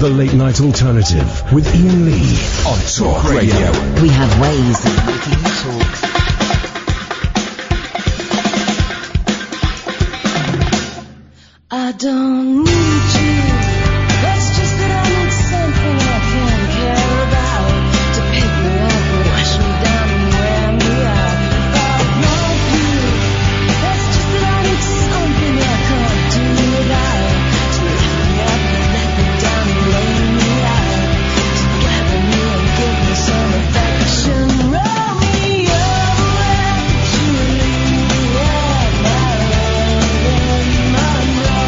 The Late Night Alternative with Iain Lee on Talk Radio. We have ways of making you talk. I don't need you. That's just that I need something I can care about to pick me up and wash me down and wear me out. I want you. That's just that I need something I can't do without to lift me up and let me down and lay me out. To gather me and give me some affection. Roll me away, Juliet, my love, my love.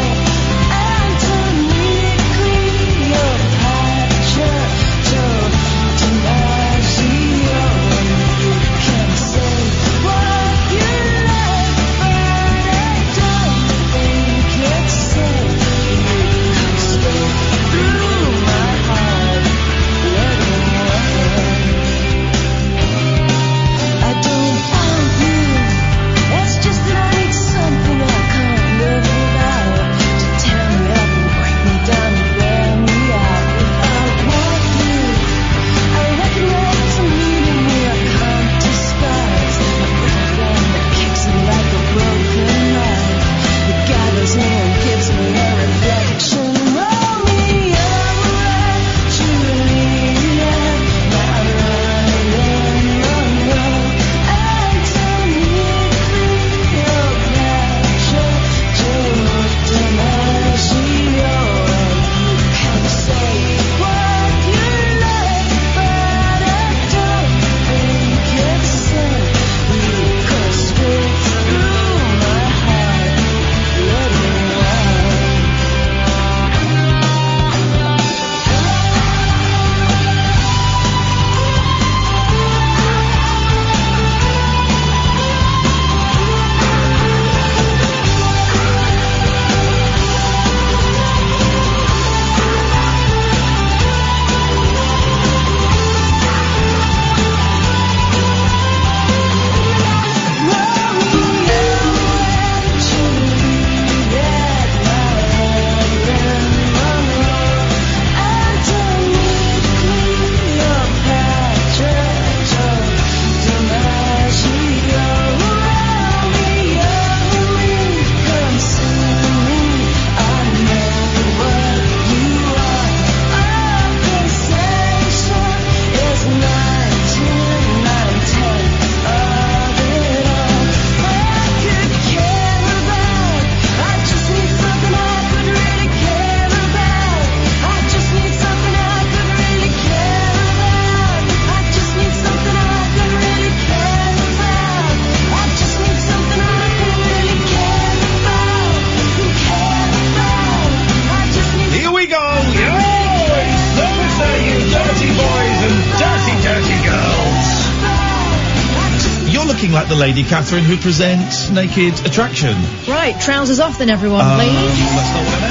The lady, Katherine, who presents Naked Attraction. Right, trousers off then, everyone, please. That's not what I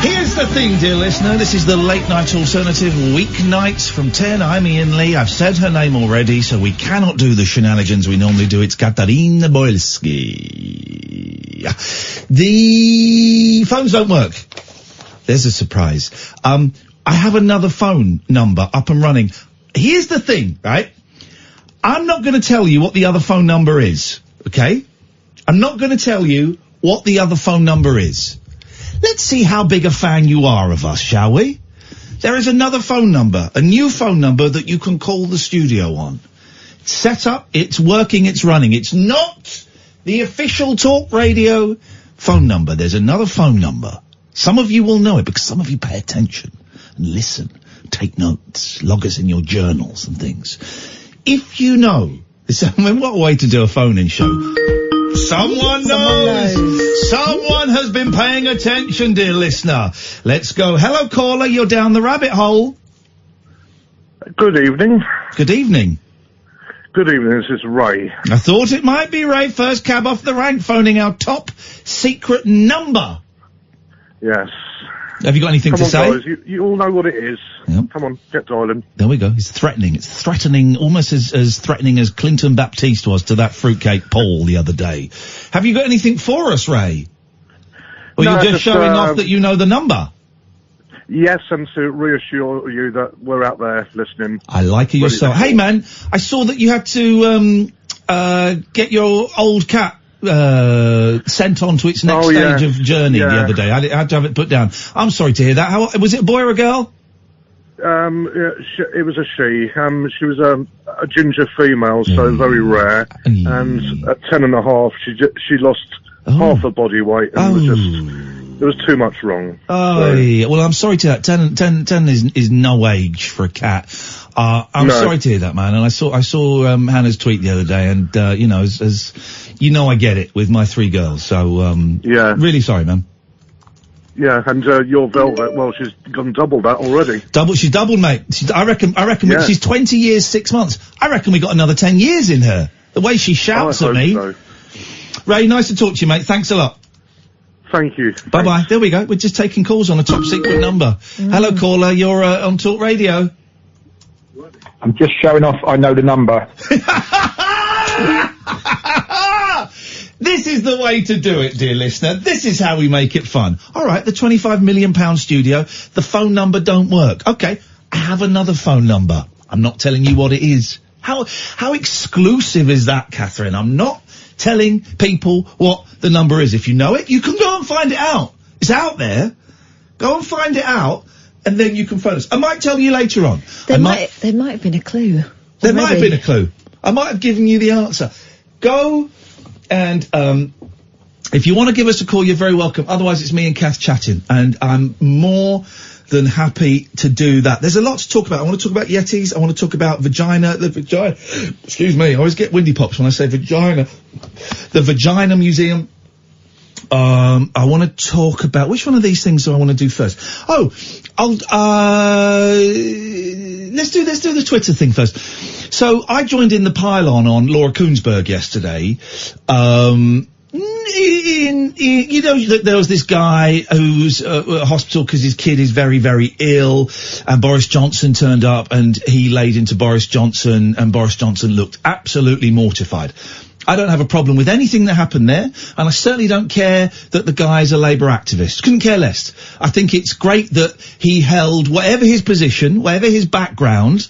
meant. Here's the thing, dear listener. This is the Late Night Alternative, weeknights from 10. I'm Iain Lee. I've said her name already, so we cannot do the shenanigans we normally do. It's Katherine Boylski. The phones don't work. There's a surprise. I have another phone number up and running. Here's the thing, right? I'm not going to tell you what the other phone number is, okay? I'm not going to tell you what the other phone number is. Let's see how big a fan you are of us, shall we? There is another phone number, a new phone number that you can call the studio on. It's set up, it's working, it's running. It's not the official Talk Radio phone number. There's another phone number. Some of you will know it because some of you pay attention and listen, take notes, log us in your journals and things. If you know, what a way to do a phone-in show. Someone knows. Someone has been paying attention, dear listener. Let's go. Hello, caller. You're down the rabbit hole. Good evening. Good evening. Good evening. This is Ray. I thought it might be Ray. First cab off the rank, phoning our top secret number. Yes. Have you got anything to say? Come on, guys. You all know what it is. Yep. Come on, get dialing. There we go. It's threatening. It's threatening, almost as threatening as Clinton Baptiste was to that fruitcake Paul the other day. Have you got anything for us, Ray? Or you're just showing off that you know the number? Yes, and to reassure you that we're out there listening. I like your Ready to style. go. Hey, man, I saw that you had to get your old cat sent on to its next stage of journey the other day. I had to have it put down. I'm sorry to hear that. How was it, a boy or a girl? It was a she. She was a ginger female, so very rare. And at 10 and a half, she lost half her body weight, and there was too much wrong. Yeah. Well, I'm sorry to that. 10 is no age for a cat. I'm sorry to hear that, man. And I saw Hannah's tweet the other day, and you know, as you know, I get it with my 3 girls. So really sorry, man. Yeah, and your Velvet, well, she's gone double that already. She's doubled, mate. I reckon she's 20 years, 6 months. I reckon we got another 10 years in her. The way she shouts at me. So. Ray, nice to talk to you, mate. Thanks a lot. Thank you. Bye-bye. There we go. We're just taking calls on a top secret number. Hello, caller. You're on Talk Radio. I'm just showing off I know the number. This is the way to do it, dear listener. This is how we make it fun. All right, the £25 million studio, the phone number don't work. Okay, I have another phone number. I'm not telling you what it is. How exclusive is that, Katherine? I'm not telling people what the number is. If you know it, you can go and find it out. It's out there. Go and find it out, and then you can phone us. I might tell you later on. There might have been a clue. There might have been a clue. I might have given you the answer. Go and, if you want to give us a call, you're very welcome. Otherwise, it's me and Kath chatting, and I'm more than happy to do that. There's a lot to talk about. I want to talk about Yetis. I want to talk about the vagina. Excuse me. I always get windy pops when I say vagina. The Vagina Museum. I want to talk about, which one of these things do I want to do first? Let's do the Twitter thing first. So I joined in the pylon on Laura Koonsberg yesterday. You know, there was this guy who's at hospital because his kid is very, very ill, and Boris Johnson turned up and he laid into Boris Johnson, and Boris Johnson looked absolutely mortified. I don't have a problem with anything that happened there, and I certainly don't care that the guy's a Labour activist. Couldn't care less. I think it's great that he held, whatever his position, whatever his background,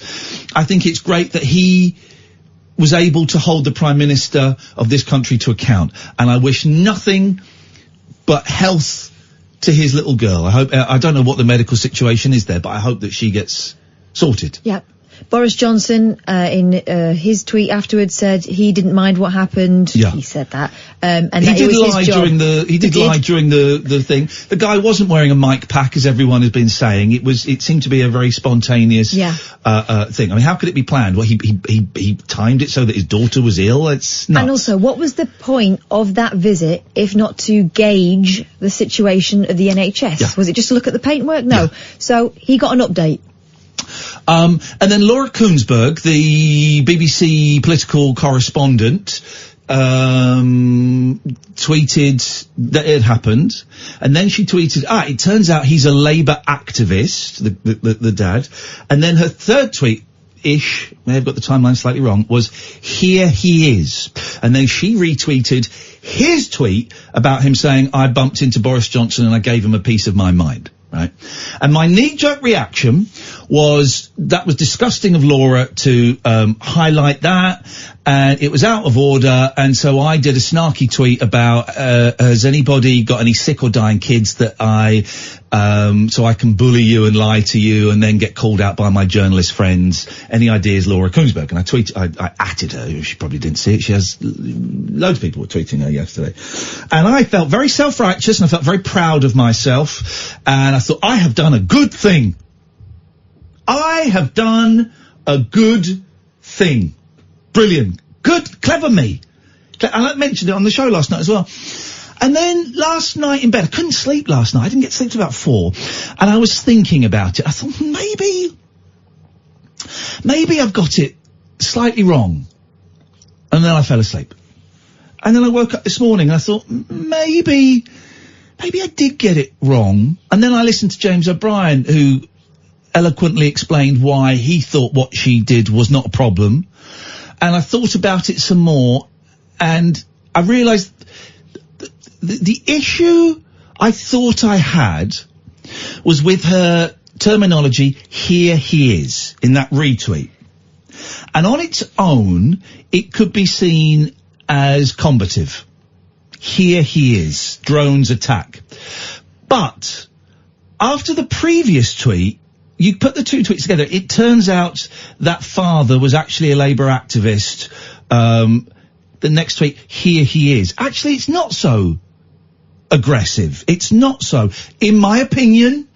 I think it's great that he was able to hold the Prime Minister of this country to account. And I wish nothing but health to his little girl. I hope, I don't know what the medical situation is there, but I hope that she gets sorted. Yeah. Boris Johnson, in his tweet afterwards, said he didn't mind what happened. Yeah. He said that. And he that did it was lie his job. he did lie during the thing. The guy wasn't wearing a mic pack, as everyone has been saying. It seemed to be a very spontaneous thing. I mean, how could it be planned? Well, he timed it so that his daughter was ill. It's nuts. And also, what was the point of that visit if not to gauge the situation of the NHS? Yeah. Was it just to look at the paintwork? No. Yeah. So he got an update. And then Laura Koonsberg, the BBC political correspondent, tweeted that it had happened, and then she tweeted, it turns out he's a Labour activist, the dad, and then her third tweet, may have got the timeline slightly wrong, was, here he is. And then she retweeted his tweet about him saying, I bumped into Boris Johnson and I gave him a piece of my mind. Right. And my knee-jerk reaction was, that was disgusting of Laura to highlight that, and it was out of order, and so I did a snarky tweet about, has anybody got any sick or dying kids that so I can bully you and lie to you and then get called out by my journalist friends? Any ideas, Laura Koonsberg? And I atted her. She probably didn't see it. She has, loads of people were tweeting her yesterday. And I felt very self-righteous, and I felt very proud of myself, and I thought, I have done a good thing. I have done a good thing. Brilliant. Good. Clever me. And I mentioned it on the show last night as well. And then last night in bed, I couldn't sleep last night. I didn't get to sleep till about 4. And I was thinking about it. I thought, maybe I've got it slightly wrong. And then I fell asleep. And then I woke up this morning and I thought, maybe I did get it wrong. And then I listened to James O'Brien, who eloquently explained why he thought what she did was not a problem. And I thought about it some more, and I realised the issue I thought I had was with her terminology, here he is, in that retweet. And on its own, it could be seen as combative. Here he is, drones attack. But after the previous tweet, you put the two tweets together, it turns out that father was actually a Labour activist. The next tweet, here he is. Actually, it's not so aggressive. It's not so. In my opinion,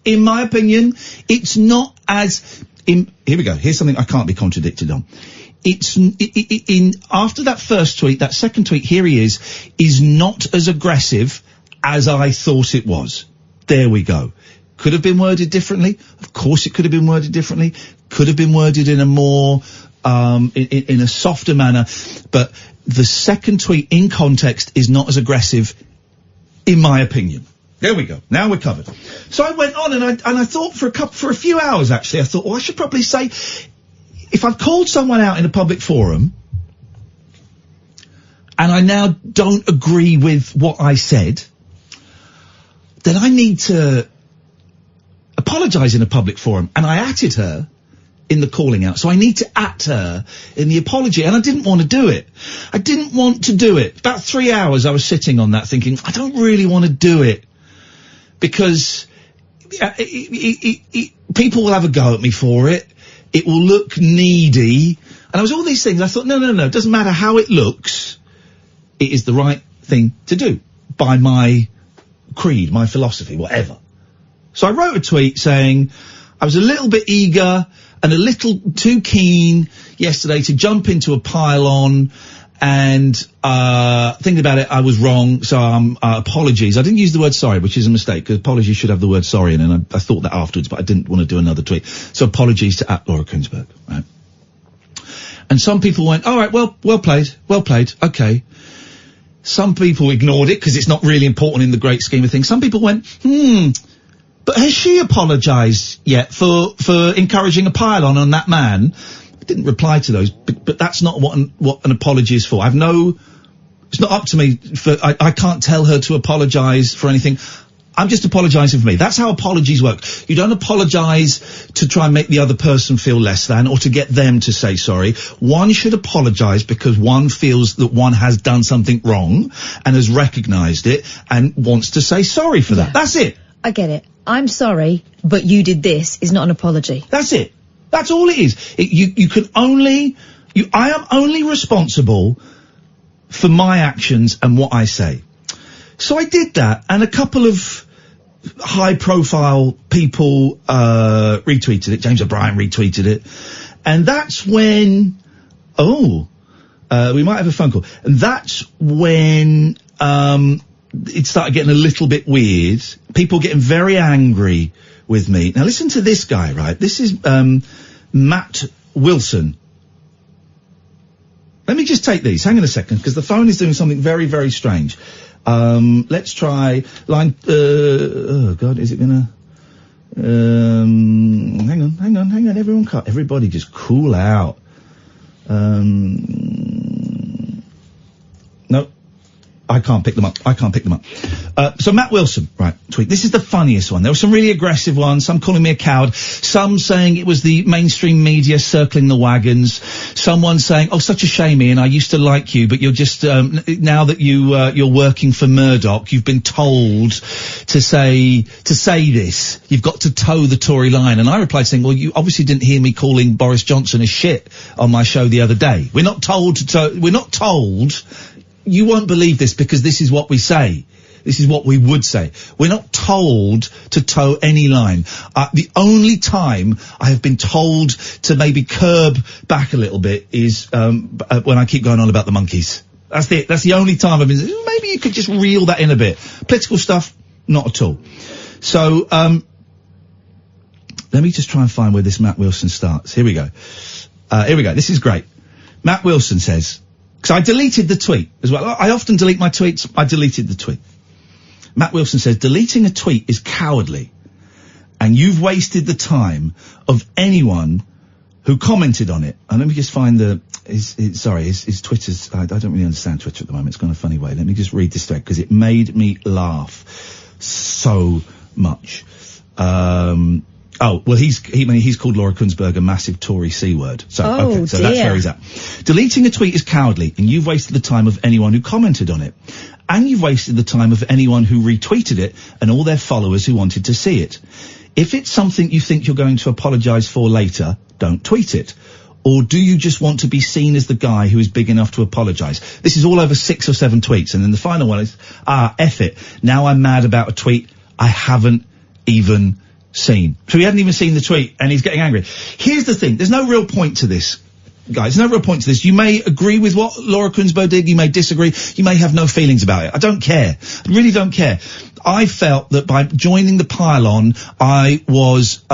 it's not as... here we go. Here's something I can't be contradicted on. After that first tweet, that second tweet, here he is not as aggressive as I thought it was. There we go. Could have been worded differently. Of course it could have been worded differently. Could have been worded in a more, in a softer manner. But the second tweet in context is not as aggressive, in my opinion. There we go. Now we're covered. So I went on and I thought for a few hours actually, I thought, well, I should probably say, if I've called someone out in a public forum, and I now don't agree with what I said, then I need to apologise in a public forum. And I atted her in the calling out. So I need to at her in the apology. And I didn't want to do it. About 3 hours I was sitting on that thinking, I don't really want to do it. Because people will have a go at me for it. It will look needy. And there was all these things. I thought, no. It doesn't matter how it looks. It is the right thing to do. By my creed, my philosophy, whatever. So I wrote a tweet saying I was a little bit eager and a little too keen yesterday to jump into a pile-on, and thinking about it, I was wrong, so apologies. I didn't use the word sorry, which is a mistake, because apologies should have the word sorry in it, and I thought that afterwards, but I didn't want to do another tweet. So apologies to @Laura Koonsberg, right? And some people went, all right, well played, okay. Some people ignored it, because it's not really important in the great scheme of things. Some people went, but has she apologised yet for encouraging a pile-on on that man? I didn't reply to those, but that's not what an apology is for. It's not up to me I can't tell her to apologise for anything. I'm just apologising for me. That's how apologies work. You don't apologise to try and make the other person feel less than, or to get them to say sorry. One should apologise because one feels that one has done something wrong and has recognised it and wants to say sorry for that. That's it. I get it. I'm sorry, but you did this is not an apology. That's it. That's all it is. I am only responsible for my actions and what I say. So I did that, and a couple of high-profile people retweeted it. James O'Brien retweeted it. And that's when... we might have a phone call. And that's when... it started getting a little bit weird. People getting very angry with me. Now listen to this guy, right? This is Matt Wilson. Let me just take these. Hang on a second, because the phone is doing something very, very strange. Let's try line... oh, God, is it gonna... hang on. Everybody just cool out. No. I can't pick them up. So Matt Wilson, right, tweet. This is the funniest one. There were some really aggressive ones, some calling me a coward, some saying it was the mainstream media circling the wagons, someone saying, oh, such a shame, Iain, I used to like you, but you're just, now that you're working for Murdoch, you've been told to say this. You've got to toe the Tory line. And I replied saying, well, you obviously didn't hear me calling Boris Johnson a shit on my show the other day. We're not told. You won't believe this because this is what we say. This is what we would say. We're not told to toe any line. The only time I have been told to maybe curb back a little bit is when I keep going on about the monkeys. That's the only time I've been... Maybe you could just reel that in a bit. Political stuff, not at all. So, let me just try and find where this Matt Wilson starts. Here we go. This is great. Matt Wilson says... Because I deleted the tweet as well. I often delete my tweets. I deleted the tweet. Matt Wilson says, deleting a tweet is cowardly, and you've wasted the time of anyone who commented on it. And let me just find his Twitter's... I don't really understand Twitter at the moment. It's gone a funny way. Let me just read this thread, because it made me laugh so much. Oh, well, he's called Laura Kunzberg a massive Tory C-word. So, okay, so that's where he's at. Deleting a tweet is cowardly, and you've wasted the time of anyone who commented on it. And you've wasted the time of anyone who retweeted it and all their followers who wanted to see it. If it's something you think you're going to apologise for later, don't tweet it. Or do you just want to be seen as the guy who is big enough to apologise? This is all over 6 or 7 tweets, and then the final one is, F it. Now I'm mad about a tweet I haven't even seen. So he hadn't even seen the tweet, and he's getting angry. Here's the thing. There's no real point to this, guys. There's no real point to this. You may agree with what Laura Kunzberg did. You may disagree. You may have no feelings about it. I don't care. I really don't care. I felt that by joining the pile-on, I was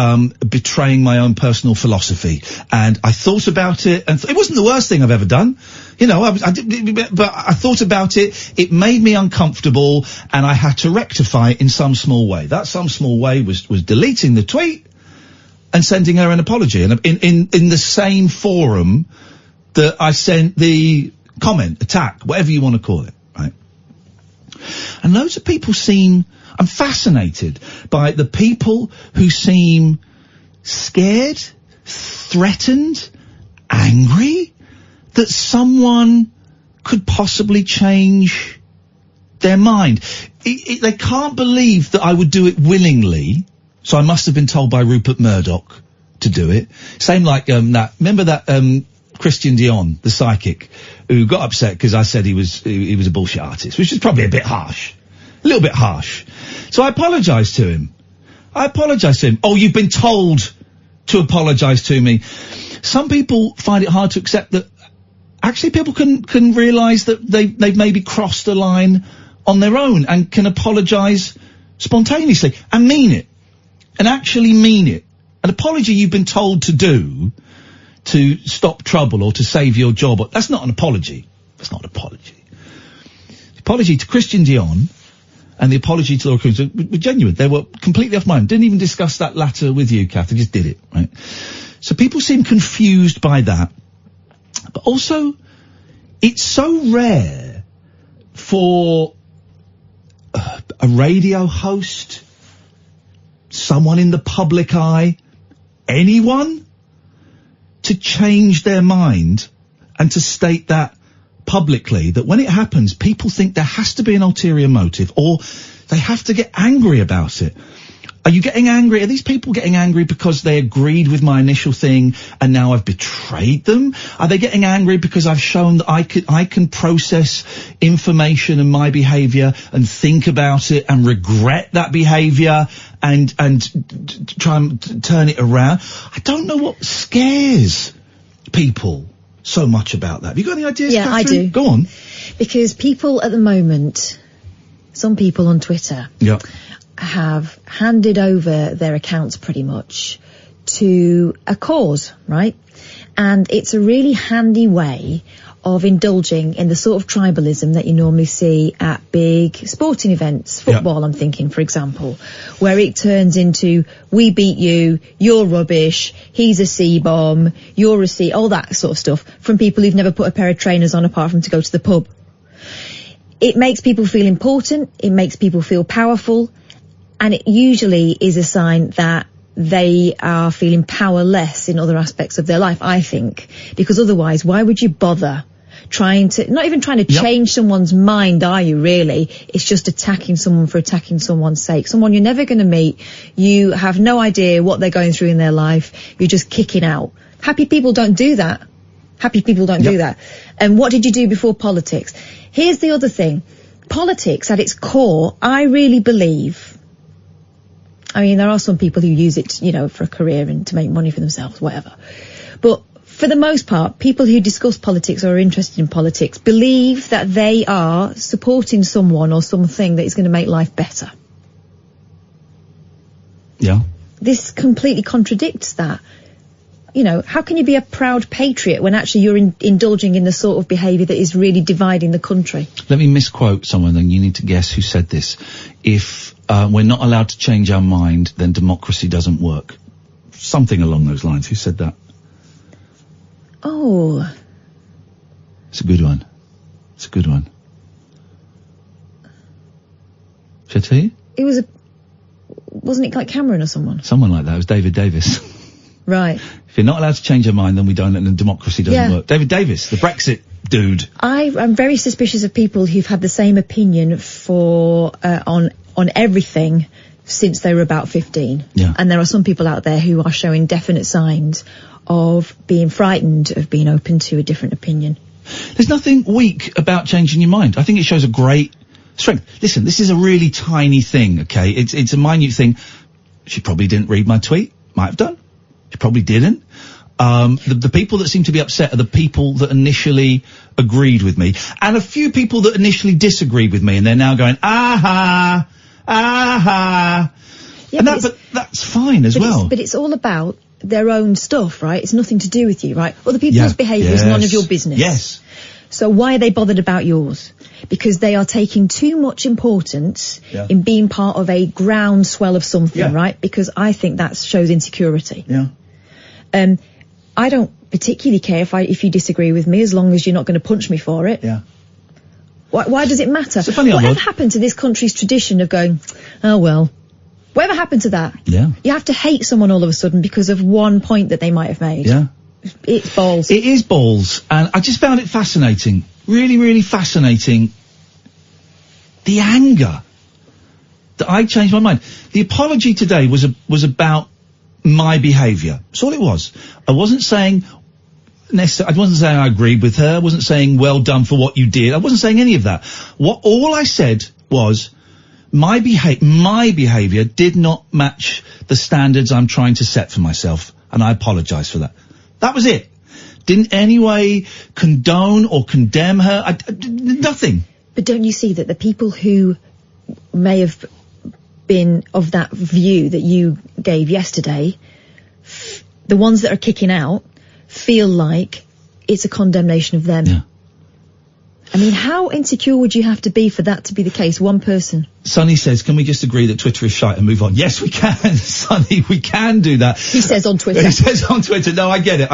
betraying my own personal philosophy. And I thought about it, and it wasn't the worst thing I've ever done. You know, but I thought about it. It made me uncomfortable, and I had to rectify it in some small way. That some small way was deleting the tweet and sending her an apology, and in the same forum that I sent the comment, attack, whatever you want to call it, right? And loads of people I'm fascinated by the people who seem scared, threatened, angry that someone could possibly change their mind. They can't believe that I would do it willingly. So I must have been told by Rupert Murdoch to do it. Same like, remember that, Christian Dion, the psychic, who got upset because I said he was a bullshit artist, which is probably a bit harsh. A little bit harsh. So I apologised to him. Oh, you've been told to apologise to me. Some people find it hard to accept that actually people can realise that they've maybe crossed a line on their own and can apologise spontaneously and mean it. And actually mean it. An apology you've been told to do to stop trouble or to save your job, that's not an apology. That's not an apology. The apology to Christian Dion and the apology to Laura Kunzberg were genuine. They were completely off mine. Didn't even discuss that latter with you, Kath. I just did it, right? So people seem confused by that. But also, it's so rare for a radio host, someone in the public eye, anyone, to change their mind and to state that publicly, that when it happens, people think there has to be an ulterior motive, or they have to get angry about it. Are you getting angry? Are these people getting angry because they agreed with my initial thing and now I've betrayed them? Are they getting angry because I've shown that I can process information and my behaviour and think about it and regret that behaviour and try and turn it around? I don't know what scares people so much about that. Have you got any ideas, Yeah, Katherine? I do. Go on. Because people at the moment, some people on Twitter, Yeah. have handed over their accounts pretty much to a cause, right? And it's a really handy way of indulging in the sort of tribalism that you normally see at big sporting events, football, I'm thinking, for example, where it turns into, we beat you, you're rubbish, he's a C-bomb, you're a C, all that sort of stuff, from people who've never put a pair of trainers on apart from to go to the pub. It makes people feel important, it makes people feel powerful, and it usually is a sign that they are feeling powerless in other aspects of their life, I think. Because otherwise, why would you bother not even trying to change someone's mind, are you really? It's just attacking someone for attacking someone's sake. Someone you're never going to meet. You have no idea what they're going through in their life. You're just kicking out. Happy people don't do that. Happy people don't do that. And what did you do before politics? Here's the other thing. Politics, at its core, I really believe... I mean, there are some people who use it, you know, for a career and to make money for themselves, whatever. But for the most part, people who discuss politics or are interested in politics believe that they are supporting someone or something that is going to make life better. Yeah. This completely contradicts that. You know, how can you be a proud patriot when actually you're indulging in the sort of behaviour that is really dividing the country? Let me misquote someone, and you need to guess who said this. If we're not allowed to change our mind, then democracy doesn't work. Something along those lines. Who said that? Oh. It's a good one. It's a good one. Should I tell you? It was a... wasn't it like Cameron or someone? Someone like that. It was David Davis. Right. If you're not allowed to change your mind, then we don't, and democracy doesn't work. David Davis, the Brexit dude. I'm very suspicious of people who've had the same opinion on everything since they were about 15. Yeah. And there are some people out there who are showing definite signs of being frightened of being open to a different opinion. There's nothing weak about changing your mind. I think it shows a great strength. Listen, this is a really tiny thing, okay? It's a minute thing. She probably didn't read my tweet. Might have done. She probably didn't. The people that seem to be upset are the people that initially agreed with me, and a few people that initially disagreed with me, and they're now going, aha, aha. Yeah, and but that's fine as well. But it's all about their own stuff, right? It's nothing to do with you, right? Other people's behaviour is none of your business. Yes. So why are they bothered about yours? Because they are taking too much importance in being part of a groundswell of something, right? Because I think that shows insecurity. Yeah. I don't particularly care if you disagree with me, as long as you're not going to punch me for it. Yeah. Why does it matter? It's a funny Whatever happened to this country's tradition of going, oh well, whatever happened to that? Yeah. You have to hate someone all of a sudden because of one point that they might have made. Yeah. It's balls. It is balls, and I just found it fascinating. Really, really fascinating. The anger that I changed my mind. The apology today was about my behaviour. That's all it was. I wasn't saying I agreed with her. I wasn't saying well done for what you did. I wasn't saying any of that. All I said was my behaviour did not match the standards I'm trying to set for myself, and I apologise for that. That was it. Didn't any way condone or condemn her. Nothing. But don't you see that the people who may have been of that view that you gave yesterday, the ones that are kicking out, feel like it's a condemnation of them? Yeah. I mean, how insecure would you have to be for that to be the case? One person. Sonny says, can we just agree that Twitter is shite and move on? Yes, we can, Sonny, we can do that. He says on Twitter. He says on Twitter. No, I get it.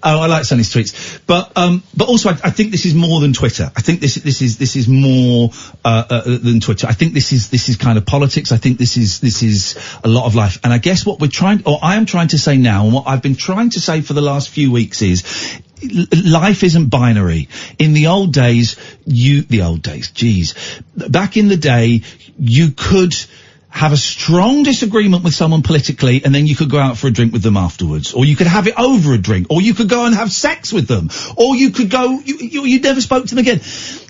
I like Sonny's tweets. But also I think this is more than Twitter. I think this is more, than Twitter. I think this is kind of politics. I think this is a lot of life. And I guess what I am trying to say now, and what I've been trying to say for the last few weeks is, life isn't binary. In the old days, back in the day, you could have a strong disagreement with someone politically, and then you could go out for a drink with them afterwards, or you could have it over a drink, or you could go and have sex with them, or you could go, you never spoke to them again.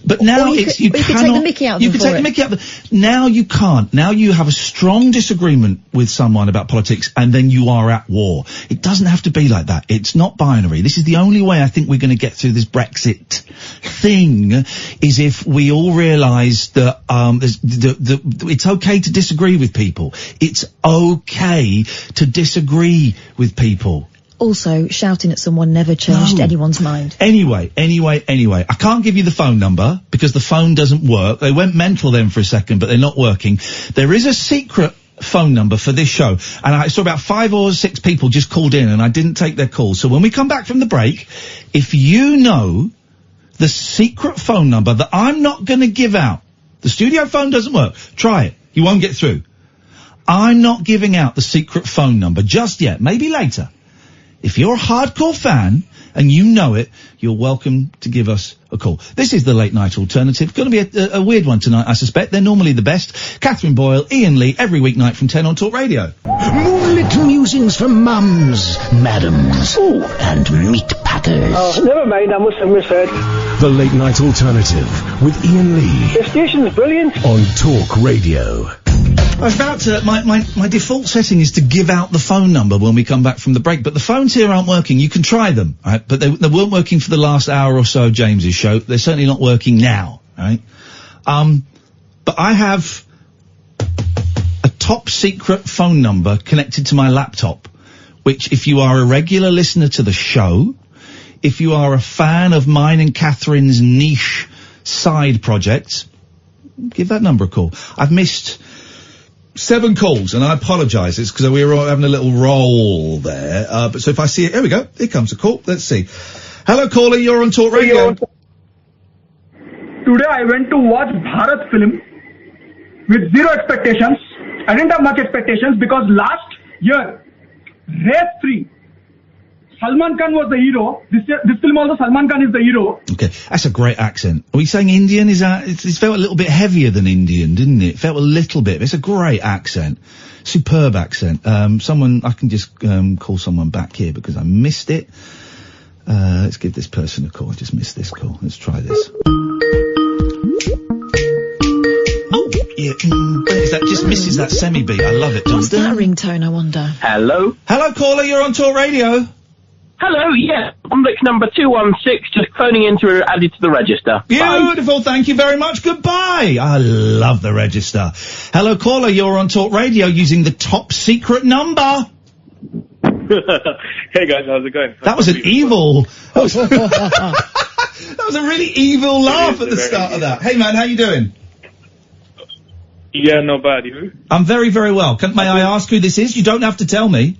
But now you could take the mickey out of them. You could take the mickey out of them. Now you can't. Now you have a strong disagreement with someone about politics, and then you are at war. It doesn't have to be like that. It's not binary. This is the only way I think we're going to get through this Brexit thing, is if we all realise that it's okay to disagree with people. It's okay to disagree with people. Also, shouting at someone never changed anyone's mind. Anyway, I can't give you the phone number because the phone doesn't work. They went mental then for a second, but they're not working. There is a secret phone number for this show, and I saw about 5 or 6 people just called in, and I didn't take their calls. So when we come back from the break, if you know the secret phone number that I'm not going to give out, the studio phone doesn't work, try it. You won't get through. I'm not giving out the secret phone number just yet, maybe later. If you're a hardcore fan and you know it, you're welcome to give us a call. This is the Late Night Alternative. Going to be a weird one tonight, I suspect. They're normally the best. Katherine Boyle, Iain Lee, every weeknight from 10 on Talk Radio. Moonlit musings from mums, madams, and meat packers. Oh, never mind, I must have misheard. The Late Night Alternative with Iain Lee. The station's brilliant. On Talk Radio. I was about to, my default setting is to give out the phone number when we come back from the break, but the phones here aren't working. You can try them, right? But they weren't working for the last hour or so of James's show. They're certainly not working now, right? But I have a top secret phone number connected to my laptop, which if you are a regular listener to the show, if you are a fan of mine and Catherine's niche side projects, give that number a call. I've missed 7 calls, and I apologise. It's because we were having a little roll there. But so if I see it, here we go. Here comes a call. Let's see. Hello, caller. You're on Talk Radio. Today I went to watch Bharat film with zero expectations, I didn't have much expectations because last year, Race 3, Salman Khan was the hero. This film also, Salman Khan is the hero. Okay, that's a great accent. Are we saying Indian? Is that, it felt a little bit heavier than Indian, didn't it? It felt a little bit. It's a great accent. Superb accent. I can just, call someone back here because I missed it. Let's give this person a call. I just missed this call. Let's try this. Oh, yeah. That just misses that semi-beat. I love it. What's that ringtone, I wonder? Hello? Hello, caller. You're on Talk Radio. Hello, yeah. Convict number 216, just phoning in to add it to the register. Beautiful, thank you very much. Goodbye. I love the register. Hello, caller. You're on Talk Radio using the top secret number. Hey guys, how's it going? That was an evil. That was a really evil laugh at the start of that. Hey man, how you doing? Yeah, not bad. You? I'm very, very well. May I ask who this is? You don't have to tell me.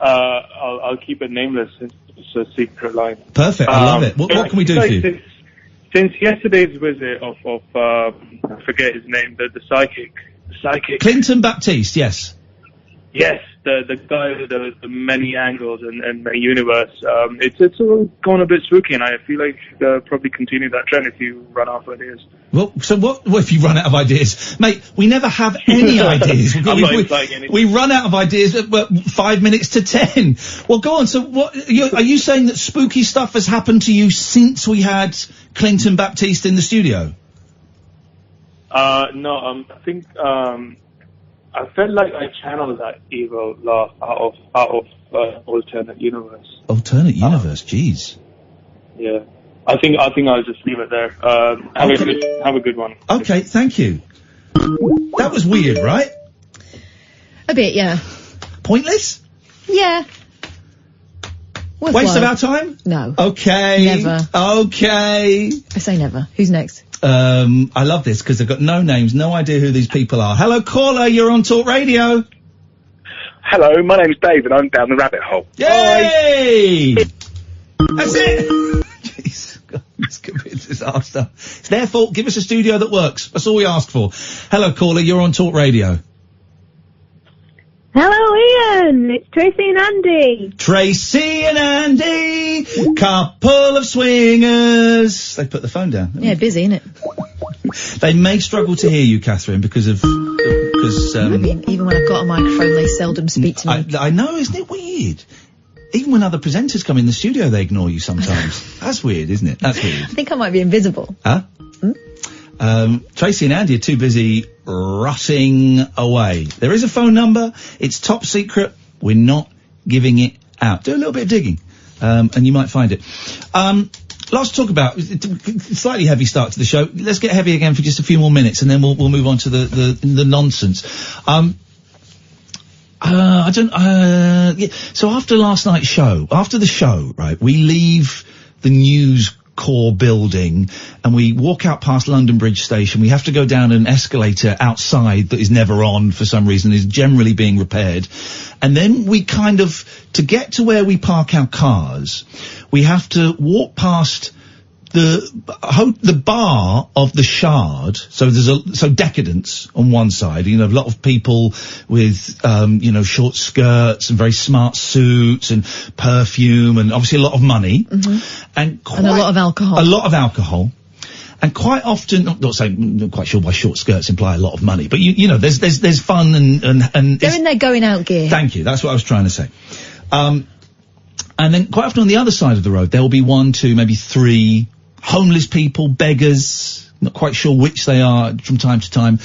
I'll keep it nameless. It's a secret line. Perfect. I love it. What can we do for you? Since yesterday's visit of I forget his name, the psychic. Clinton Baptiste. Yes. Yes, the guy with the many angles and many universe. It's all gone a bit spooky, and I feel like probably continue that trend if you run out of ideas. Well, so what if you run out of ideas? Mate, we never have any ideas. I'm not implying anything. We run out of ideas at 5 minutes to 10. Well, go on. So what, are you saying that spooky stuff has happened to you since we had Clinton Baptiste in the studio? No, I think, I felt like I channeled that evil laugh out of alternate universe. Alternate universe, jeez. Yeah. I think I'll just leave it there. Have a good one. Okay, thank you. That was weird, right? A bit, yeah. Pointless? Yeah. Worthwhile. Waste of our time? No. Okay. Never. Okay. I say never. Who's next? I love this because they've got no names, no idea who these people are. Hello, caller, you're on Talk Radio. Hello, my name's Dave and I'm down the rabbit hole. Yay! That's it! Jeez, God, this could be a disaster. It's their fault. Give us a studio that works. That's all we ask for. Hello, caller, you're on Talk Radio. Hello, Ian. It's Tracy and Andy. Tracy and Andy, couple of swingers. They put the phone down. Yeah, busy, innit? They may struggle to hear you, Katherine, because I mean, even when I've got a microphone, they seldom speak to me. I know, isn't it weird? Even when other presenters come in the studio, they ignore you sometimes. That's weird, isn't it? That's weird. I think I might be invisible. Huh? Tracy and Andy are too busy rutting away. There is a phone number. It's top secret. We're not giving it out. Do a little bit of digging, and you might find it. Lots to talk about. Slightly heavy start to the show. Let's get heavy again for just a few more minutes, and then we'll move on to the nonsense. So after last night's show, after the show, right, we leave the news core building and we walk out past London Bridge Station. We have to go down an escalator outside that is never on for some reason, is generally being repaired. And then we kind of, to get to where we park our cars, we have to walk past the bar of the Shard. So there's Decadence on one side, a lot of people with, short skirts and very smart suits and perfume and obviously a lot of money. Mm-hmm. And a lot of alcohol. A lot of alcohol. And quite often, not quite sure why short skirts imply a lot of money, but there's fun and they're in their going out gear. Thank you. That's what I was trying to say. And then quite often on the other side of the road, there will be 1, 2, maybe 3 homeless people, beggars, not quite sure which they are from time to time.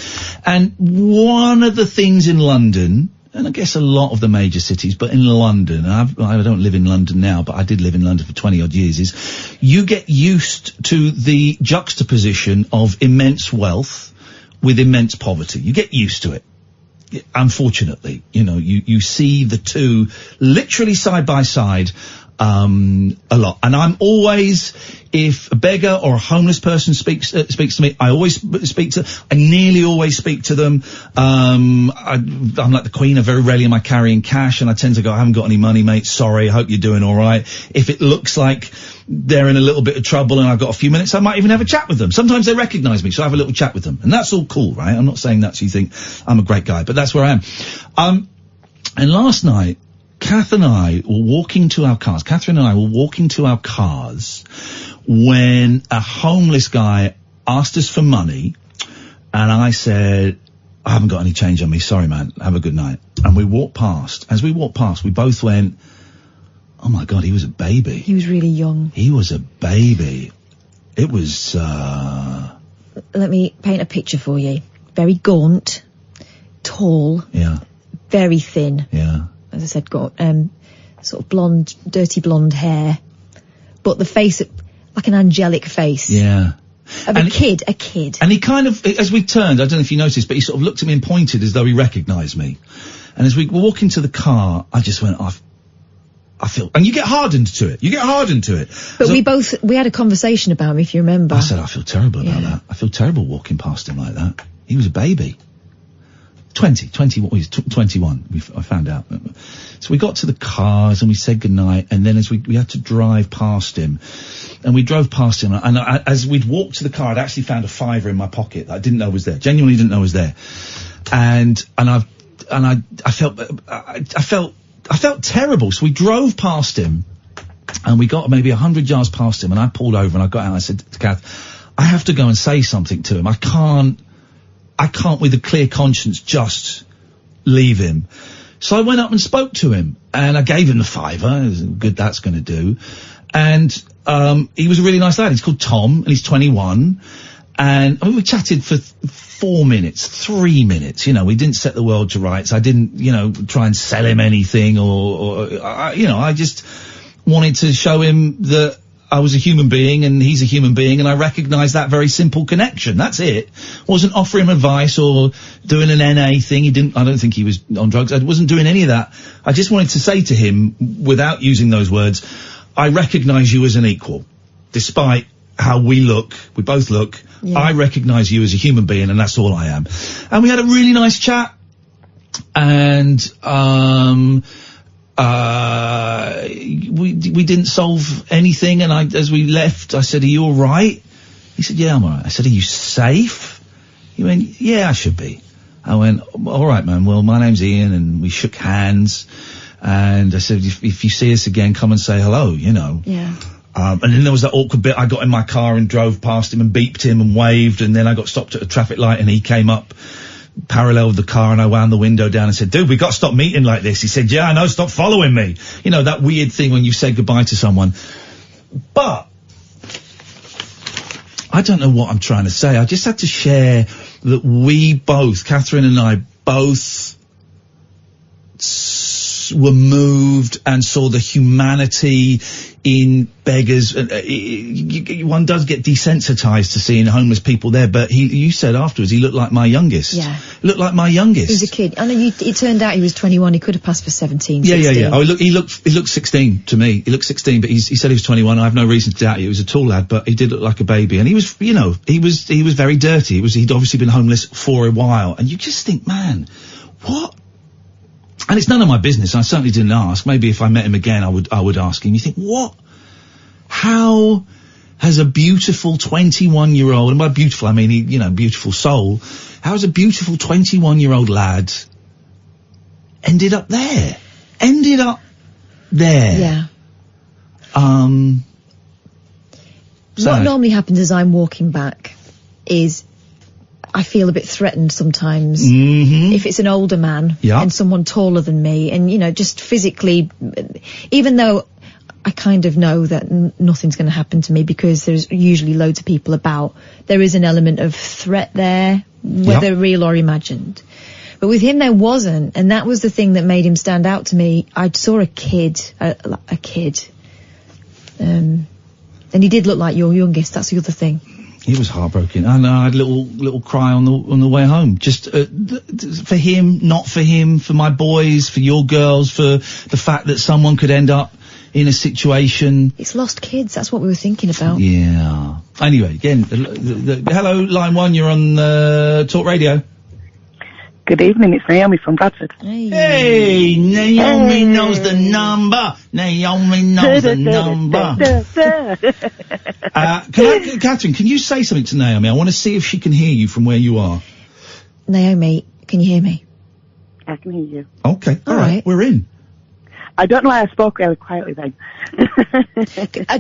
And one of the things in London, and I guess a lot of the major cities, but in London, and I don't live in London now, but I did live in London for 20 odd years, is you get used to the juxtaposition of immense wealth with immense poverty. You get used to it. Unfortunately, you see the two literally side by side a lot. And I'm always, if a beggar or a homeless person speaks to me, I always I nearly always speak to them. I'm like the Queen, I very rarely am I carrying cash, and I tend to go, I haven't got any money, mate, sorry, I hope you're doing alright. If it looks like they're in a little bit of trouble and I've got a few minutes, I might even have a chat with them. Sometimes they recognise me, so I have a little chat with them. And that's all cool, right? I'm not saying that so you think I'm a great guy, but that's where I am. And last night, Katherine and I were walking to our cars when a homeless guy asked us for money, and I said, I haven't got any change on me, sorry man, have a good night. And we walked past. As we walked past, we both went, oh my God, he was a baby. He was really young. He was a baby. It was, Let me paint a picture for you. Very gaunt, tall. Yeah. Very thin. Yeah. As I said, got sort of blonde, dirty blonde hair, but the face, like an angelic face. Yeah. Of a kid. And he kind of, as we turned, I don't know if you noticed, but he sort of looked at me and pointed as though he recognised me. And as we were walking to the car, I just went, I feel, and you get hardened to it. But we had a conversation about him, if you remember. I said, I feel terrible about that. I feel terrible walking past him like that. He was a baby. 21, I found out. So we got to the cars and we said goodnight, and then as we had to drive past him, and we drove past him, and as we'd walked to the car, I'd actually found a £5 in my pocket that I didn't know was there, genuinely didn't know was there. And I felt terrible. So we drove past him, and we got maybe 100 yards past him, and I pulled over and I got out and I said to Kath, I have to go and say something to him. I can't with a clear conscience just leave him. So I went up and spoke to him, and I gave him the £5. Good, that's going to do. And he was a really nice lad. He's called Tom, and he's 21. And I mean, we chatted for 3 minutes. You know, we didn't set the world to rights. I didn't, try and sell him anything, I just wanted to show him that I was a human being and he's a human being, and I recognised that very simple connection. That's it. Wasn't offering him advice or doing an NA thing. I don't think he was on drugs. I wasn't doing any of that. I just wanted to say to him, without using those words, I recognise you as an equal. Despite how we both look, yeah. I recognise you as a human being, and that's all I am. And we had a really nice chat, and, we didn't solve anything, and as we left, I said, are you alright? He said, yeah, I'm alright. I said, are you safe? He went, yeah, I should be. I went, alright man, well, my name's Iain, and we shook hands, and I said, if you see us again, come and say hello, Yeah. And then there was that awkward bit, I got in my car and drove past him and beeped him and waved, and then I got stopped at a traffic light, and he came up parallel with the car, and I wound the window down and said, dude, we got to stop meeting like this. He said, yeah, I know, stop following me. That weird thing when you say goodbye to someone. But I don't know what I'm trying to say. I just had to share that we both, Katherine and I, both were moved and saw the humanity in beggars. One does get desensitized to seeing homeless people there, but you said afterwards he looked like my youngest. Yeah. Looked like my youngest. He was a kid. I know it turned out he was 21. He could have passed for 17, 16. Yeah. Oh, he looked 16 to me. He looked 16, but he said he was 21. I have no reason to doubt it. He was a tall lad, but he did look like a baby. And he was, he was very dirty. He'd obviously been homeless for a while. And you just think, man, what? And it's none of my business. I certainly didn't ask. Maybe if I met him again, I would ask him. You think, what? How has a beautiful 21-year-old, and by beautiful I mean, beautiful soul, how has a beautiful 21-year-old lad ended up there? Yeah. What normally happens as I'm walking back is I feel a bit threatened sometimes. Mm-hmm. If it's an older man and someone taller than me, and just physically, even though I kind of know that nothing's going to happen to me because there's usually loads of people about, there is an element of threat there, whether real or imagined. But with him there wasn't, and that was the thing that made him stand out to me. I saw a kid, and he did look like your youngest. That's the other thing. He was heartbroken, and I had a little cry on the way home. Just for him, not for him, for my boys, for your girls, for the fact that someone could end up in a situation. It's lost kids. That's what we were thinking about. Yeah. Anyway, again, hello, line 1. You're on Talk Radio. Good evening, it's Naomi from Bradford. Hey, Naomi knows the number. Naomi knows the number. Katherine, can you say something to Naomi? I want to see if she can hear you from where you are. Naomi, can you hear me? I can hear you. Okay, all right, we're in. I don't know why I spoke really quietly then.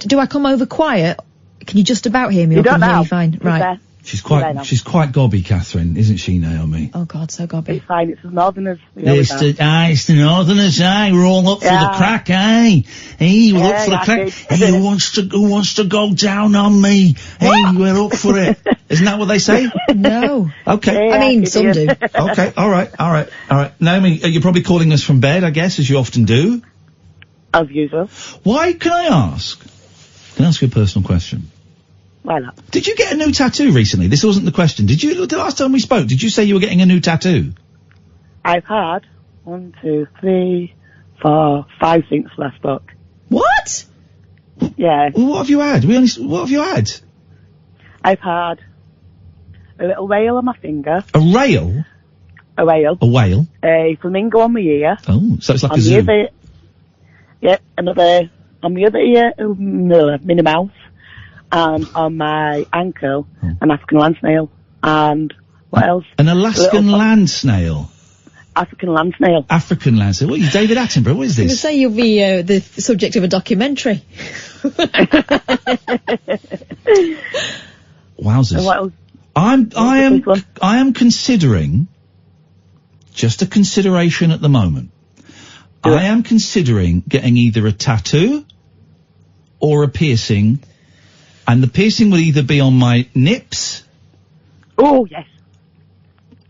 Do I come over quiet? Can you just about hear me? You or don't can you hear know. me fine? Right. She's quite gobby, Catherine, isn't she, Naomi? Oh God, so gobby. It's fine, it's the Northerners. It's the Northerners, aye. We're all up for the crack, aye. Hey, we're up for the crack. Hey, who wants to go down on me? Hey, we're up for it. Isn't that what they say? No. Okay. I mean, some do. Okay, all right. Naomi, you're probably calling us from bed, I guess, as you often do. As usual. Why, can I ask you a personal question? Why not? Did you get a new tattoo recently? This wasn't the question. The last time we spoke, did you say you were getting a new tattoo? I've had 1, 2, 3, 4, 5 since last book. What? Yeah. Well, what have you had? What have you had? I've had a little whale on my finger. A rail? A whale. A whale? A flamingo on my ear. Oh, so it's like a zoo. Another on the other ear, Minnie Mouse. And on my ankle, an African land snail. And what else? An Alaskan land snail? African land snail. African land snail. What are you, David Attenborough? What is this? I was going to say you'll be the subject of a documentary. Wowzers. What else? I am considering, just a consideration at the moment, I am considering getting either a tattoo or a piercing. And the piercing will either be on my nips. Oh, yes.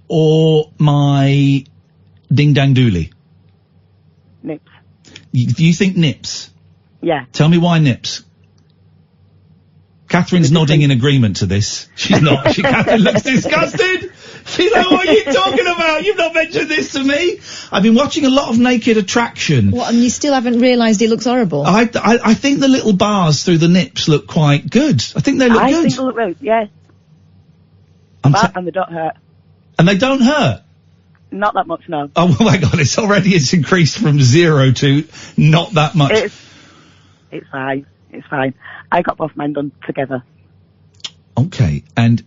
Or my ding-dang dooley. Nips. You think nips? Yeah. Tell me why nips. Catherine's nodding in agreement to this. She's not. Catherine looks disgusted. She's like, what are you talking about? You've not mentioned this to me. I've been watching a lot of Naked Attraction. What, and you still haven't realised it looks horrible? I think the little bars through the nips look quite good. I think they look good. I think they look good, yeah. And they don't hurt. And they don't hurt? Not that much, no. Oh my God, it's increased from 0 to not that much. It's fine. It's fine. I got both mine done together. Okay, and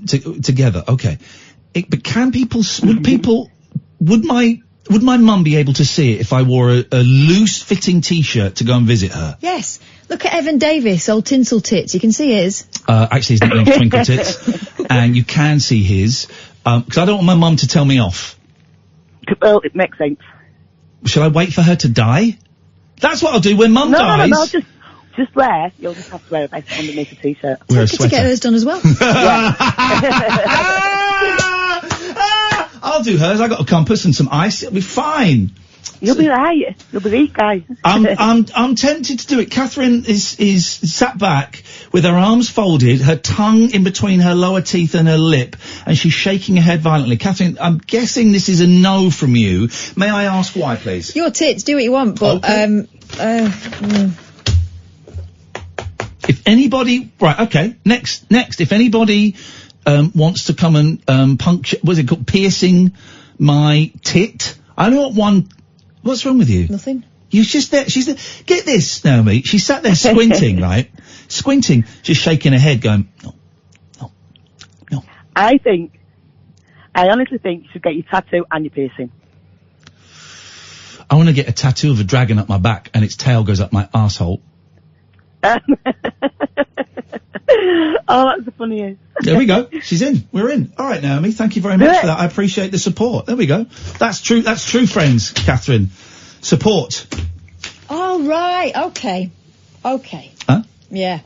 together. Okay, but can people? Would my mum be able to see it if I wore a loose-fitting T-shirt to go and visit her? Yes. Look at Evan Davis, old tinsel tits. You can see his. Actually, his nickname's Twinkle Tits, and you can see his. Because I don't want my mum to tell me off. Well, it makes sense. Shall I wait for her to die? That's what I'll do when mum dies. No, just wear. You'll just have to wear a vest underneath a T-shirt. Wear a Take it to get hers done as well. I'll do hers. I got a compass and some ice. It'll be fine. You'll be right. You'll be the guy. I'm tempted to do it. Catherine is sat back with her arms folded, her tongue in between her lower teeth and her lip, and she's shaking her head violently. Catherine, I'm guessing this is a no from you. May I ask why, please? Your tits, do what you want, but If anybody, right, okay, next, if anybody, wants to come and, puncture, what's it called, piercing my tit, I only want one, what's wrong with you? Nothing. She's just there, get this, Naomi, she sat there squinting, right? Squinting, just shaking her head, going, no. I honestly think you should get your tattoo and your piercing. I want to get a tattoo of a dragon up my back and its tail goes up my arsehole. Oh, that's the funniest. There we go. She's in. We're in. All right, Naomi. Thank you very much for that. I appreciate the support. There we go. That's true, friends, Catherine. Support. Oh, right. Okay. Huh? Yeah.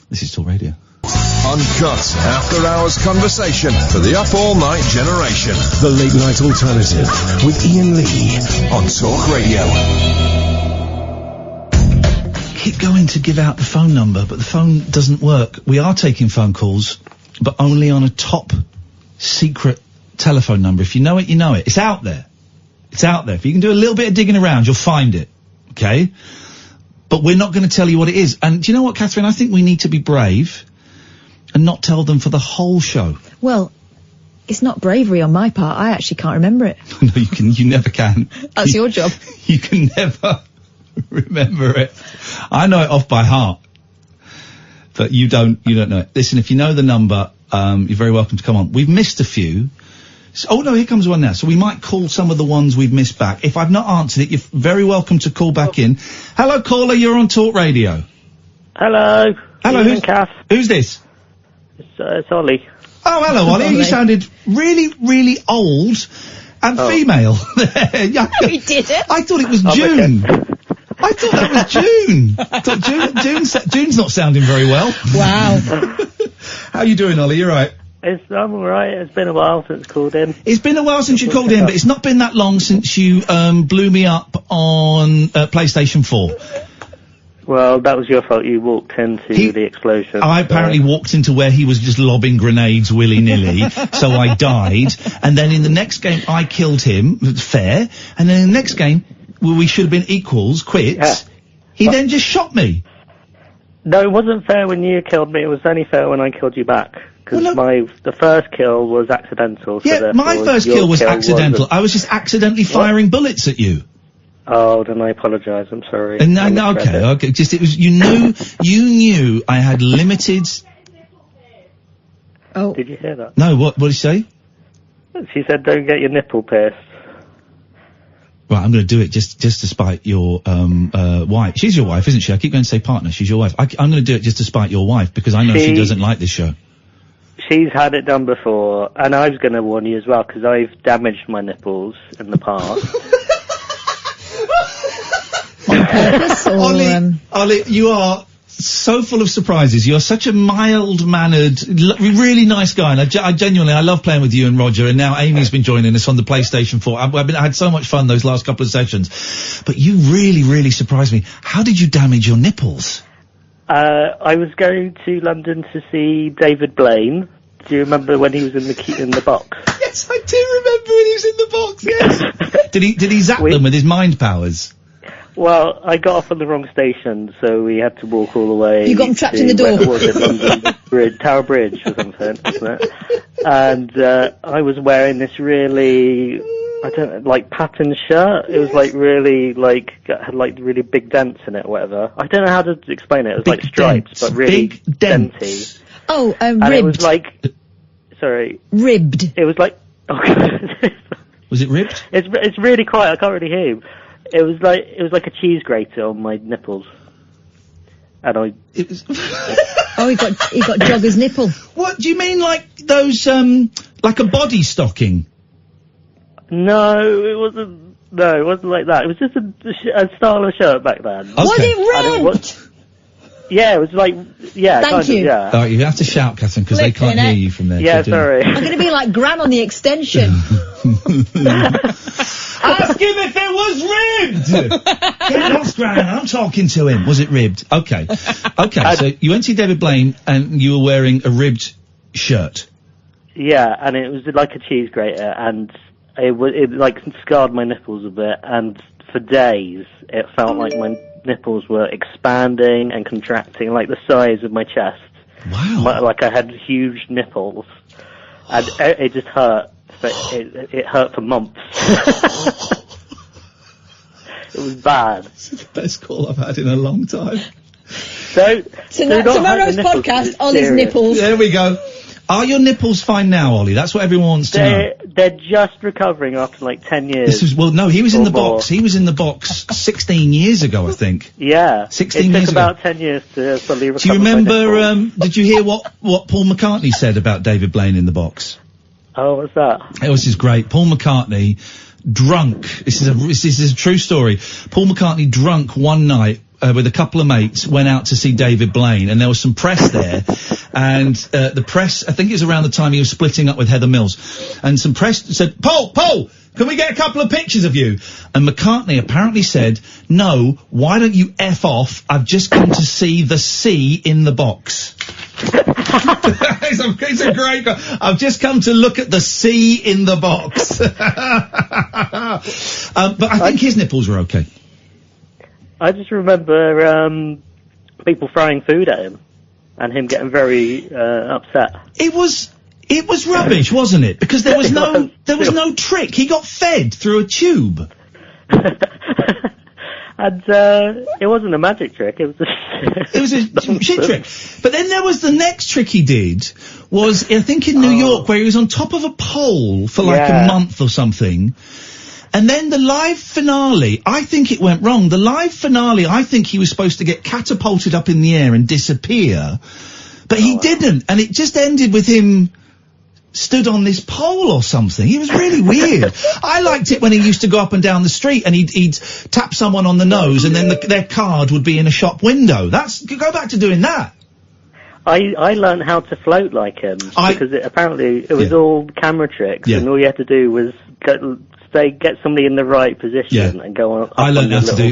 This is Talk Radio. Uncut after-hours conversation for the up-all-night generation. The Late Night Alternative with Iain Lee on Talk Radio. Keep going to give out the phone number, but the phone doesn't work. We are taking phone calls, but only on a top secret telephone number. If you know it, you know it. It's out there. It's out there. If you can do a little bit of digging around, you'll find it. Okay? But we're not going to tell you what it is. And do you know what, Katherine? I think we need to be brave and not tell them for the whole show. Well, it's not bravery on my part. I actually can't remember it. No, you never can. That's your job. You can never remember it. I know it off by heart. But you don't know it. Listen, if you know the number, you're very welcome to come on. We've missed a few. Oh no, here comes one now. So we might call some of the ones we've missed back. If I've not answered it, you're very welcome to call back in. Hello, caller, you're on Talk Radio. Hello. Hello, who's this? It's Ollie. Oh, hello, Ollie. You sounded really, really old and female. He did it. I thought it was June. I thought that was June. I thought June's not sounding very well. Wow. How you doing, Ollie? You right? I'm alright. It's been a while since I called in. It's been a while since you called in, but it's not been that long since you blew me up on PlayStation 4. Well, that was your fault. You walked into the explosion. I apparently walked into where he was just lobbing grenades willy-nilly, so I died. And then in the next game, I killed him. Fair. And then in the next game, where we should have been equals, quits, he then just shot me. No, it wasn't fair when you killed me. It was only fair when I killed you back. Because the first kill was accidental. So yeah, my first kill was accidental. I was just accidentally firing bullets at you. Oh, then I apologise. I'm sorry. No, okay. Just it was you knew I had limited. Oh, did you hear that? No, what did she say? She said, "Don't get your nipple pierced." Right, I'm going to do it just to spite your wife. She's your wife, isn't she? I keep going to say partner. She's your wife. I'm going to do it just to spite your wife because I know she doesn't like this show. She's had it done before, and I was going to warn you as well because I've damaged my nipples in the past. On purpose, or Ollie, you are so full of surprises. You're such a mild-mannered, really nice guy, and I genuinely, I love playing with you and Roger, and now Amy's been joining us on the PlayStation 4. I had so much fun those last couple of sessions. But you really, really surprised me. How did you damage your nipples? I was going to London to see David Blaine. Do you remember when he was in the box? Yes, I do remember when he was in the box, yes. Did he zap them with his mind powers? Well, I got off on the wrong station, so we had to walk all the way. You got him trapped in the door. Where was it? London Tower Bridge or something, wasn't it? And I was wearing this really, pattern shirt. It was really had really big dents in it or whatever. I don't know how to explain it. It was like stripes, but really denty. Oh, and ribbed. it was like, sorry. Ribbed. It was like, was it ribbed? It's really quiet. I can't really hear you. It was like a cheese grater on my nipples. And it was. Oh, he got jogger's nipple. What do you mean, like those like a body stocking? No, it wasn't. No, it wasn't like that. It was just a style of shirt back then. Okay. Was it ribbed? Yeah, it was like, yeah. Thank you. Yeah. Oh, you have to shout, Katherine, because they can't hear you from there. Yeah, sorry. I'm going to be like Gran on the extension. Ask him if it was ribbed! Get lost, Gran, I'm talking to him. Was it ribbed? Okay. Okay, so you went to see David Blaine and you were wearing a ribbed shirt. Yeah, and it was like a cheese grater, and it scarred my nipples a bit, and for days it felt like my nipples were expanding and contracting, like the size of my chest. Wow. Like I had huge nipples, and it just hurt. It hurt for months. It was bad. This is the best call I've had in a long time. So tomorrow's podcast, Ollie's nipples. There we go. Are your nipples fine now, Ollie? That's what everyone wants to know. They're just recovering after 10 years. No, he was in the box. He was in the box 16 years ago, I think. Yeah. 16 years ago. It took about 10 years to fully recover. Do you remember, did you hear what Paul McCartney said about David Blaine in the box? Oh, what's that? It was just great. Paul McCartney, drunk. This is a true story. Paul McCartney drunk one night, with a couple of mates, went out to see David Blaine, and there was some press there, and the press, I think it was around the time he was splitting up with Heather Mills, and some press said, Paul, can we get a couple of pictures of you? And McCartney apparently said, no, why don't you F off, I've just come to see the C in the box. It's a great. I've just come to look at the C in the box. But I think his nipples were okay. I just remember people throwing food at him, and him getting very upset. It was rubbish, wasn't it? Because there was no trick. He got fed through a tube. And it wasn't a magic trick. It was it was a shit trick. But then there was the next trick he did. Was I think in New York, where he was on top of a pole for like a month or something. And then the live finale, I think it went wrong. The live finale, I think he was supposed to get catapulted up in the air and disappear. But he didn't. And it just ended with him stood on this pole or something. It was really weird. I liked it when he used to go up and down the street and he'd tap someone on the nose and then their card would be in a shop window. Go back to doing that. I learned how to float like him because it was all camera tricks and all you had to do was get somebody in the right position and go on. I learned how to do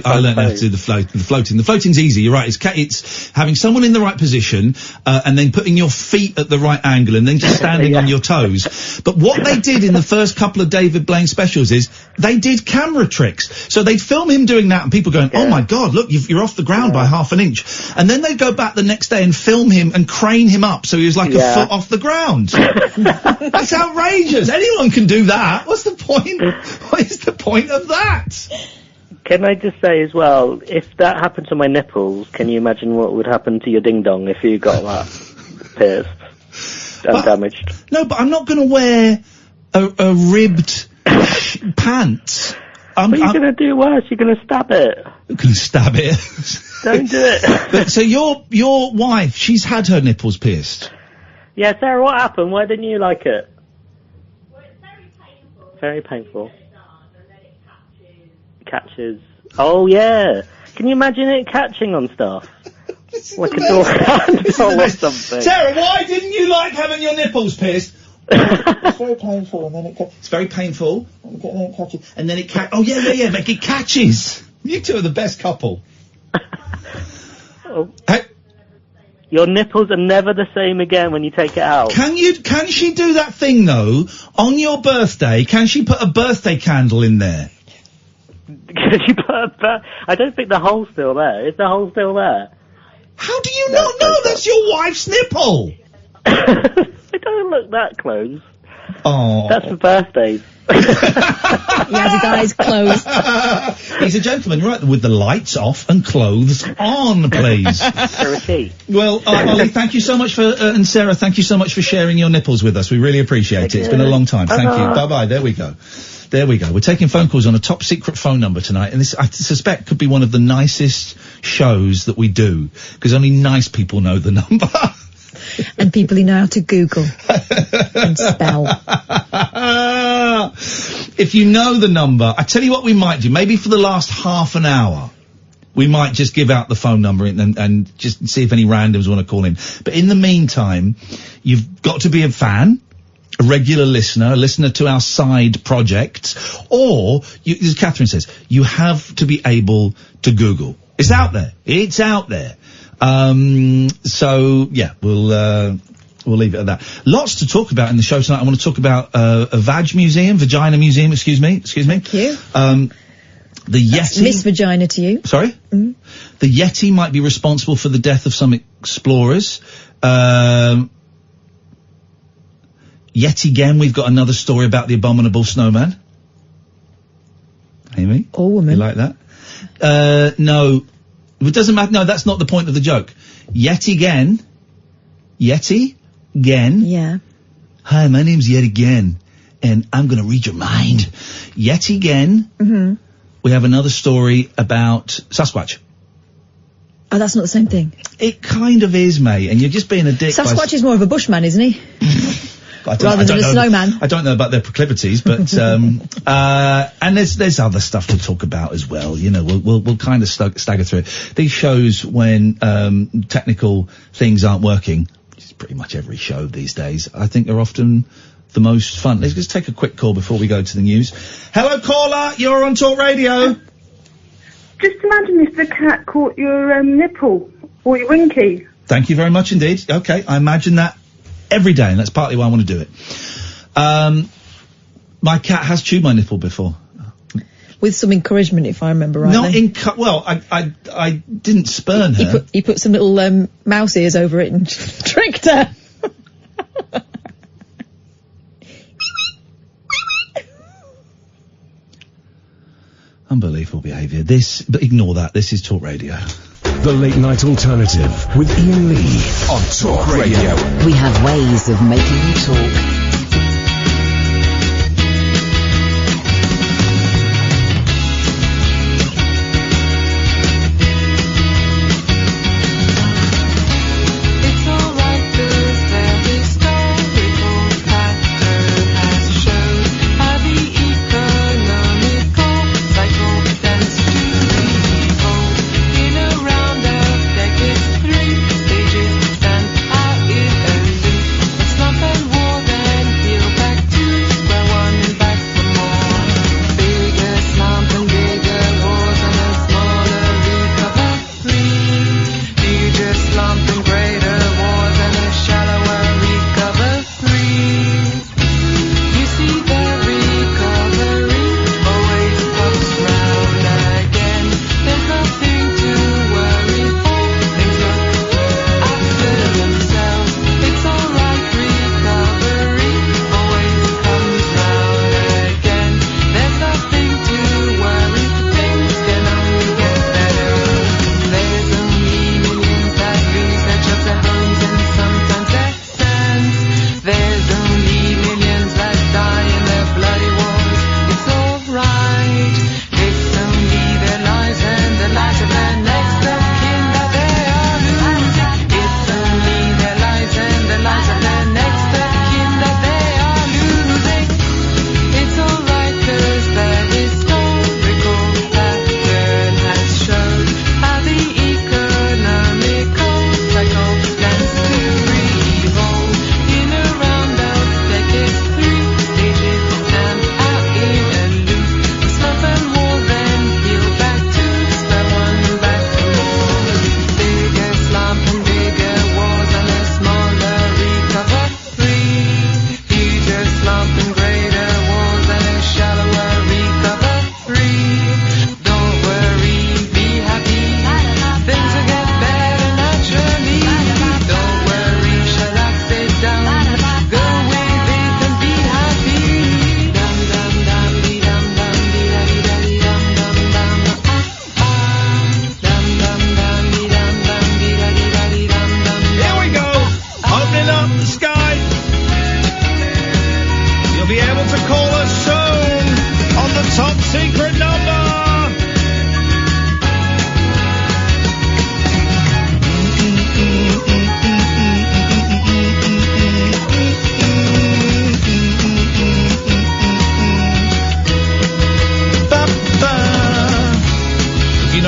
the floating. The floating's easy. You're right. It's having someone in the right position and then putting your feet at the right angle and then just standing on your toes. But what they did in the first couple of David Blaine specials is they did camera tricks. So they'd film him doing that and people going, "Oh my God, look, you're off the ground by half an inch." And then they'd go back the next day and film him and crane him up so he was like a foot off the ground. That's outrageous. Anyone can do that. What's the point? What is the point of that? Can I just say as well, if that happened to my nipples, can you imagine what would happen to your ding-dong if you got that pierced and damaged? No, but I'm not going to wear a ribbed pants. But you're going to do worse. You're going to stab it. You're going to stab it? Don't do it. But, so your wife, she's had her nipples pierced? Yeah, Sarah, what happened? Why didn't you like it? Very painful. Catches. Oh yeah. Can you imagine it catching on stuff? Like a door handle or something. Sarah, why didn't you like having your nipples pierced? It's very painful, and then it's very painful. And then it catches. And then it oh yeah. Like it catches. You two are the best couple. Hey. Your nipples are never the same again when you take it out. Can she do that thing though? On your birthday, can she put a birthday candle in there? Can she put I don't think the hole's still there. Is the hole still there? How do you not know? That's your wife's nipple. They don't look that close. Oh. That's for birthdays. He has his eyes closed. He's a gentleman, right? With the lights off and clothes on, please. Well, Ollie, thank you so much for, and Sarah, thank you so much for sharing your nipples with us. We really appreciate it. It's been a long time. Thank you. Bye-bye. There we go. We're taking phone calls on a top secret phone number tonight, and this, I suspect, could be one of the nicest shows that we do, because only nice people know the number. And people who know how to Google and spell. If you know the number, I tell you what we might do. Maybe for the last half an hour, we might just give out the phone number and just see if any randoms want to call in. But in the meantime, you've got to be a fan, a regular listener, a listener to our side projects, or, as Katherine says, you have to be able to Google. It's out there. It's out there. So yeah, we'll leave it at that. Lots to talk about in the show tonight. I want to talk about a vagina museum, excuse me. Thank you. The Yeti. Miss Vagina to you. Sorry? Mm-hmm. The Yeti might be responsible for the death of some explorers. Yet again, we've got another story about the abominable snowman. Amy? Or woman. You like that? No. It doesn't matter. No, that's not the point of the joke. Yeti again. Yeah. Hi, my name's Yet again, and I'm going to read your mind. Yet again, we have another story about Sasquatch. Oh, that's not the same thing. It kind of is, mate, and you're just being a dick. Sasquatch is more of a bushman, isn't he? Rather than a snowman. I don't know about their proclivities, but and there's other stuff to talk about as well. You know, we'll kind of stagger through it. These shows, when technical things aren't working, which is pretty much every show these days, I think are often the most fun. Let's just take a quick call before we go to the news. Hello, caller. You're on Talk Radio. Just imagine if the cat caught your nipple or your winky. Thank you very much indeed. Okay, I imagine that every day, and that's partly why I want to do it. My cat has chewed my nipple before. With some encouragement, if I remember rightly. Well, I didn't spurn her. He put some little mouse ears over it and tricked her. Unbelievable behaviour. But ignore that. This is Talk Radio. The Late Night Alternative with Iain Lee on Talk Radio. We have ways of making you talk.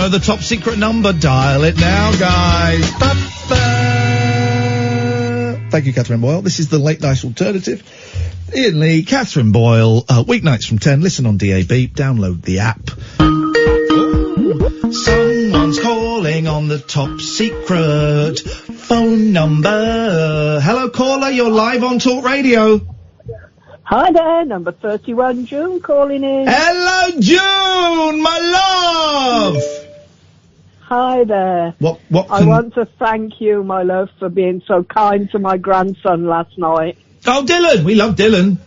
The top secret number, dial it now, guys. Thank you, Katherine Boyle. This is the Late Night Alternative. Iain Lee, Katherine Boyle, weeknights from 10. Listen on DAB, download the app. Ooh, someone's calling on the top secret phone number. Hello, caller, you're live on Talk Radio. Hi there, number 31, June calling in. Hello, June, my love! Hi there. I want to thank you, my love, for being so kind to my grandson last night. Oh, Dylan! We love Dylan.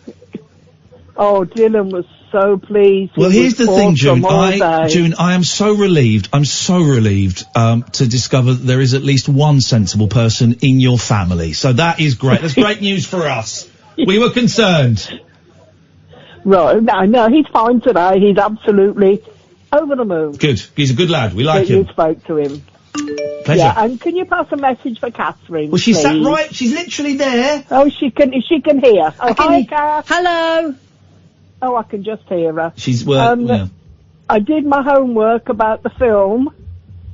Oh, Dylan was so pleased. Well, here's the thing, June. I am so relieved. I'm so relieved to discover that there is at least one sensible person in your family. So that is great. That's great news for us. We were concerned. Right. No, he's fine today. He's absolutely over the moon. Good. He's a good lad. We like him. You spoke to him. Pleasure. Yeah, and can you pass a message for Katherine? Well, she's sat please? right. She's literally there. Oh, she can hear. Oh, hi, Kath. Hello. Oh, I can just hear her. She's yeah. I did my homework about the film,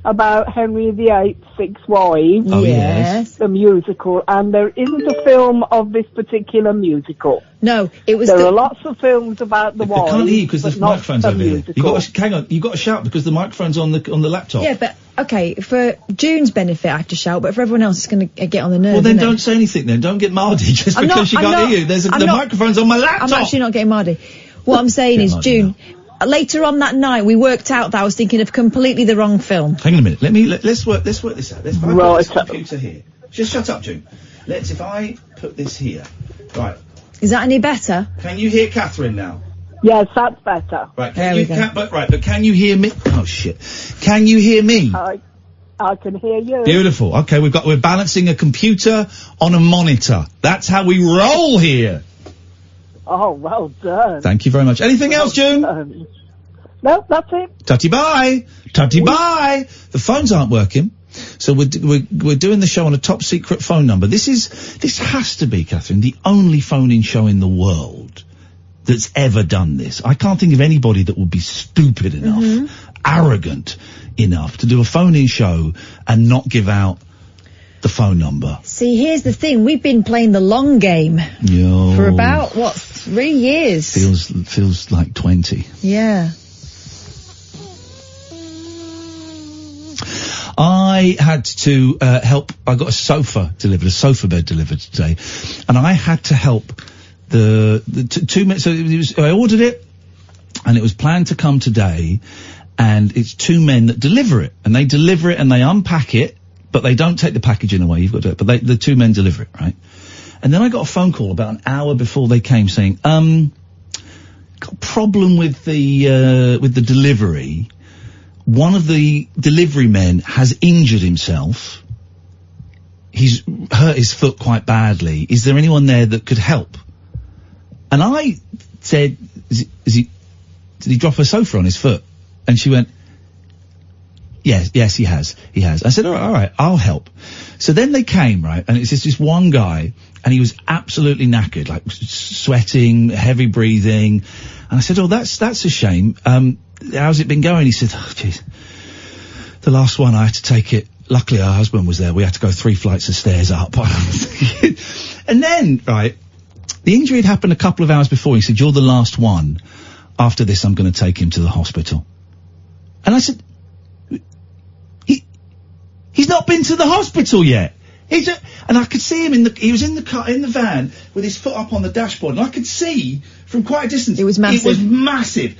about Henry VIII's Six Wives. Oh, yes. The musical, and there isn't a film of this particular musical. No, it was. There are lots of films about the I wives. can't hear you because the microphone's over here. musical. You got to, hang on, you got to shout because the microphone's on the laptop. Yeah, but okay, for June's benefit, I have to shout, but for everyone else, it's going to get on the nerves. Well, then isn't it? don't say anything. Then don't get mardy just I'm because not- she I'm can't not- hear you. The I'm not- microphone's on my laptop. I'm actually not getting mardy. What I'm saying is, June. Later on that night, we worked out that I was thinking of completely the wrong film. Hang on a minute. Let's work this out. If I put Right. this computer here. Just shut up, June. If I put this here. Right. Is that any better? Can you hear Katherine now? Yes, that's better. Right. But can you hear me? Oh shit. Can you hear me? I can hear you. Beautiful. Okay, we're balancing a computer on a monitor. That's how we roll here. Oh, well done. Thank you very much. Anything else, June? No, that's it. Tutty bye. Tutty bye. The phones aren't working. So we're doing the show on a top secret phone number. This has to be, Katherine, the only phone-in show in the world that's ever done this. I can't think of anybody that would be stupid enough, arrogant enough to do a phone-in show and not give out the phone number. See, here's the thing. We've been playing the long game for about, 3 years? Feels like 20. Yeah. I had to help. I got a sofa bed delivered today, and I had to help the 2 minutes. So I ordered it, and it was planned to come today, and it's 2 men that deliver it, and they deliver it and they unpack it, but they don't take the packaging away. You've got to do it, but the 2 men deliver it, right? And then I got a phone call about an hour before they came saying, got a problem with the delivery. One of the delivery men has injured himself. He's hurt his foot quite badly. Is there anyone there that could help? And I said, did he drop a sofa on his foot? And she went, yes, he has. I said, all right, I'll help. So then they came, right, and it's just this one guy, and he was absolutely knackered, like sweating, heavy breathing. And I said, oh, that's a shame. How's it been going? He said, oh, jeez. The last one, I had to take it. Luckily, her husband was there. We had to go 3 flights of stairs up. And then, right, the injury had happened a couple of hours before. He said, you're the last one. After this, I'm going to take him to the hospital. And I said, he's not been to the hospital yet. And I could see him he was in the car, in the van, with his foot up on the dashboard, and I could see from quite a distance. It was massive.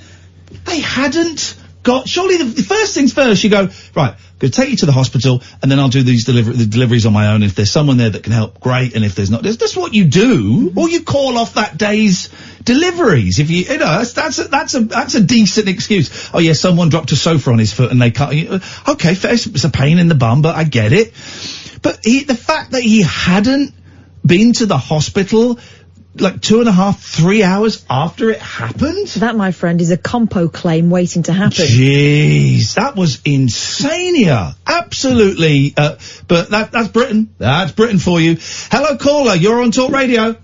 They hadn't got, surely the first things first, you go, right, I'm going to take you to the hospital, and then I'll do these deliveries on my own. If there's someone there that can help, great, and if there's not, that's what you do, or you call off that day's deliveries. If you know, that's a decent excuse. Oh yeah, someone dropped a sofa on his foot and they can't, okay, fair, it's a pain in the bum, but I get it. But the fact that he hadn't been to the hospital like 2.5, 3 hours after it happened? That, my friend, is a compo claim waiting to happen. Jeez, that was insania. Absolutely. But that's Britain. That's Britain for you. Hello, caller. You're on Talk Radio.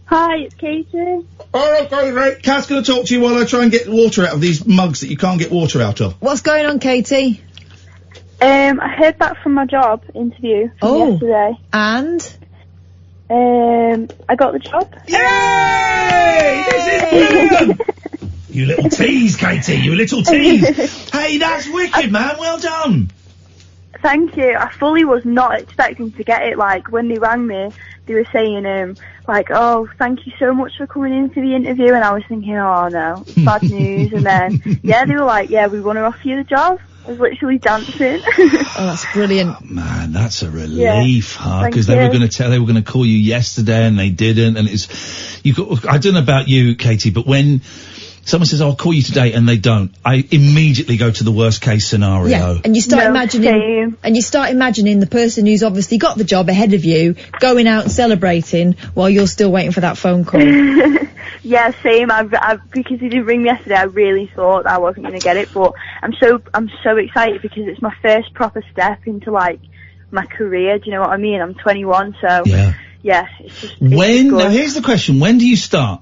Hi, it's Katie. Oh, okay, Kat's going to talk to you while I try and get water out of these mugs that you can't get water out of. What's going on, Katie? I heard back from my job interview from yesterday. And? I got the job. Yay! This is brilliant! You little tease, Katie, you little tease. Hey, that's wicked, man, well done. Thank you. I fully was not expecting to get it. Like, when they rang me, they were saying, like, oh, thank you so much for coming into the interview, and I was thinking, oh no, bad news. And then, yeah, they were like, yeah, we want to offer you the job. I was literally dancing. Oh, that's brilliant. Oh, man, that's a relief, huh? Thank Because they were going to call you yesterday and they didn't. And I don't know about you, Katie, but when someone says, I'll call you today and they don't, I immediately go to the worst case scenario. Yeah, and you start imagining the person who's obviously got the job ahead of you going out and celebrating while you're still waiting for that phone call. Yeah, same. Because he didn't ring me yesterday, I really thought I wasn't going to get it, but I'm so excited because it's my first proper step into, like, my career. Do you know what I mean? I'm 21, so yeah, it's just. Now here's the question: when do you start?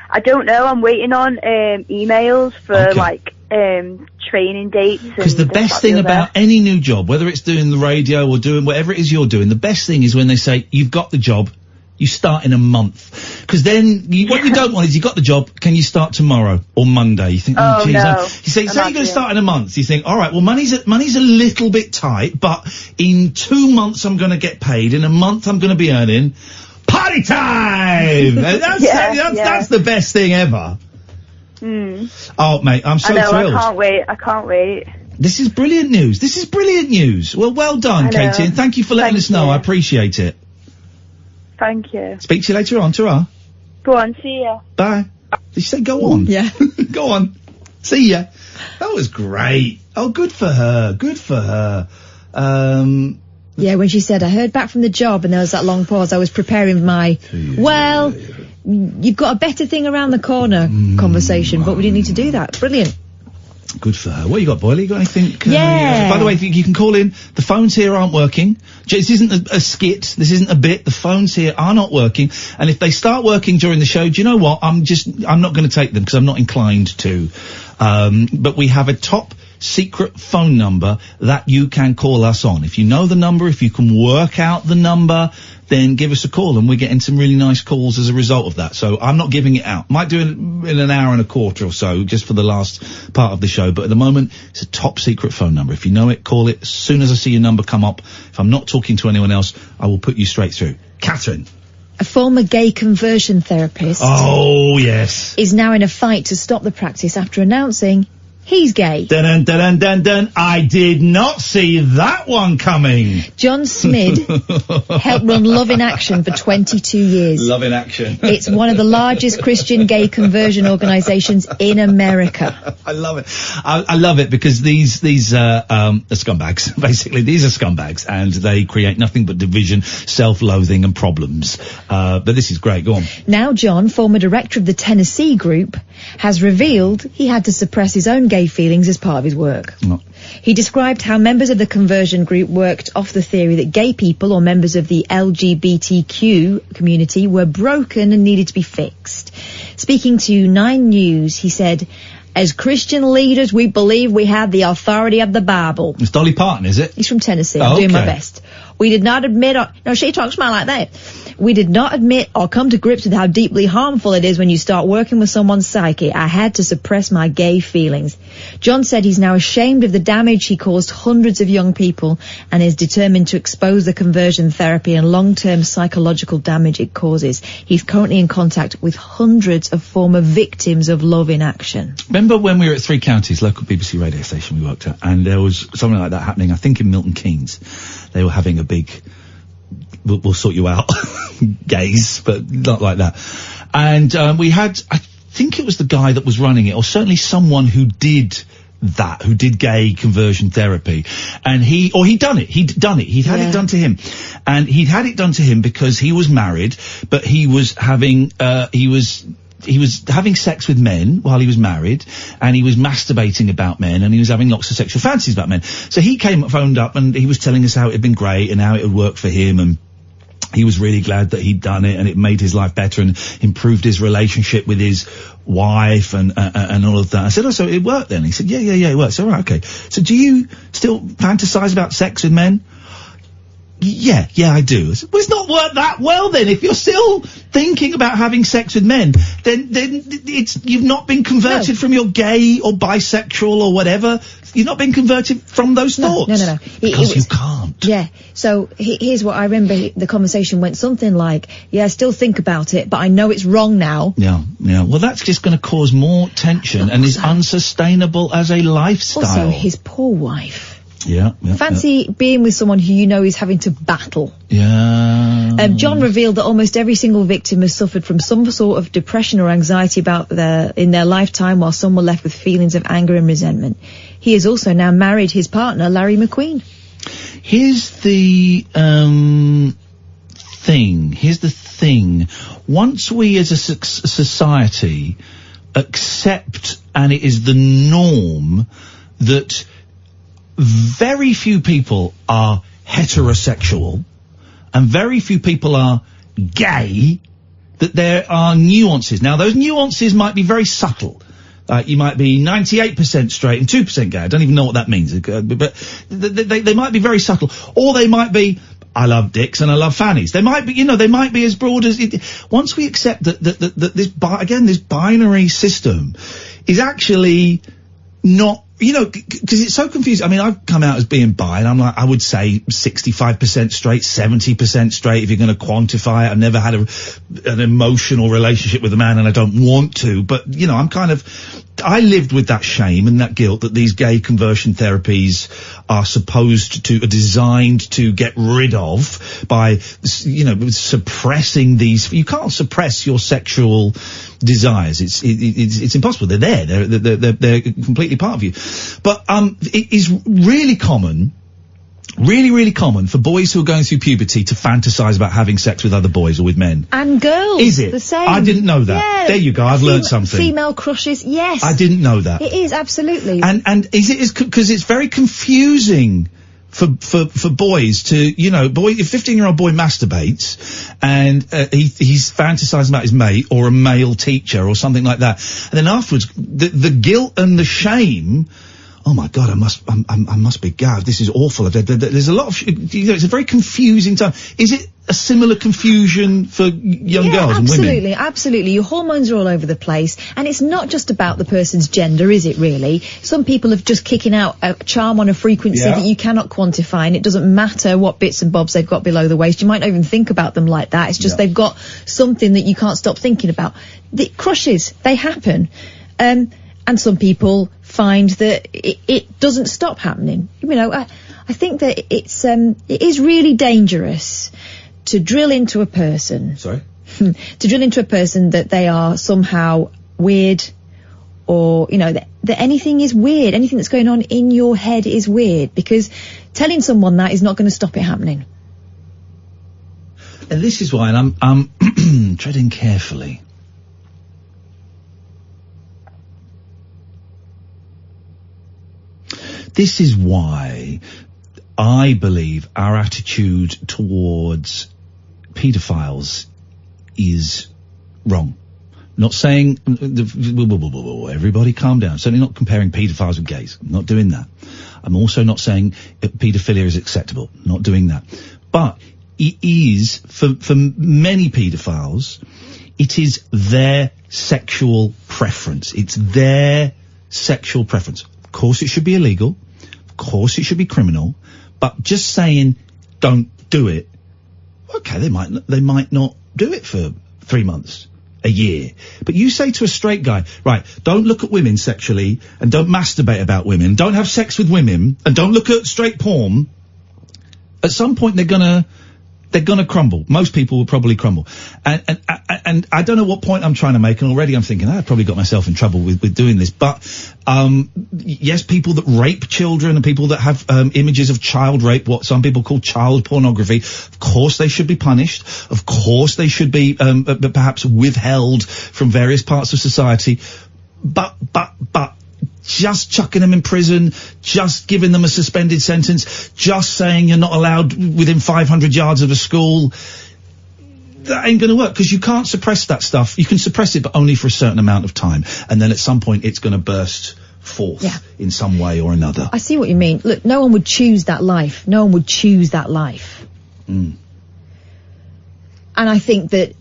I don't know. I'm waiting on emails for like training dates. Because the best thing about any new job, whether it's doing the radio or doing whatever it is you're doing, the best thing is when they say, you've got the job, you start in a month. Because then, what you don't want is, you got the job, can you start tomorrow or Monday? You think, oh geez. No. You say you're going to start in a month. You think, alright, well money's a little bit tight, but in 2 months I'm going to get paid, in a month I'm going to be earning party time! That's the best thing ever. Oh, mate, I'm so thrilled. I can't wait. This is brilliant news. Well done, Katie, and thank you for letting us know. I appreciate it. Thank you. Speak to you later on. Ta-ra. Go on, see ya. Bye. Did you say go on? Yeah. Go on. See ya. That was great. Oh, good for her. Yeah, when she said, I heard back from the job, and there was that long pause, I was preparing my, well, you've got a better thing around the corner conversation, but we didn't need to do that. Brilliant. Good for her. What you got, Boyle? You got anything? Yeah. By the way, you can call in. The phones here aren't working. This isn't a skit. This isn't a bit. The phones here are not working. And if they start working during the show, do you know what? I'm not going to take them because I'm not inclined to. But we have a top secret phone number that you can call us on. If you know the number, if you can work out the number, then give us a call, and we're getting some really nice calls as a result of that. So I'm not giving it out. Might do it in an hour and a quarter or so, just for the last part of the show. But at the moment, it's a top secret phone number. If you know it, call it. As soon as I see your number come up, if I'm not talking to anyone else, I will put you straight through. Katherine. A former gay conversion therapist. Oh, yes. Is now in a fight to stop the practice after announcing he's gay. Dun dun dun dun. I did not see that one coming. John Smid helped run Love in Action for 22 years. Love in Action. It's one of the largest Christian gay conversion organisations in America. I love it. I love it because these are scumbags. Basically, these are scumbags, and they create nothing but division, self-loathing, and problems. But this is great. Go on. Now, John, former director of the Tennessee group, has revealed he had to suppress his own gay feelings as part of his work. No. He described how members of the conversion group worked off the theory that gay people or members of the LGBTQ community were broken and needed to be fixed. Speaking to 9 News, he said, as Christian leaders, we believe we have the authority of the Bible. It's Dolly Parton, is it? He's from Tennessee. I'm doing my best. We did not admit, no, she talks about like that. We did not admit or come to grips with how deeply harmful it is when you start working with someone's psyche. I had to suppress my gay feelings. John said he's now ashamed of the damage he caused hundreds of young people and is determined to expose the conversion therapy and long-term psychological damage it causes. He's currently in contact with hundreds of former victims of Love in Action. Remember when we were at 3 Counties, local BBC radio station we worked at, and there was something like that happening, I think in Milton Keynes. They were having a big, we'll sort you out, gays, but not like that. And we had, I think it was the guy that was running it, or certainly someone who did that, who did gay conversion therapy. And he'd done it. He'd had it done to him. And he'd had it done to him because he was married, but he was having sex with men while he was married, and he was masturbating about men, and he was having lots of sexual fantasies about men. So he phoned up, and he was telling us how it had been great and how it had worked for him, and he was really glad that he'd done it, and it made his life better and improved his relationship with his wife and all of that. I said, oh, so it worked then? He said, yeah, it worked. All right, okay. So do you still fantasize about sex with men? Yeah, I do. I said, well, it's not worked that well then. If you're still thinking about having sex with men, then you've not been converted from your gay or bisexual or whatever. You've not been converted from those thoughts. No. Because you can't. Yeah. So here's what I remember. The conversation went something like, yeah, I still think about it, but I know it's wrong now. Yeah. Well, that's just going to cause more tension and is unsustainable as a lifestyle. Also, his poor wife. Yeah. Fancy being with someone who you know is having to battle. Yeah. John revealed that almost every single victim has suffered from some sort of depression or anxiety in their lifetime, while some were left with feelings of anger and resentment. He has also now married his partner, Larry McQueen. Here's the thing. Once we as a society accept, and it is the norm, that very few people are heterosexual and very few people are gay, that there are nuances. Now, those nuances might be very subtle. You might be 98% straight and 2% gay. I don't even know what that means, but they might be very subtle. Or they might be, I love dicks and I love fannies. They might be, they might be as broad as once we accept that this binary system is actually not, because it's so confusing. I mean, I've come out as being bi, and I'm like, I would say 65% straight, 70% straight, if you're going to quantify it. I've never had an emotional relationship with a man, and I don't want to, but, I lived with that shame and that guilt that these gay conversion therapies are designed to get rid of by, suppressing these. You can't suppress your sexual desires. It's impossible. They're there. They're completely part of you. But, it is really common for boys who are going through puberty to fantasize about having sex with other boys or with men. And girls. Is it? The same. I didn't know that. Yeah. There you go. I've learned something. Female crushes, yes. I didn't know that. It is, absolutely. And because it's very confusing for boys to, a 15-year-old boy masturbates and he's fantasizing about his mate or a male teacher or something like that. And then afterwards, the guilt and the shame, oh my God, I must be gagged. This is awful. There's a lot of, it's a very confusing time. Is it a similar confusion for young girls and women? Absolutely. Your hormones are all over the place, and it's not just about the person's gender, is it really? Some people are just kicking out a charm on a frequency that you cannot quantify, and it doesn't matter what bits and bobs they've got below the waist. You might not even think about them like that. It's just they've got something that you can't stop thinking about. The crushes, they happen. And some people find that it doesn't stop happening. I think that it is really dangerous to drill into a person. Sorry? To drill into a person that they are somehow weird, or, that anything is weird. Anything that's going on in your head is weird, because telling someone that is not going to stop it happening. And this is why I'm treading carefully. This is why I believe our attitude towards paedophiles is wrong. Not saying, everybody calm down. Certainly not comparing paedophiles with gays. I'm not doing that. I'm also not saying paedophilia is acceptable. Not doing that. But it is, for many paedophiles, it is their sexual preference. It's their sexual preference. Of course it should be illegal. Of course it should be criminal. But just saying, don't do it. Okay, they might not do it for 3 months, a year. But you say to a straight guy, right, don't look at women sexually, and don't masturbate about women, don't have sex with women, and don't look at straight porn. At some point they're gonna crumble. Most people will probably crumble. And I don't know what point I'm trying to make, and already I'm thinking, I've probably got myself in trouble with doing this. But, yes, people that rape children and people that have, images of child rape, what some people call child pornography, of course they should be punished. Of course they should be, perhaps withheld from various parts of society. But, just chucking them in prison, just giving them a suspended sentence, just saying you're not allowed within 500 yards of a school, that ain't going to work, because you can't suppress that stuff. You can suppress it, but only for a certain amount of time. And then at some point it's going to burst forth in some way or another. I see what you mean. Look, no one would choose that life. No one would choose that life. Mm. And I think that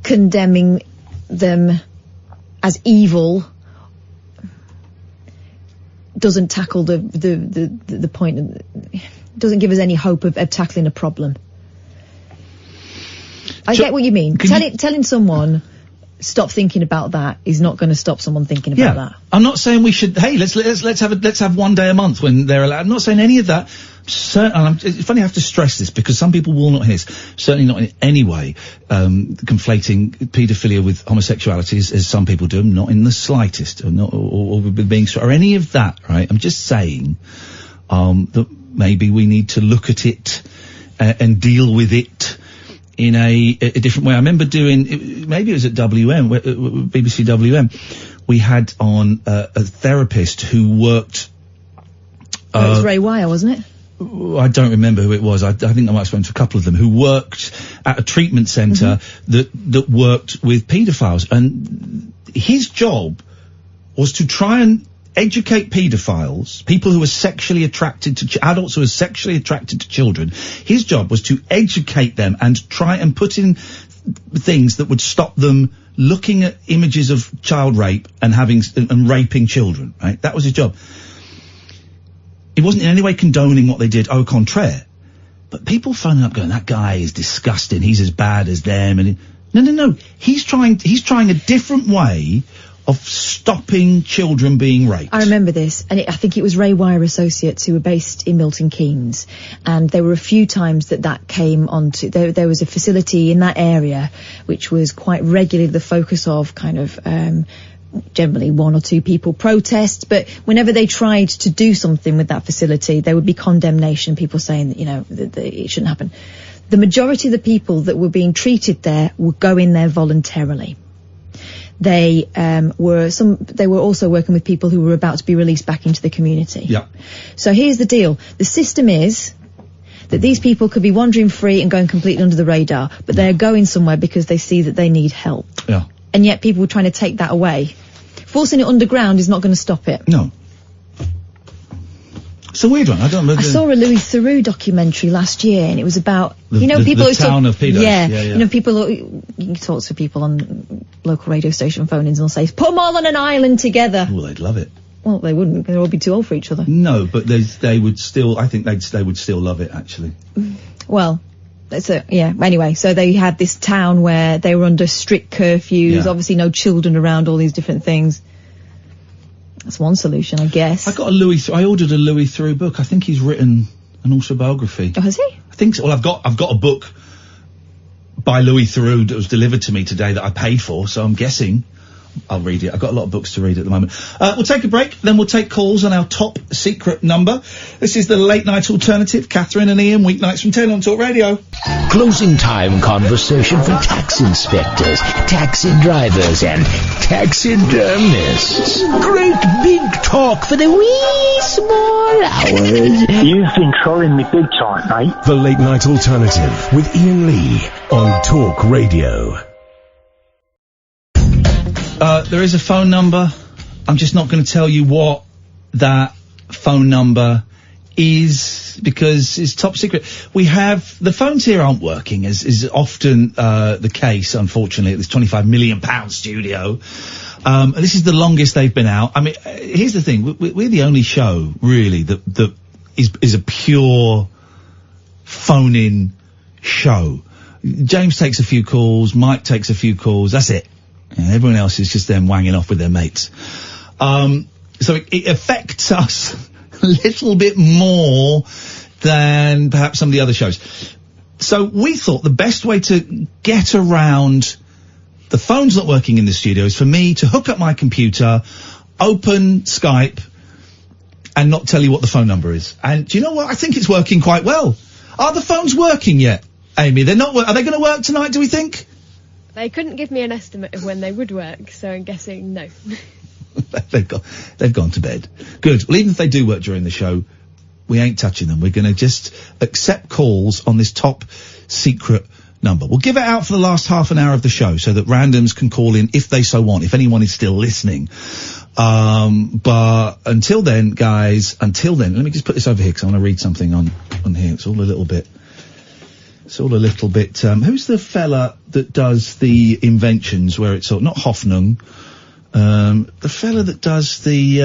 condemning them as evil doesn't tackle the point, doesn't give us any hope of tackling a problem. I get what you mean. Telling someone stop thinking about that is not going to stop someone thinking about that. I'm not saying we should, hey, let's have 1 day a month when they're allowed. I'm not saying any of that. It's funny I have to stress this, because some people will not hear this. Certainly not in any way conflating paedophilia with homosexuality as some people do. Not in the slightest, or being or any of that. Right? I'm just saying that maybe we need to look at it and deal with it in a different way. I remember doing, maybe it was at WM, BBC WM, we had on a therapist who worked. It was Ray Wire, wasn't it? I don't remember who it was. I think I might have spoken to a couple of them who worked at a treatment centre that worked with paedophiles, and his job was to try and educate paedophiles, people who are sexually attracted to adults who are sexually attracted to children. His job was to educate them and try and put in things that would stop them looking at images of child rape and raping children, right? That was his job. He wasn't in any way condoning what they did, au contraire. But people phoning up going, that guy is disgusting, he's as bad as them, and no. He's trying a different way of stopping children being raped. I remember this, and I think it was Ray Wire Associates who were based in Milton Keynes, and there were a few times that came onto, there was a facility in that area which was quite regularly the focus of kind of, generally one or two people protest, but whenever they tried to do something with that facility, there would be condemnation, people saying that, you know, that it shouldn't happen. The majority of the people that were being treated there would go in there voluntarily. They were also working with people who were about to be released back into the community. Yeah. So here's the deal. The system is that these people could be wandering free and going completely under the radar, but they're going somewhere because they see that they need help. Yeah. And yet people were trying to take that away. Forcing it underground is not going to stop it. No. It's a weird one. I saw a Louis Theroux documentary last year, and it was about people the who town of pedos. Yeah, yeah. You know, people. You can talk to people on local radio station phone-ins and they'll say, "Put them all on an island together." Well, they'd love it. Well, they wouldn't. They'd all be too old for each other. No, but they would still. I think they would still love it. Actually. Well. Anyway, so they had this town where they were under strict curfews, obviously no children around, all these different things. That's one solution, I guess. I ordered a Louis Theroux book. I think he's written an autobiography. Oh, has he? I think so. Well, I've got a book by Louis Theroux that was delivered to me today that I paid for, so I'm guessing I'll read it. I've got a lot of books to read at the moment. We'll take a break, then we'll take calls on our top secret number. This is the Late Night Alternative, Katherine and Iain, weeknights from 10 on Talk Radio. Closing time conversation for tax inspectors, taxi drivers and taxidermists. Great big talk for the wee small hours. You've been trolling me big time, mate. The Late Night Alternative with Iain Lee on Talk Radio. There is a phone number. I'm just not going to tell you what that phone number is because it's top secret. The phones here aren't working, as is often the case, unfortunately, at this £25 million studio. This is the longest they've been out. I mean, here's the thing. We're the only show, really, that is a pure phone-in show. James takes a few calls, Mike takes a few calls, that's it. And everyone else is just them wanging off with their mates. So it affects us a little bit more than perhaps some of the other shows. So we thought the best way to get around the phones not working in the studio is for me to hook up my computer, open Skype, and not tell you what the phone number is. And do you know what? I think it's working quite well. Are the phones working yet, Amy? They're not. Are they going to work tonight, do we think? They couldn't give me an estimate of when they would work, so I'm guessing no. They've gone to bed. Good. Well, even if they do work during the show, we ain't touching them. We're going to just accept calls on this top secret number. We'll give it out for the last half an hour of the show so that randoms can call in if they so want, if anyone is still listening. But until then, guys, let me just put this over here because I want to read something on here. It's all a little bit, who's the fella that does the inventions where it's not Hoffnung, the fella that does the,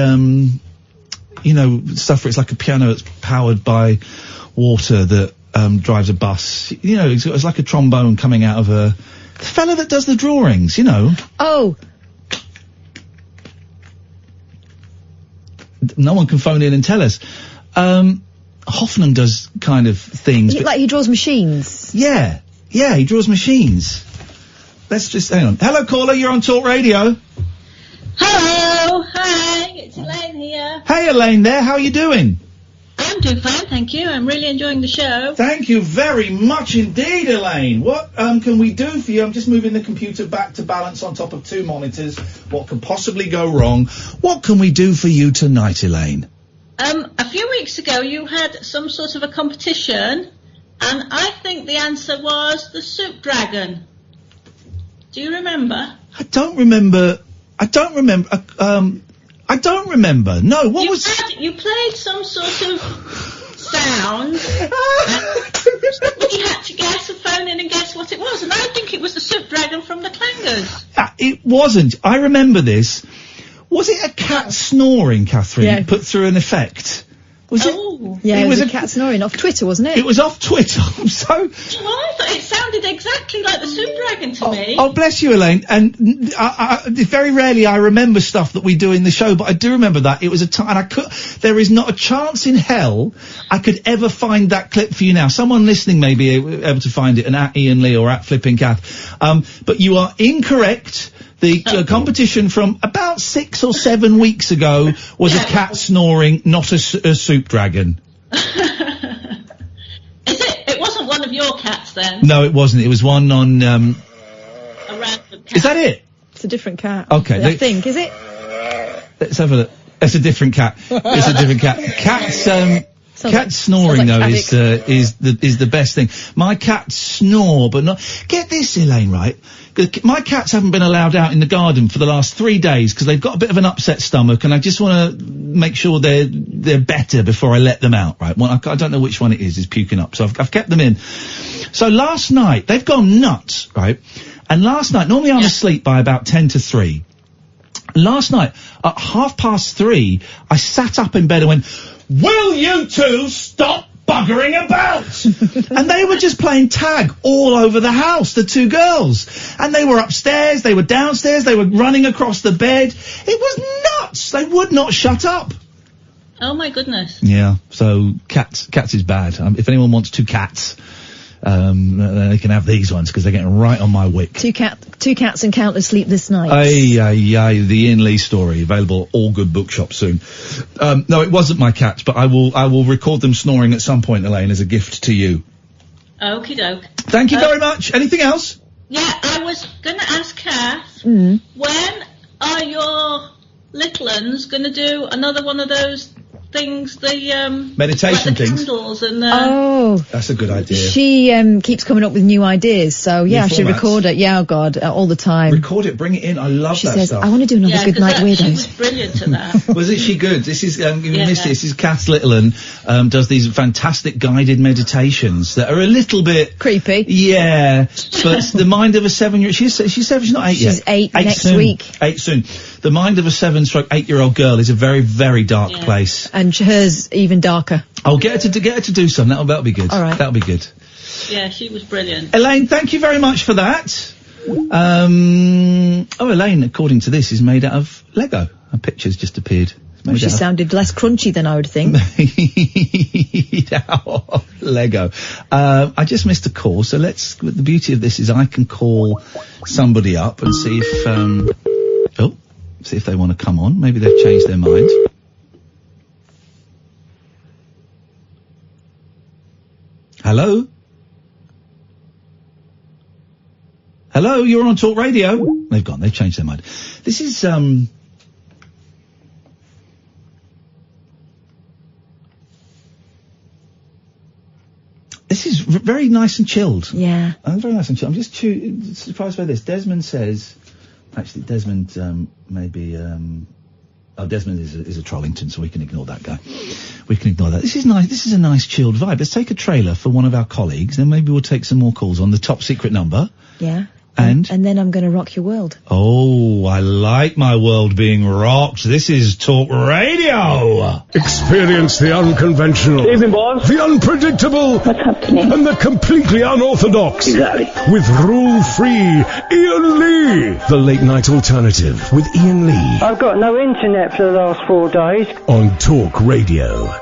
stuff where it's like a piano that's powered by water that, drives a bus. It's like a trombone coming out of the fella that does the drawings, Oh. No one can phone in and tell us. Hoffnung does kind of things. Like he draws machines? Yeah, he draws machines. Let's just, hang on. Hello, caller, you're on Talk Radio. Hello, hi, it's Elaine here. Hey, Elaine there, how are you doing? I'm doing fine, thank you. I'm really enjoying the show. Thank you very much indeed, Elaine. What can we do for you? I'm just moving the computer back to balance on top of two monitors. What could possibly go wrong? What can we do for you tonight, Elaine? A few weeks ago you had some sort of a competition, and I think the answer was the soup dragon. Do you remember? I don't remember. I don't remember. No, what was... You played some sort of sound, and we had to guess and phone in and guess what it was, and I think it was the soup dragon from the Clangers. It wasn't. I remember this. Was it a cat snoring, Catherine? Yeah. Put through an effect? Was it? Yeah, it was a cat snoring off Twitter, wasn't it? It was off Twitter. I'm so... Well, I thought it sounded exactly like the soup dragon to me. Oh, bless you, Elaine. And very rarely I remember stuff that we do in the show, but I do remember that. It was a time, and there is not a chance in hell I could ever find that clip for you now. Someone listening may be able to find it, and at Iain Lee or at Flipping Kath. But you are incorrect. The competition from about 6 or 7 weeks ago was a cat snoring, not a soup dragon. It wasn't one of your cats then? No, it wasn't. It was one on... A random cat. Is that it? It's a different cat. Okay. I think, is it? Let's have a look. It's a different cat. It's a different cat. Cat snoring though is the best thing. My cats snore, but not. Get this, Elaine, right? My cats haven't been allowed out in the garden for the last 3 days because they've got a bit of an upset stomach, and I just want to make sure they're better before I let them out. Right? Well, I don't know which one it is puking up, so I've kept them in. So last night they've gone nuts, right? And last night, normally I'm asleep by about 10 to 3. Last night at 3:30, I sat up in bed and went, "Will you two stop buggering about?" And they were just playing tag all over the house, the two girls. And they were upstairs, they were downstairs, they were running across the bed. It was nuts. They would not shut up. Oh my goodness. Yeah, so cats is bad. If anyone wants 2 cats, they can have these ones because they're getting right on my wick. 2 cats and countless sleepless nights. Aye, the Iain Lee story, available at all good bookshops soon. No, it wasn't my cats, but I will record them snoring at some point, Elaine, as a gift to you. Okie doke. Thank you very much. Anything else? Yeah, I was going to ask Kath, when are your little uns going to do another one of those things, the meditation like the things. Candles and that's a good idea. She keeps coming up with new ideas, so yeah, I should record it. Yeah, oh God, all the time. Record it, bring it in. I love she that says, stuff. I want to do another Good Night Weirdos. She was brilliant at that. Wasn't she good? This is you missed it. This is Kath Littleton does these fantastic guided meditations that are a little bit creepy. Yeah, but the mind of a 7-year-old. She's 7. She's not 8 yet. She's 8 next soon. week. 8 soon. The mind of a 7/8-year-old girl is a very, very dark place. And hers even darker. I'll get her to do some. That'll be good. All right. That'll be good. Yeah, she was brilliant. Elaine, thank you very much for that. Elaine, according to this, is made out of Lego. Her picture's just appeared. Well, she sounded less crunchy than I would think. Lego. I just missed a call, so the beauty of this is I can call somebody up and see if, see if they want to come on. Maybe they've changed their mind. Hello? Hello, you're on Talk Radio. They've gone, they've changed their mind. This is, this is very nice and chilled. Yeah. Very nice and chilled. I'm just surprised by this. Desmond says, actually, Desmond, maybe, Desmond is a Trollington, so we can ignore that guy. We can ignore that. This is nice. This is a nice chilled vibe. Let's take a trailer for one of our colleagues, then maybe we'll take some more calls on the top secret number. Yeah. And then I'm going to rock your world. Oh, I like my world being rocked. This is Talk Radio. Experience the unconventional, the unpredictable, and the completely unorthodox. Exactly. With rule-free Iain Lee. The Late Night Alternative with Iain Lee. I've got no internet for the last 4 days. On Talk Radio.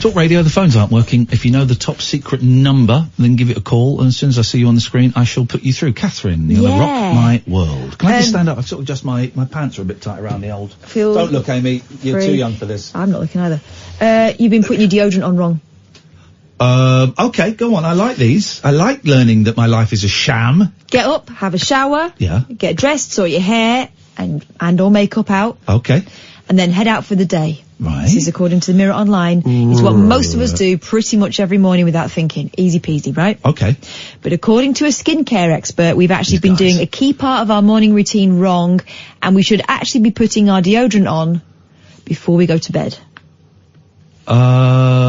Talk Radio, the phones aren't working. If you know the top secret number, then give it a call, and as soon as I see you on the screen, I shall put you through. Catherine, you're gonna rock my world. Can I just stand up? I've sort of just my pants are a bit tight around the old. Don't look, Amy. You're too young for this. I'm not looking either. You've been putting your deodorant on wrong. Okay, go on. I like these. I like learning that my life is a sham. Get up, have a shower. Yeah. Get dressed, sort your hair and or makeup out. Okay. And then head out for the day. Right. This is according to the Mirror Online. It's what most of us do pretty much every morning without thinking. Easy peasy, right? Okay. But according to a skincare expert, we've actually been doing a key part of our morning routine wrong, and we should actually be putting our deodorant on before we go to bed. That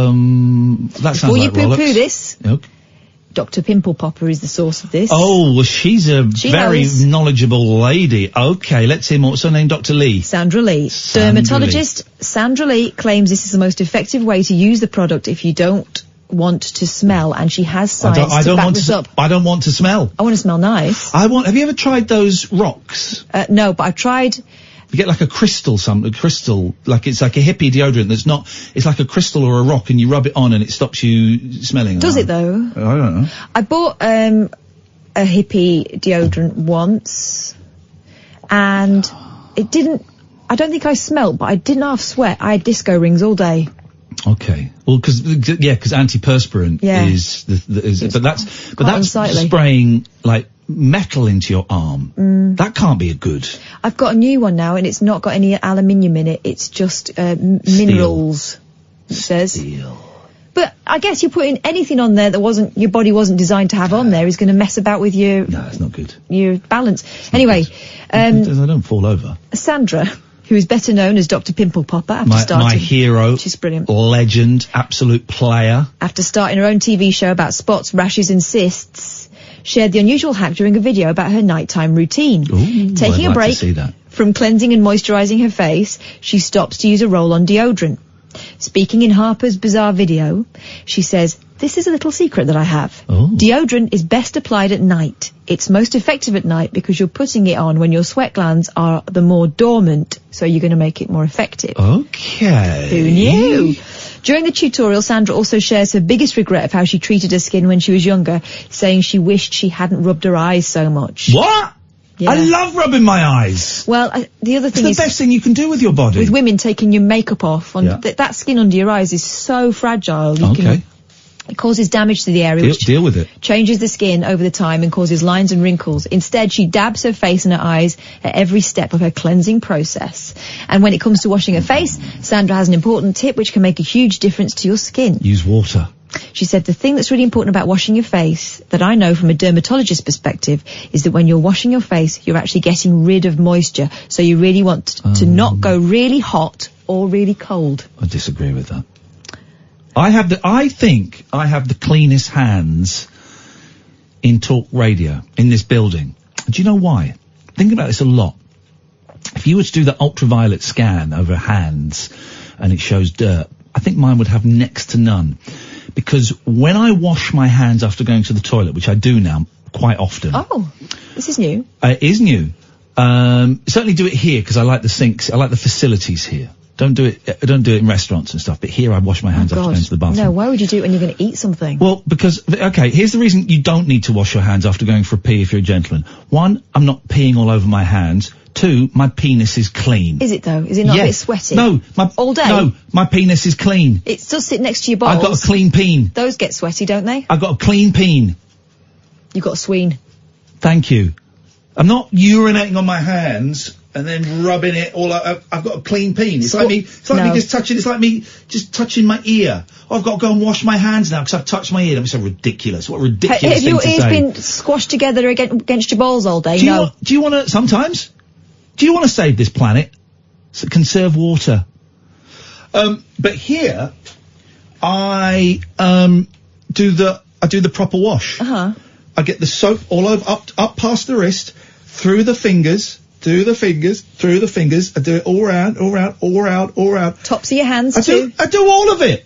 sounds Before you like bollocks. poo-poo this, Okay. Dr. Pimple Popper is the source of this. Oh, well, she's a very knows. knowledgeable lady. Okay, let's hear more. What's her name, Dr. Lee? Sandra Lee. Dermatologist Sandra Lee claims this is the most effective way to use the product if you don't want to smell, and she has science to back this up. I don't want to smell. I want to smell nice. Have you ever tried those rocks? No, but I've tried. You get like a crystal, like it's like a hippie deodorant that's not, it's like a crystal or a rock, and you rub it on and it stops you smelling. Does it though? I don't know. I bought a hippie deodorant once, and it didn't, I don't think I smelt, but I didn't have sweat. I had disco rings all day. Okay. Well, because antiperspirant is but that's unsightly. spraying like metal into your arm. That can't be a good. I've got a new one now, and it's not got any aluminium in it. It's just minerals. It says. Steel. But I guess you're putting anything on there that your body wasn't designed to have on there is going to mess about with your. No, it's not good. Your balance. Anyway, I don't fall over. Sandra, who is better known as Dr. Pimple Popper after starting. My hero. She's brilliant. Legend. Absolute player. After starting her own TV show about spots, rashes and cysts, shared the unusual hack during a video about her nighttime routine. Ooh, Taking I'd a break like to see that. from cleansing and moisturising her face, she stops to use a roll-on deodorant. Speaking in Harper's Bizarre video, she says, "This is a little secret that I have. Deodorant is best applied at night. It's most effective at night because you're putting it on when your sweat glands are the more dormant, so you're going to make it more effective." Okay. Who knew? During the tutorial, Sandra also shares her biggest regret of how she treated her skin when she was younger, saying she wished she hadn't rubbed her eyes so much. What? Yeah. I love rubbing my eyes. Well, the other thing it's the best thing you can do with your body. With women taking your makeup off, that skin under your eyes is so fragile. It causes damage to the area, which deal with it. Changes the skin over the time and causes lines and wrinkles. Instead, she dabs her face and her eyes at every step of her cleansing process. And when it comes to washing her face, Sandra has an important tip which can make a huge difference to your skin. Use water. She said the thing that's really important about washing your face, that I know from a dermatologist's perspective, is that when you're washing your face, you're actually getting rid of moisture. So you really want to not go really hot or really cold. I disagree with that. I think I have the cleanest hands in talk radio, in this building. Do you know why? Think about this a lot. If you were to do the ultraviolet scan over hands and it shows dirt, I think mine would have next to none. Because when I wash my hands after going to the toilet, which I do now quite often. Oh, this is new. It is new. Certainly do it here because I like the sinks. I like the facilities here. Don't do it in restaurants and stuff, but here I wash my hands after going to the bathroom. No, why would you do it when you're going to eat something? Well, because, okay, here's the reason you don't need to wash your hands after going for a pee if you're a gentleman. One, I'm not peeing all over my hands. Two, my penis is clean. Is it though? Is it not a bit sweaty? No. All day? No, my penis is clean. It still sit next to your balls. I've got a clean peen. Those get sweaty, don't they? I've got a clean peen. You've got a sween. Thank you. I'm not urinating on my hands and then rubbing it all out. I've got a clean peen. It's like me just touching my ear. Oh, I've got to go and wash my hands now because I've touched my ear. That's so ridiculous. What a ridiculous thing to say. Have your ears been squashed together against your balls all day? Do you want to, sometimes? Do you want to save this planet? So conserve water. But here, I do the proper wash. I get the soap all over, up past the wrist, through the fingers, through the fingers. I do it all round. Tops of your hands too? I do all of it.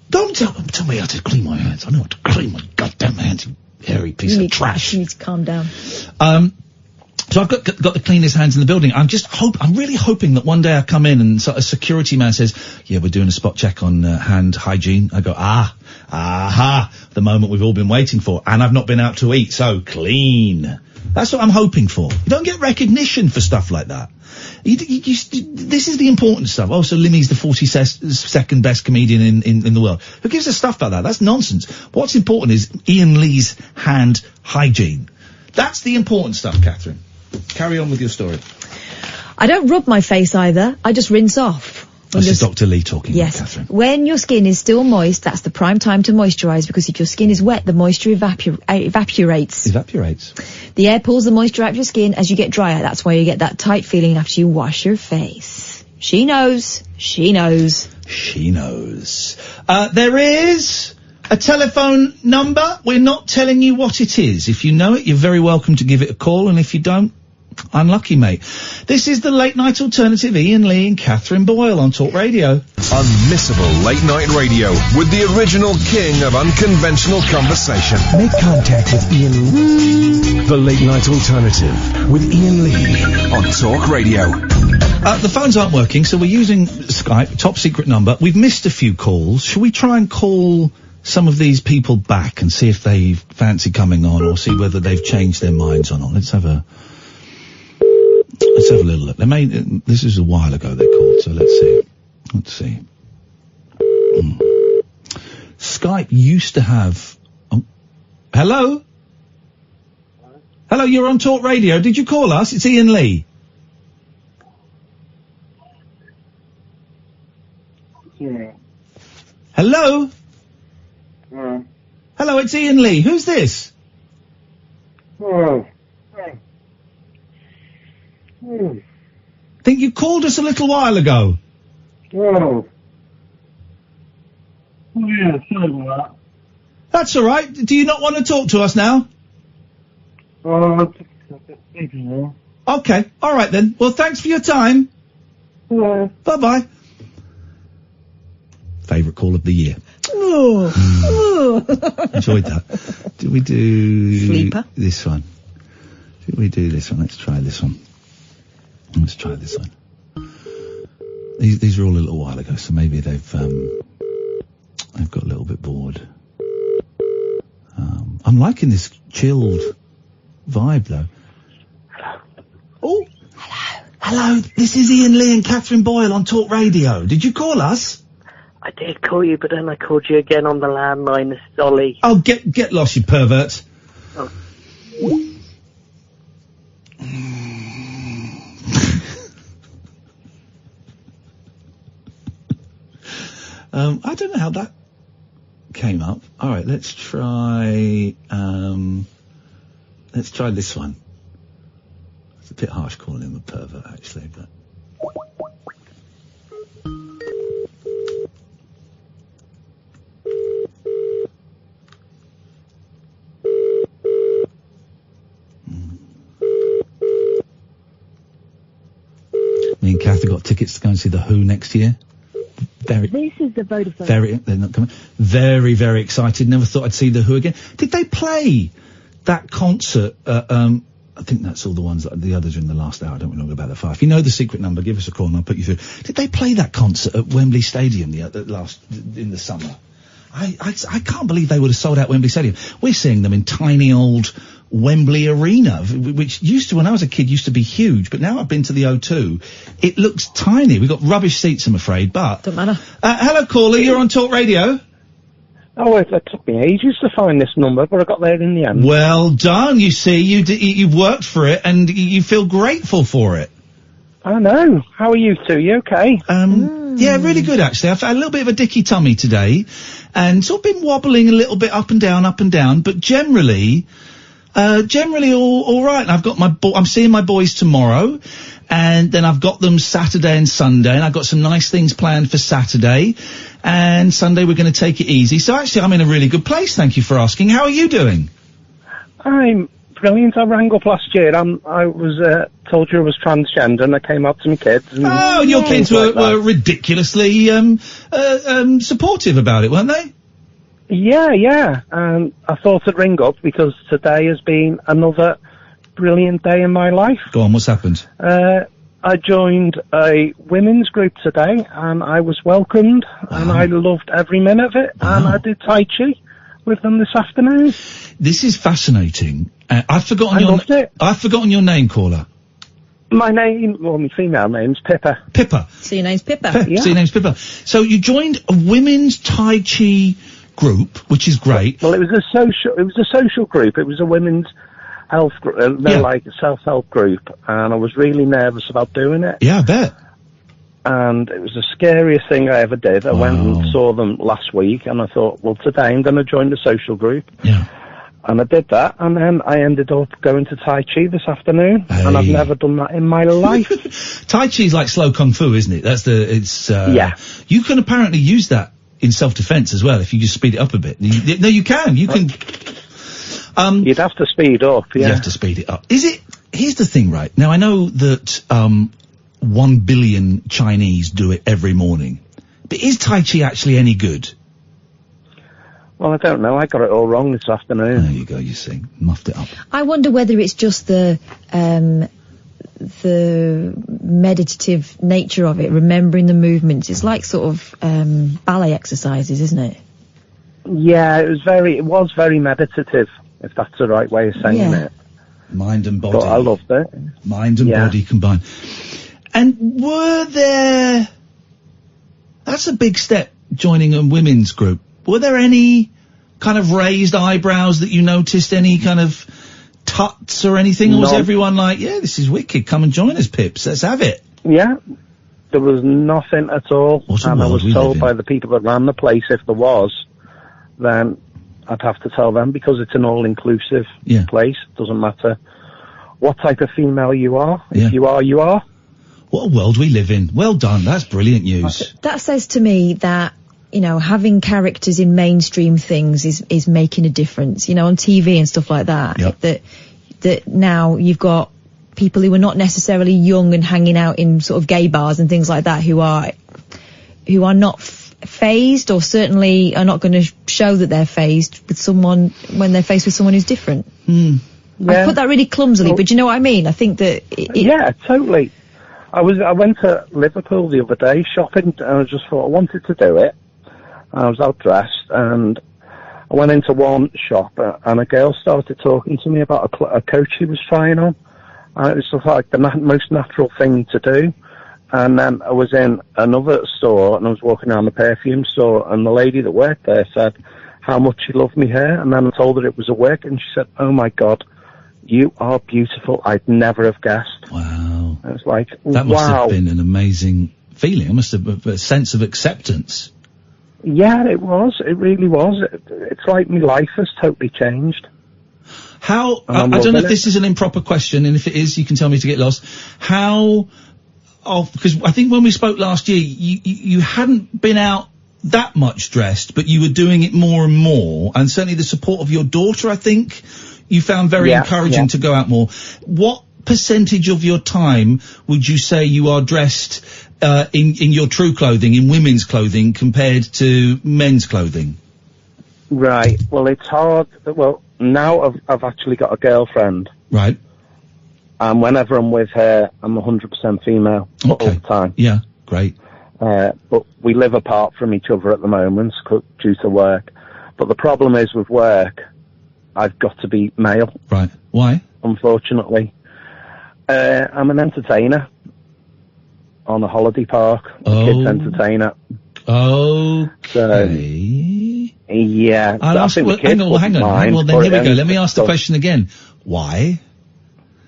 Don't tell me how to clean my hands. I know how to clean my goddamn hands, you hairy piece of trash. You need to calm down. So I've got the cleanest hands in the building. I'm really hoping that one day I come in and a security man says, "Yeah, we're doing a spot check on hand hygiene." I go, the moment we've all been waiting for, and I've not been out to eat, so clean. That's what I'm hoping for. You don't get recognition for stuff like that. This is the important stuff. Oh, so Limmy's the 42nd best comedian in the world. Who gives a stuff like that? That's nonsense. What's important is Iain Lee's hand hygiene. That's the important stuff, Catherine. Carry on with your story. I don't rub my face either. I just rinse off. This is Dr. Lee talking. Yes. Catherine. When your skin is still moist, that's the prime time to moisturise, because if your skin is wet, the moisture evaporates. Evaporates. The air pulls the moisture out of your skin as you get drier. That's why you get that tight feeling after you wash your face. She knows. She knows. She knows. There is a telephone number. We're not telling you what it is. If you know it, you're very welcome to give it a call, and if you don't, unlucky, mate. This is the Late Night Alternative, Iain Lee and Katherine Boyle on Talk Radio. Unmissable late night radio with the original king of unconventional conversation. Make contact with Iain Lee. The Late Night Alternative with Iain Lee on Talk Radio. The phones aren't working, so we're using Skype, top secret number. We've missed a few calls. Shall we try and call some of these people back and see if they fancy coming on, or see whether they've changed their minds or not? Let's have a little look. This is a while ago they called, so let's see. Skype used to have... Oh, hello? Hello, you're on Talk Radio. Did you call us? It's Iain Lee. Yeah. Hello? Hello, it's Iain Lee. Who's this? Think you called us a little while ago. Oh. Yeah, sorry about that. That's all right. Do you not want to talk to us now? Okay. All right then. Well, thanks for your time. Yeah. Bye-bye. Favourite call of the year. Enjoyed that. Did we do Sleeper? This one? Did we do this one? Let's try this one. Let's try this one. These are all a little while ago, so maybe they've got a little bit bored. I'm liking this chilled vibe, though. Oh, hello. This is Iain Lee and Katherine Boyle on Talk Radio. Did you call us? I did call you, but then I called you again on the landline. This is Ollie. Oh, get lost, you pervert. Oh. I don't know how that came up. All right, let's try this one. It's a bit harsh calling him a pervert, actually, but. Me and Kath have got tickets to go and see The Who next year. This is the Vodafone. They're not coming. Very, very excited. Never thought I'd see The Who again. Did they play that concert? I think that's all the ones that the others are in the last hour. I don't know about the fire. If you know the secret number, give us a call and I'll put you through. Did they play that concert at Wembley Stadium in the summer? I can't believe they would have sold out Wembley Stadium. We're seeing them in tiny old Wembley Arena, which used to, when I was a kid, used to be huge, but now I've been to the O2. It looks tiny. We've got rubbish seats, I'm afraid, but... Don't matter. Hello, caller, you're on Talk Radio. Oh, it took me ages to find this number, but I got there in the end. Well done. You see, you've worked for it, and you feel grateful for it. I know. How are you two? You okay? Yeah, really good, actually. I've had a little bit of a dicky tummy today, and sort of been wobbling a little bit up and down, but generally all right. And I've got I'm seeing my boys tomorrow, and then I've got them Saturday and Sunday, and I've got some nice things planned for Saturday, and Sunday we're going to take it easy. So actually I'm in a really good place, thank you for asking. How are you doing? I'm brilliant. I rang up last year. I was told you I was transgender, and I came up to my kids. And your kids were ridiculously supportive about it, weren't they? Yeah. I thought I'd ring up because today has been another brilliant day in my life. Go on, what's happened? I joined a women's group today, and I was welcomed, and I loved every minute of it, and I did Tai Chi with them this afternoon. This is fascinating. I've forgotten your name, caller. My female name's Pippa. Pippa. So your name's Pippa. Yeah. So your name's Pippa. So you joined a women's Tai Chi group, which is great. Well, it was a social group. It was a women's health group, like a self-help group, and I was really nervous about doing it. Yeah, I bet. and it was the scariest thing I ever did. I went and saw them last week, and I thought, well, today I'm going to join the social group. Yeah. And I did that, and then I ended up going to Tai Chi this afternoon, and I've never done that in my life. Tai Chi is like slow kung fu, isn't it? Yeah. You can apparently use that in self-defense as well if you just speed it up a bit. No, you can. You can. You'd have to speed up. Yeah. You have to speed it up. Here's the thing, right? Now I know that 1 billion Chinese do it every morning, but is Tai Chi actually any good? Well, I don't know. I got it all wrong this afternoon. There you go. You see, muffed it up. I wonder whether it's just the meditative nature of it, remembering the movements. It's like sort of ballet exercises, isn't it? Yeah, it was very meditative, if that's the right way of saying it. Mind and body. But I loved it. Mind and body combined. And that's a big step, joining a women's group. Were there any kind of raised eyebrows that you noticed, any kind of tuts or anything? Or was everyone like, yeah, this is wicked, come and join us, Pips, let's have it? Yeah, there was nothing at all. And I was told by the people that ran the place, if there was, then I'd have to tell them, because it's an all-inclusive place. It doesn't matter what type of female you are. If you are, you are. What a world we live in. Well done, that's brilliant news. That says to me that, you know, having characters in mainstream things is making a difference, you know, on TV and stuff like that. That now you've got people who are not necessarily young and hanging out in sort of gay bars and things like that who are not phased, or certainly are not going to show that they're phased with someone when they're faced with someone who's different. I put that really clumsily, but you know what I mean? I think that yeah, totally. I went to Liverpool the other day shopping, and I just thought I wanted to do it. I was out dressed, and I went into one shop, and a girl started talking to me about a coat she was trying on. And it was just like the most natural thing to do. And then I was in another store, and I was walking around the perfume store, and the lady that worked there said how much she loved me hair, and then I told her it was a wig, and she said, oh my God, you are beautiful. I'd never have guessed. Wow. I was like, that must have been an amazing feeling. It must have been a sense of acceptance. Yeah, it was. It really was. It's like my life has totally changed. How, I don't know if this is an improper question, and if it is, you can tell me to get lost. Because I think when we spoke last year, you hadn't been out that much dressed, but you were doing it more and more, and certainly the support of your daughter, I think, you found very encouraging to go out more. What percentage of your time would you say you are dressed in your true clothing, in women's clothing, compared to men's clothing? Right. Well, it's hard. Well, now I've actually got a girlfriend. Right. And whenever I'm with her, I'm 100% female all the time. Yeah, great. But we live apart from each other at the moment due to work. But the problem is with work, I've got to be male. Right. Why? Unfortunately. I'm an entertainer on a holiday park, kids entertainer. Okay. Yeah. Hang on. Well, then here we go. Let me ask the question again. Why?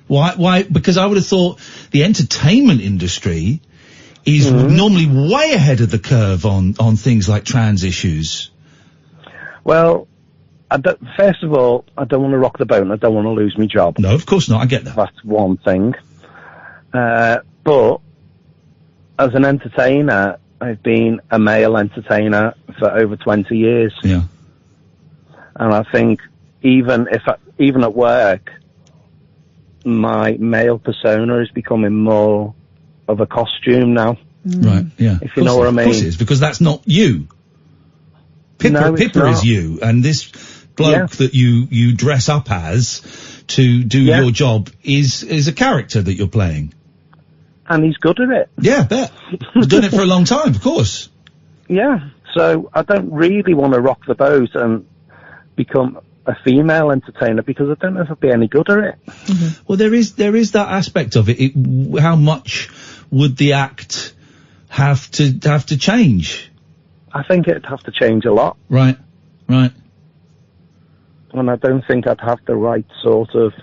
Why? Because I would have thought the entertainment industry is normally way ahead of the curve on things like trans issues. Well, first of all, I don't want to rock the boat, and I don't want to lose my job. No, of course not. I get that. That's one thing. But as an entertainer, I've been a male entertainer for over 20 years. Yeah. And I think even at work, my male persona is becoming more of a costume now. Right, yeah. If you know what I mean. Of course it is, because that's not you. Pippa is you, and this bloke that you dress up as to do your job is a character that you're playing. And he's good at it. Yeah, I bet. He's done it for a long time, of course. Yeah, so I don't really want to rock the boat and become a female entertainer, because I don't know if I'd be any good at it. Mm-hmm. Well, there is that aspect of it. How much would the act have to change? I think it'd have to change a lot. Right. And I don't think I'd have the right sort of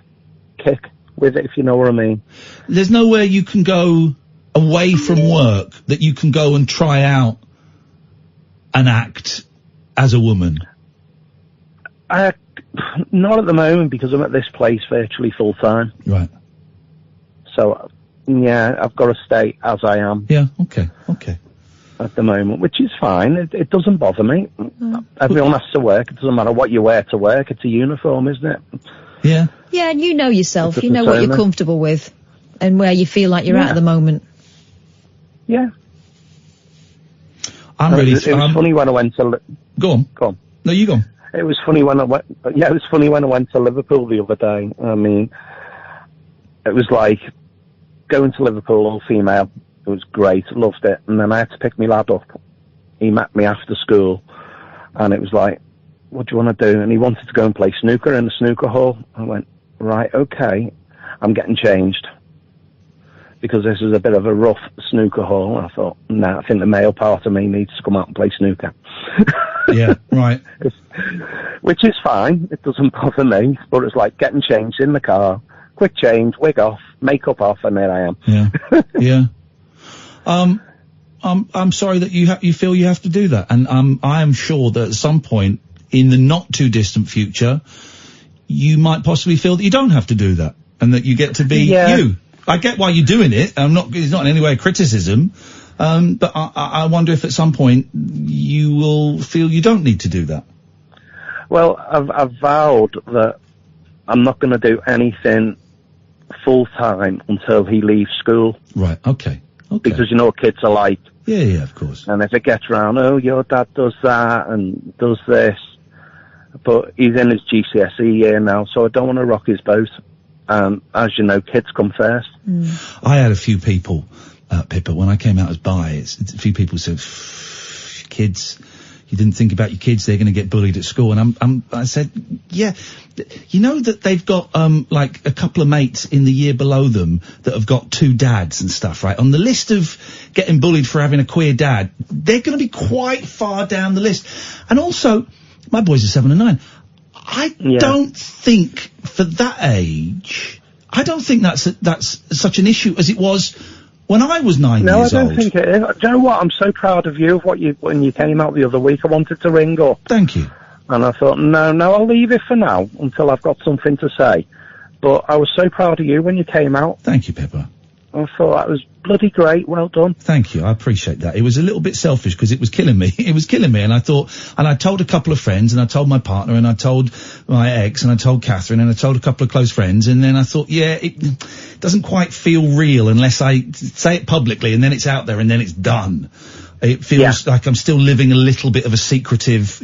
kick with it, if you know what I mean. There's nowhere you can go away from work that you can go and try out an act as a woman? Not at the moment, because I'm at this place virtually full time. Right. So, yeah, I've got to stay as I am. Yeah, okay. At the moment, which is fine. It doesn't bother me. Everyone has to work. It doesn't matter what you wear to work. It's a uniform, isn't it? Yeah. Yeah, and you know yourself. It's a You know what you're persona. comfortable with and where you feel like you're at the moment. Yeah. I'm ready. It was funny when I went to... Go on. Go on. No, you go on. It was funny when I went... Yeah, it was funny when I went to Liverpool the other day. I mean, it was like going to Liverpool all female. It was great. Loved it. And then I had to pick my lad up. He met me after school. And it was like, what do you want to do? And he wanted to go and play snooker in the snooker hall. I went, right, okay. I'm getting changed. Because this is a bit of a rough snooker hall. And I thought, I think the male part of me needs to come out and play snooker. Yeah, right. Which is fine. It doesn't bother me. But it's like getting changed in the car. Quick change, wig off, makeup off, and there I am. Yeah. Yeah. I'm sorry that you feel you have to do that. And I am sure that at some point in the not too distant future, you might possibly feel that you don't have to do that. And that you get to be you. I get why you're doing it. It's not in any way a criticism. But I wonder if at some point you will feel you don't need to do that. Well, I've vowed that I'm not going to do anything full time until he leaves school. Right. Okay. Because you know what kids are like. Yeah, of course. And if it gets around, oh, your dad does that and does this. But he's in his GCSE year now, so I don't want to rock his boat. As you know, kids come first. I had a few people, Pippa, when I came out as bi, a few people said, kids, you didn't think about your kids, they're going to get bullied at school. And I said, yeah, you know that they've got, like a couple of mates in the year below them that have got 2 dads and stuff, right? On the list of getting bullied for having a queer dad, they're going to be quite far down the list. And also, my boys are 7 and 9. I don't think for that age, I don't think that's such an issue as it was when I was 9 years old. No, I don't think it is. Do you know what? I'm so proud of you of when you came out the other week. I wanted to ring up. Thank you. And I thought, no, I'll leave it for now until I've got something to say. But I was so proud of you when you came out. Thank you, Pippa. I thought that was bloody great. Well done. Thank you. I appreciate that. It was a little bit selfish because it was killing me. It was killing me. And I thought, and I told a couple of friends and I told my partner and I told my ex and I told Katherine and I told a couple of close friends. And then I thought, yeah, it doesn't quite feel real unless I say it publicly and then it's out there and then it's done. It feels like I'm still living a little bit of a secretive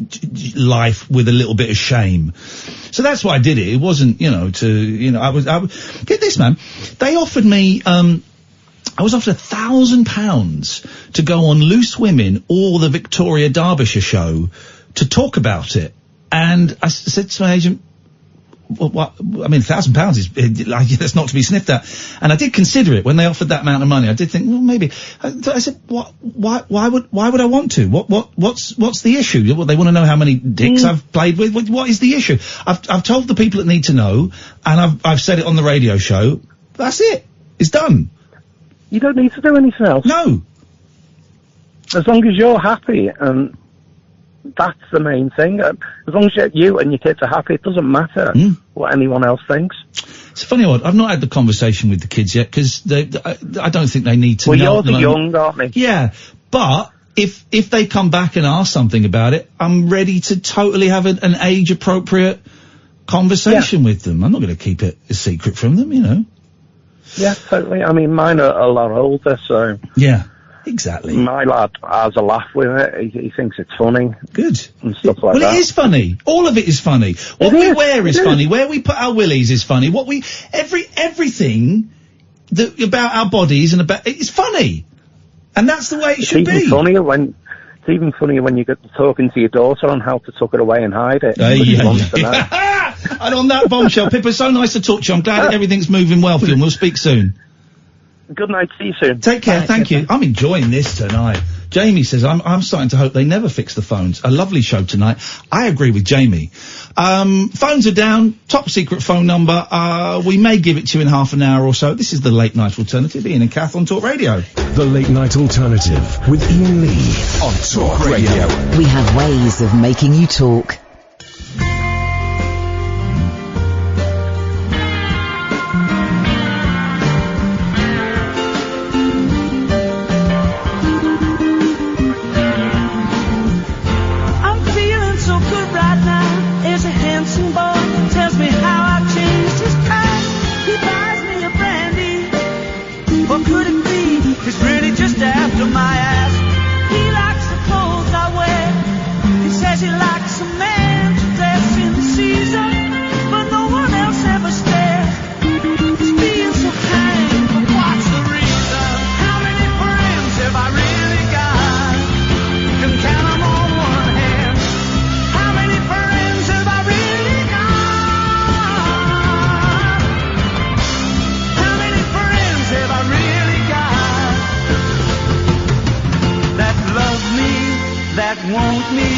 life with a little bit of shame. So that's why I did it. It wasn't, I was get this, man. They offered me, I was offered £1,000 to go on Loose Women or the Victoria Derbyshire show to talk about it. And I said to my agent, what? I mean, £1,000 is that's not to be sniffed at. And I did consider it when they offered that amount of money. I did think, well, maybe. I said, why would I want to? What's the issue? Well, they want to know how many dicks I've played with. What is the issue? I've told the people that need to know, and I've said it on the radio show. That's it. It's done. You don't need to do anything else. No. As long as you're happy, and that's the main thing. As long as you and your kids are happy, it doesn't matter what anyone else thinks. It's funny, I've not had the conversation with the kids yet because I don't think they need to know. Well, you're the young, aren't they? Yeah, but if they come back and ask something about it, I'm ready to totally have an age-appropriate conversation with them. I'm not going to keep it a secret from them, Yeah, totally. I mean, mine are a lot older, so... Yeah, exactly. My lad has a laugh with it. He thinks it's funny. Good. And stuff like that. Well, it is funny. All of it is funny. What we wear is funny. Where we put our willies is funny. Everything about our bodies and it's funny. And that's the way it should be. It's even funnier when you get talking to your daughter on how to tuck it away and hide it. And on that bombshell, Pippa, so nice to talk to you. I'm glad everything's moving well for you, and we'll speak soon. Good night. See you soon. Take care. Thank you. I'm enjoying this tonight. Jamie says, I'm starting to hope they never fix the phones. A lovely show tonight. I agree with Jamie. Phones are down. Top secret phone number. We may give it to you in half an hour or so. This is the Late Night Alternative. Ian and Kath on Talk Radio. The Late Night Alternative with Iain Lee on Talk Radio. We have ways of making you talk. I'm feeling so good right now. There's a handsome boy tells me how I've changed his past. He buys me a brandy. What could it be? It's really just after my ass. He likes the clothes I wear. He says he likes a man to dress in season, but no one else ever stares. He's being so kind, but what's the reason? How many friends have I really got? Can count them on one hand. How many friends have I really got? How many friends have I really got? That love me, that want me,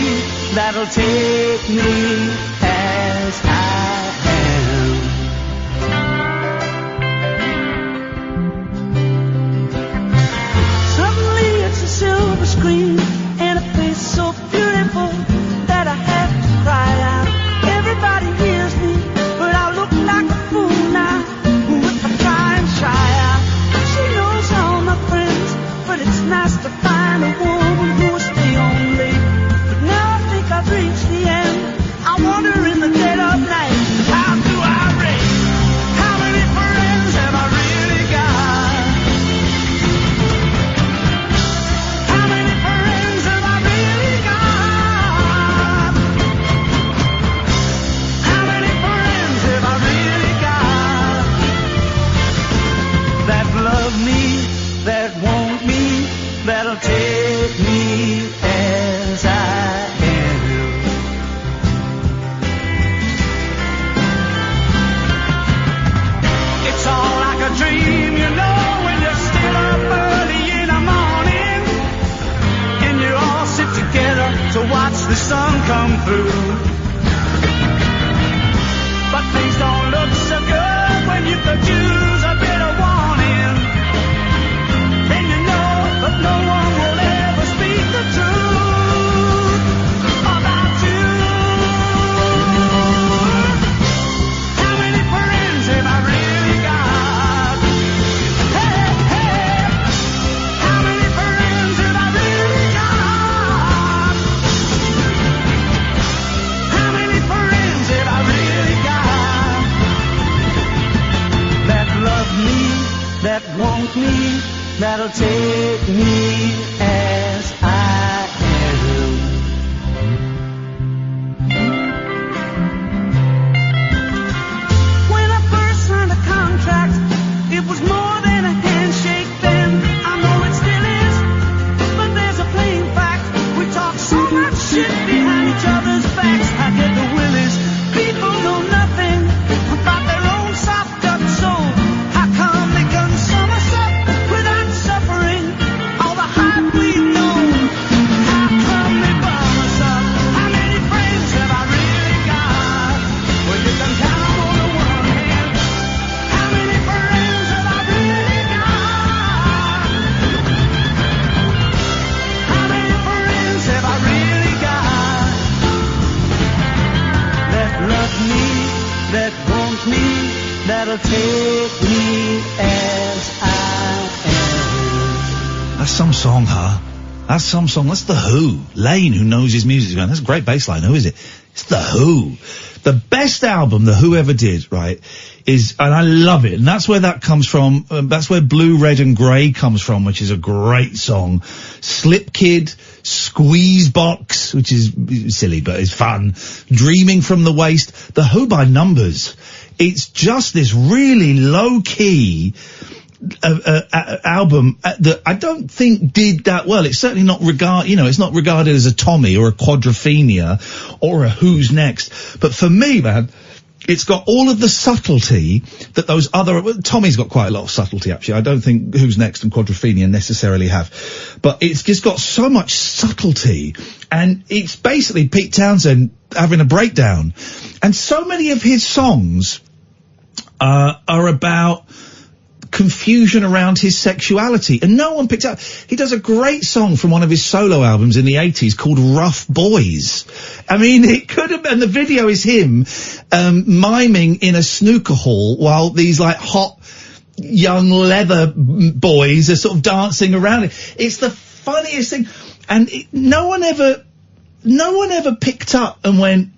that'll take me as I am. Suddenly it's a silver screen and a face so beautiful that I have to cry out. Everybody hears me, but I look like a fool now if I try and shy out. She knows all my friends, but it's nice to find a woman who will stay on late. But now I think I've reached the end. I wonder in the dead of night, how do I rate? How many friends have I really got? How many friends have I really got? How many friends have I really got? That love me, that want me, that'll take me as I am. It's all like a dream, you know, when you're still up early in the morning and you all sit together to watch the sun come through. But things don't look so good when you could use a bit of warning. Then you know that no one will ever speak the truth about you. How many friends have I really got? Hey, hey. How many friends have I really got? How many friends have I really got? That love me, that want me, that'll take me as I am. When I first signed a contract, it was more than a handshake then. I know it still is, but there's a plain fact. We talk so much shit behind each other's backs. I get the willies. People know nothing about their own soft-up soul. How come they can somersault without suffering all the hype we've known? How come they burn us up? How many friends have I really got? Well, you can count them on the one hand. How many friends have I really got? How many friends have I really got? That love me, that want me, that'll take me as I am. That's some song, huh? That's some song. That's The Who. Lane, who knows his music, going, that's a great bass line. Who is it? It's The Who. The best album The Who ever did, right, is, and I love it, and that's where that comes from, that's where Blue, Red and Grey comes from, which is a great song. Slip Kid, Squeeze Box, which is silly, but it's fun. Dreaming from the Waist. The Who by Numbers. It's just this really low-key album that I don't think did that well. It's certainly not it's not regarded as a Tommy or a Quadrophenia or a Who's Next. But for me, man, it's got all of the subtlety that those other... Well, Tommy's got quite a lot of subtlety, actually. I don't think Who's Next and Quadrophenia necessarily have. But it's just got so much subtlety. And it's basically Pete Townsend having a breakdown. And so many of his songs are about confusion around his sexuality, and no one picked up. He does a great song from one of his solo albums in the 80s called Rough Boys. I mean, it could have been, the video is him miming in a snooker hall while these like hot young leather boys are sort of dancing around it. It's the funniest thing, and no one ever picked up and went,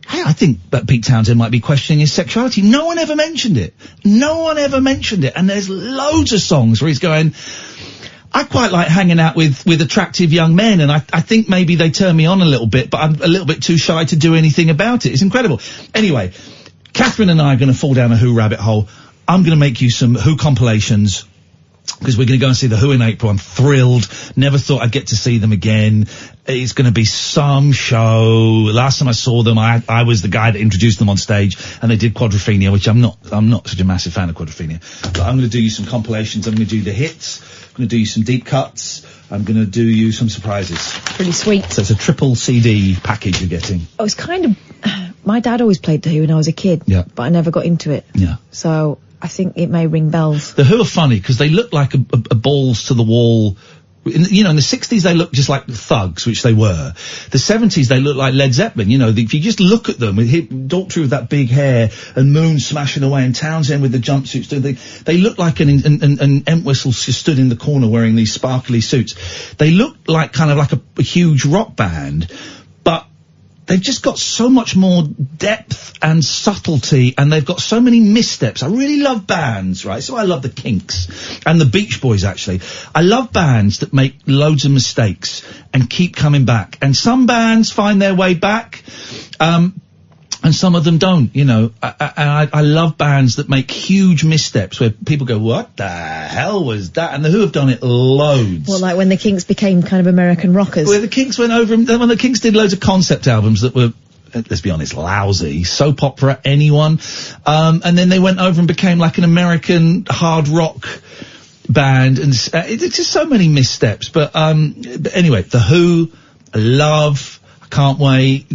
hey, I think that Pete Townsend might be questioning his sexuality. No one ever mentioned it. No one ever mentioned it. And there's loads of songs where he's going, I quite like hanging out with attractive young men, and I think maybe they turn me on a little bit, but I'm a little bit too shy to do anything about it. It's incredible. Anyway, Katherine and I are going to fall down a Who rabbit hole. I'm going to make you some Who compilations, because we're going to go and see the Who in April. I'm thrilled. Never thought I'd get to see them again. It's going to be some show. Last time I saw them, I was the guy that introduced them on stage, and they did Quadrophenia, which I'm not such a massive fan of Quadrophenia. But I'm going to do you some compilations. I'm going to do the hits. I'm going to do you some deep cuts. I'm going to do you some surprises. Pretty sweet. So it's a triple CD package you're getting. Oh, it's kind of... My dad always played The Who when I was a kid. Yeah. But I never got into it. Yeah. So I think it may ring bells. The Who are funny because they look like a balls to the wall. In the 60s they looked just like Thugs, which they were. The 70s they looked like Led Zeppelin. If you just look at them, with Daltrey with that big hair and Moon smashing away and Townsend with the jumpsuits, they look like an Entwistle stood in the corner wearing these sparkly suits. They look like kind of like a huge rock band, but they've just got so much more depth and subtlety, and they've got so many missteps. I really love bands, right? So I love the Kinks and the Beach Boys, actually. I love bands that make loads of mistakes and keep coming back. And some bands find their way back, and some of them don't, I love bands that make huge missteps where people go, what the hell was that? And the Who have done it loads. Well, like when the Kinks became kind of American rockers. Where the Kinks went over, when the Kinks did loads of concept albums that were, let's be honest, lousy, soap opera, anyone. And then they went over and became like an American hard rock band, and it's just so many missteps. But anyway, the Who, I love. Can't wait.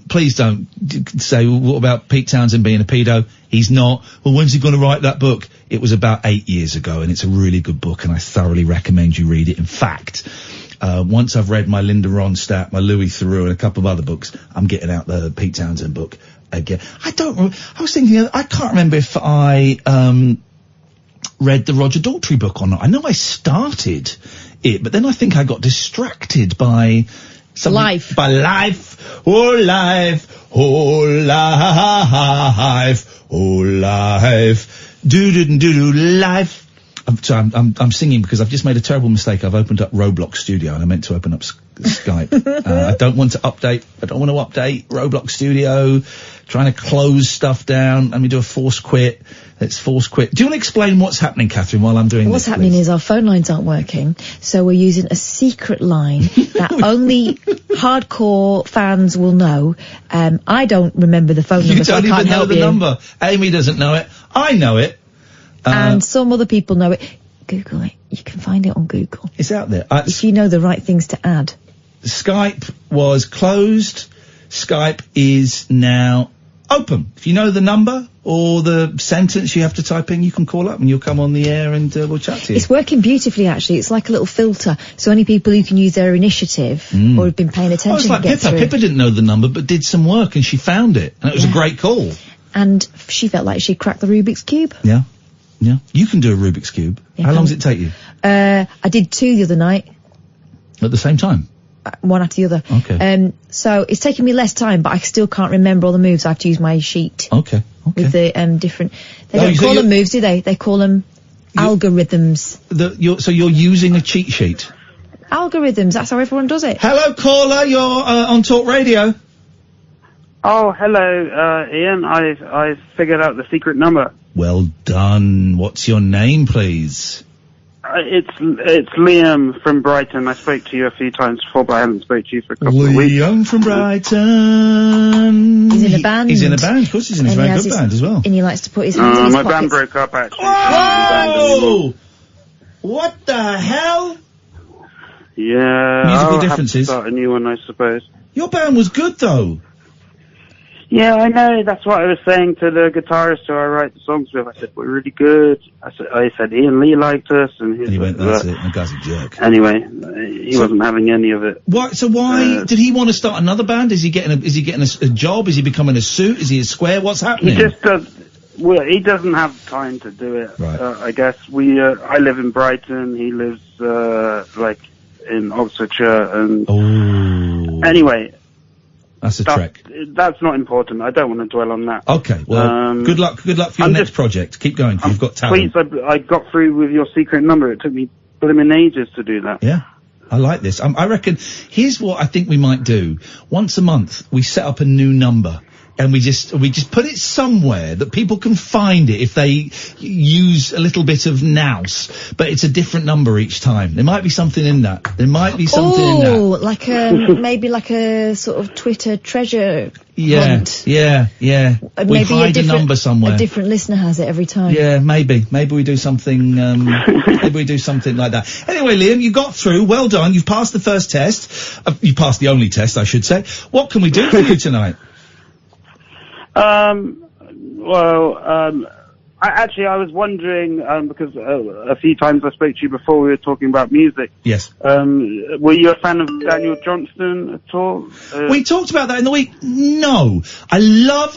Please don't say, what about Pete Townsend being a pedo? He's not. Well, when's he going to write that book? It was about 8 years ago, and it's a really good book, and I thoroughly recommend you read it. In fact, once I've read my Linda Ronstadt, my Louis Theroux, and a couple of other books, I'm getting out the Pete Townsend book again. I was thinking, I can't remember if I, read the Roger Daltrey book or not. I know I started it, but then I think I got distracted by... Life. By life, oh life, oh life, oh life, do life. I'm singing because I've just made a terrible mistake. I've opened up Roblox Studio and I meant to open up Skype. I don't want to update Roblox Studio, trying to close stuff down. Let me do a force quit. Let's force quit. Do you want to explain what's happening, Katherine, while I'm doing What's this, happening please? is our phone lines aren't working, so we're using a secret line that only hardcore fans will know. I don't remember the phone number, You so I don't can't even know help the you. number. Amy doesn't know it. I know it. And some other people know it. Google it. You can find it on Google. It's out there. If you know the right things to add. Skype was closed. Skype is now open. If you know the number or the sentence you have to type in, you can call up and you'll come on the air and we'll chat to you. It's working beautifully, actually. It's like a little filter. So only people who can use their initiative or have been paying attention it's like get Pippa. through. Pippa didn't know the number but did some work and she found it. And it was a great call. And she felt like she cracked the Rubik's Cube. Yeah. Yeah. You can do a Rubik's Cube. Yeah, How long does it take you? I did 2 the other night. At the same time? One after the other. Okay. So it's taken me less time, but I still can't remember all the moves. I have to use my sheet. Okay. With the different... They don't call them moves, do they? They call them algorithms. So you're using a cheat sheet? Algorithms, that's how everyone does it. Hello, caller, you're on Talk Radio. Oh, hello, Ian. I've figured out the secret number. Well done. What's your name, please? It's Liam from Brighton. I spoke to you a few times before, but I haven't spoke to you for a couple of weeks. Liam from Brighton. He's in a band. He's in a band, of course he's in a very good band as well. And he likes to put his hands in his my pockets. band broke up, actually. Whoa! What the hell? Yeah. Musical differences. I'll have to start a new one, I suppose. Your band was good, though. Yeah, I know. That's what I was saying to the guitarist who I write the songs with. I said, we're really good. I said Ian Lee liked us. And he went, that's it. The guy's a jerk. Anyway, he wasn't having any of it. Why did he want to start another band? Is he getting a job? Is he becoming a suit? Is he a square? What's happening? He just does. Well, he doesn't have time to do it. Right. I guess I live in Brighton. He lives in Oxfordshire. And anyway. That's a trek. That's not important. I don't want to dwell on that. Okay, well, good luck for your next project. Keep going, you've got talent. Please, I got through with your secret number. It took me blooming ages to do that. Yeah, I like this. I reckon, here's what I think we might do. Once a month, we set up a new number. And we just put it somewhere that people can find it if they use a little bit of nous, but it's a different number each time. There might be something in that. Like maybe like a sort of Twitter treasure hunt. Yeah. We hide a number somewhere. A different listener has it every time. Yeah, maybe we do something. Maybe we do something like that. Anyway, Liam, you got through. Well done. You've passed the first test. You passed the only test, I should say. What can we do for you tonight? I was wondering, because a few times I spoke to you before we were talking about music. Yes. Were you a fan of Daniel Johnston at all? We talked about that in the week. No. I love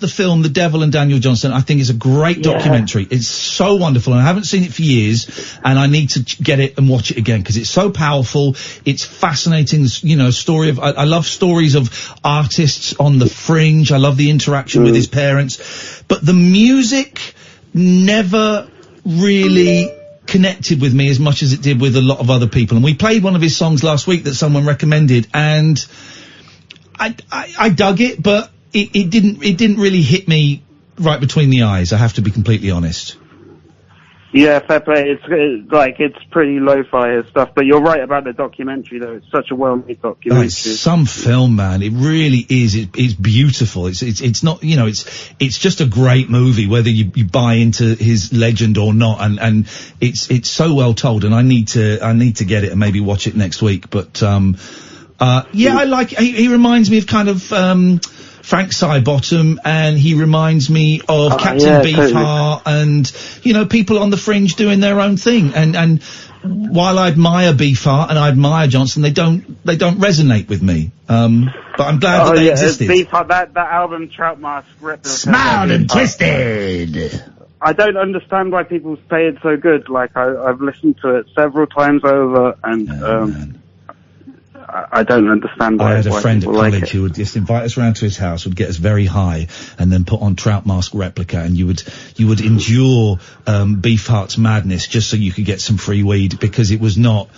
the film The Devil and Daniel Johnston. I think it's a great documentary. It's so wonderful, and I haven't seen it for years, and I need to get it and watch it again, because it's so powerful. It's fascinating, story of, I love stories of artists on the fringe. I love the interaction with his parents. But the music never really connected with me as much as it did with a lot of other people. And we played one of his songs last week that someone recommended, and I dug it, but it didn't really hit me right between the eyes. I have to be completely honest. Yeah, fair play. It's pretty lo-fi stuff, but you're right about the documentary, though. It's such a well-made documentary. It's some film, man. It really is. It's beautiful. It's not, it's just a great movie, whether you buy into his legend or not. And it's so well told, and I need to get it and maybe watch it next week. But, I like, he reminds me of kind of, Frank Sidebottom, and he reminds me of Captain Beefheart, and people on the fringe doing their own thing. And while I admire Beefheart and I admire Johnston, they don't resonate with me. But I'm glad that they existed. Beefheart, that album Trout Mask Replica. Smiled and Twisted. I don't understand why people say it's so good. Like I've listened to it several times over, and I don't understand why. I had a friend at college like who would just invite us around to his house, would get us very high, and then put on Trout Mask Replica, and you would endure Beefheart's madness just so you could get some free weed, because it was not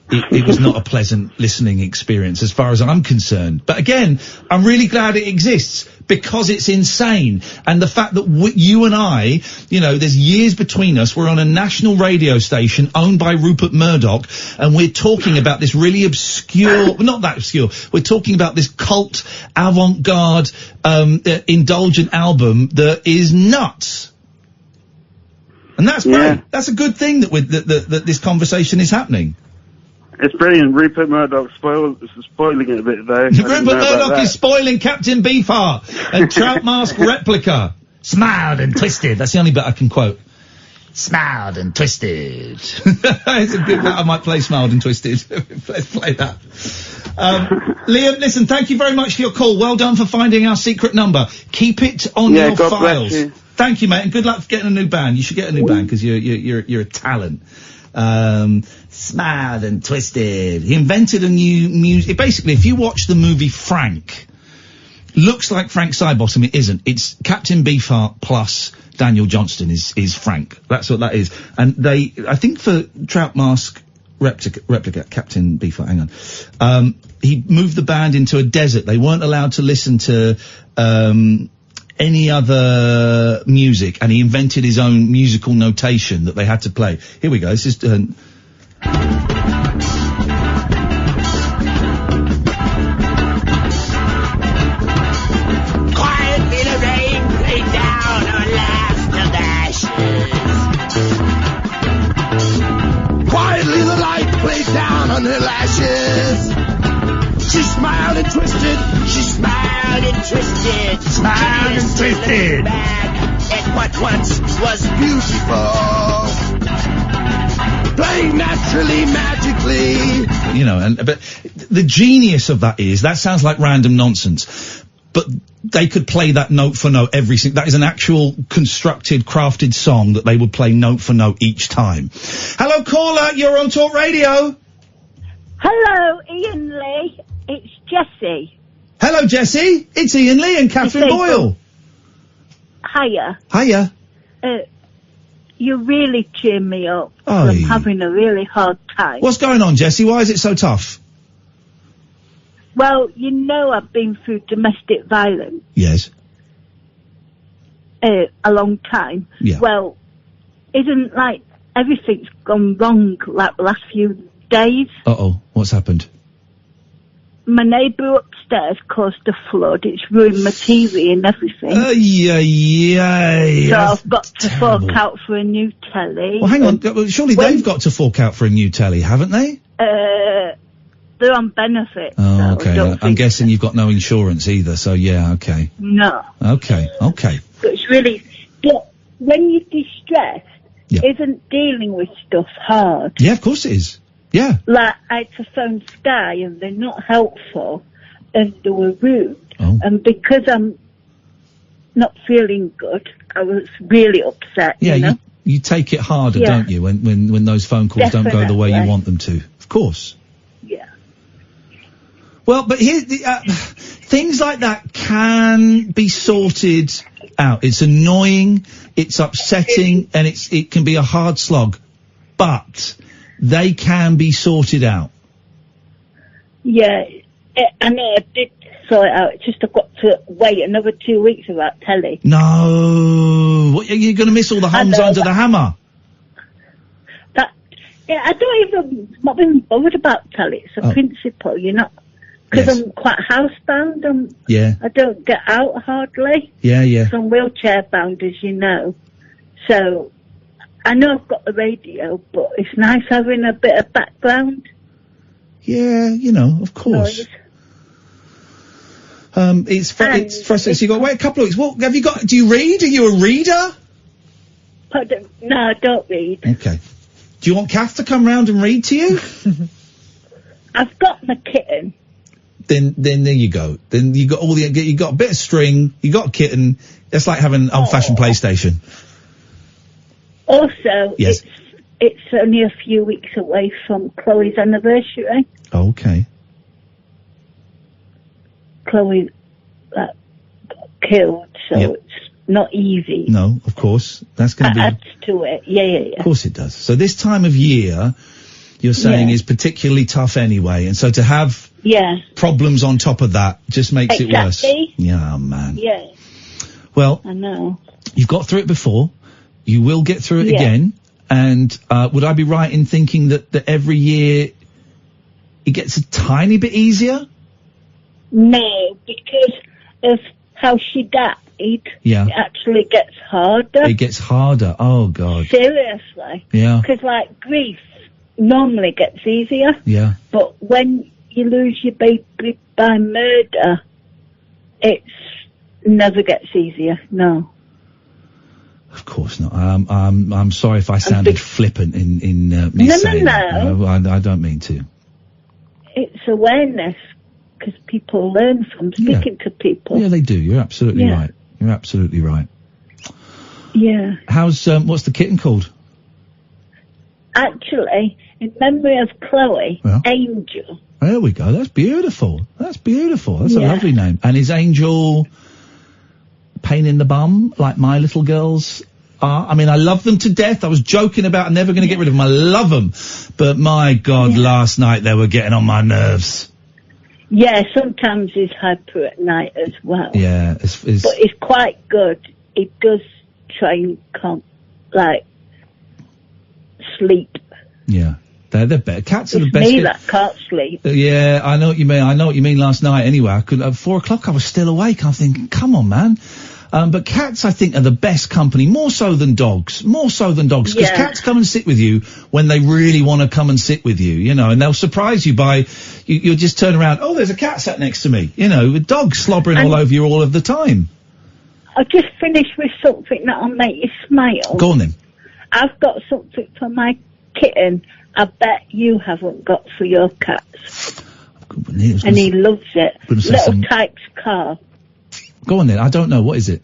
a pleasant listening experience as far as I'm concerned. But again, I'm really glad it exists, because it's insane. And the fact that you and I, there's years between us, we're on a national radio station owned by Rupert Murdoch, and we're talking about this really obscure, not that obscure, we're talking about this cult, avant-garde, indulgent album that is nuts. And that's great. That's a good thing that this conversation is happening. It's brilliant. Rupert Murdoch spoiling it a bit, though. Rupert Murdoch is spoiling Captain Beefheart and Trout Mask Replica. Smiled and Twisted. That's the only bit I can quote. Smiled and Twisted. It's a good bit. I might play Smiled and Twisted. Let's play that. Liam, listen, thank you very much for your call. Well done for finding our secret number. Keep it on your God files. Bless you. Thank you, mate, and good luck for getting a new band. You should get a new band, because you're a talent. Smiled and Twisted. He invented a new music. Basically, if you watch the movie Frank, looks like Frank Sidebottom. It isn't. It's Captain Beefheart plus Daniel Johnston is Frank. That's what that is. And I think for Trout Mask Replica, Captain Beefheart, hang on. He moved the band into a desert. They weren't allowed to listen to, any other music, and he invented his own musical notation that they had to play. Here we go. This is, kisses. She smiled and twisted. She smiled and twisted. Smiled and twisted. Back at what once was beautiful. Playing naturally, magically. You know, but the genius of that is, that sounds like random nonsense, but they could play that note for note every single, that is an actual constructed, crafted song that they would play note for note each time. Hello, caller, you're on Talk Radio. Hello, Ian Lee. It's Jessie. Hello, Jessie. It's Ian Lee and Katherine Boyle. Hiya. Hiya. You really cheer me up. Oh, I'm having a really hard time. What's going on, Jessie? Why is it so tough? Well, you know I've been through domestic violence. Yes. A long time. Yeah. Well, isn't like everything's gone wrong like the last few days? Uh-oh. What's happened? My neighbour upstairs caused a flood. It's ruined my TV and everything. So I've got to fork out for a new telly. Well, hang on. Well, surely they've got to fork out for a new telly, haven't they? They're on benefit. Oh, okay. I'm guessing you've got no insurance either, so yeah, okay. No. Okay. But it's really... But when you're distressed, isn't dealing with stuff hard? Yeah, of course it is. Yeah. Like, I had to phone Sky and they're not helpful and they were rude. Oh. And because I'm not feeling good, I was really upset, Yeah, you know? you take it harder, Yeah. don't you, when those phone calls don't go the way you Definitely. want them to. Of course. Yeah. Well, but here's the, things like that can be sorted out. It's annoying, it's upsetting, and it can be a hard slog. But they can be sorted out. Yeah, I know I did sort it out. It's just I've got to wait another 2 weeks without telly. No, what, you're going to miss all the homes under the hammer. Yeah, I don't even, not even bothered about telly. It's a principle, you know, because I'm quite housebound. I don't get out hardly. Yeah. So I'm wheelchair bound, as you know. So I know I've got the radio, but it's nice having a bit of background. Yeah, you know, of course. It's frustrating. So you've got to wait a couple of weeks. What have you got? Do you read? Are you a reader? No, I don't read. Okay. Do you want Kath to come round and read to you? I've got my kitten. Then there you go. Then you got you got a bit of string. You got a kitten. That's like having an old-fashioned PlayStation. Also, Yes. it's only a few weeks away from Chloe's anniversary. Okay. Chloe got killed, so it's not easy. No, of course. That's going to be. Adds to it. Yeah. Of course it does. So this time of year, you're saying is particularly tough anyway, and so to have problems on top of that just makes it worse. Yeah, man. Yeah. Well, I know. You've got through it before. You will get through it Yeah. again. And would I be right in thinking that every year it gets a tiny bit easier? No, because of how she died, Yeah. it actually gets harder. It gets harder. Oh, God. Seriously. Yeah. Because, like, grief normally gets easier. Yeah. But when you lose your baby by murder, it's never gets easier. No. Of course not. I'm sorry if I sounded flippant in me saying that. No. I don't mean to. It's awareness, because people learn from speaking to people. Yeah, they do. You're absolutely Yeah. right. You're absolutely right. Yeah. How's what's the kitten called? Actually, in memory of Chloe, Angel. There we go. That's beautiful. That's beautiful. That's a Yeah. lovely name. And is Angel pain in the bum like my little girls are? I mean, I love them to death. I was joking about I'm never going to get rid of them. I love them. But my God, last night they were getting on my nerves. Yeah, sometimes he's hyper at night as well. Yeah. But he's quite good. He does try and sleep. Yeah. They're better. Cats are the It's best. me that can't sleep. Yeah, I know what you mean. I know what you mean last night anyway. At 4 o'clock I was still awake. I'm thinking, come on, man. But cats, I think, are the best company, more so than dogs. Because Yeah. cats come and sit with you when they really want to come and sit with you, and they'll surprise you by, you'll just turn around, oh, there's a cat sat next to me, with dogs slobbering all over you all of the time. I just finished with something that'll make you smile. Go on then. I've got something for my kitten I bet you haven't got for your cats. And he loves it. Little Tyke's car. Go on then, I don't know, what is it?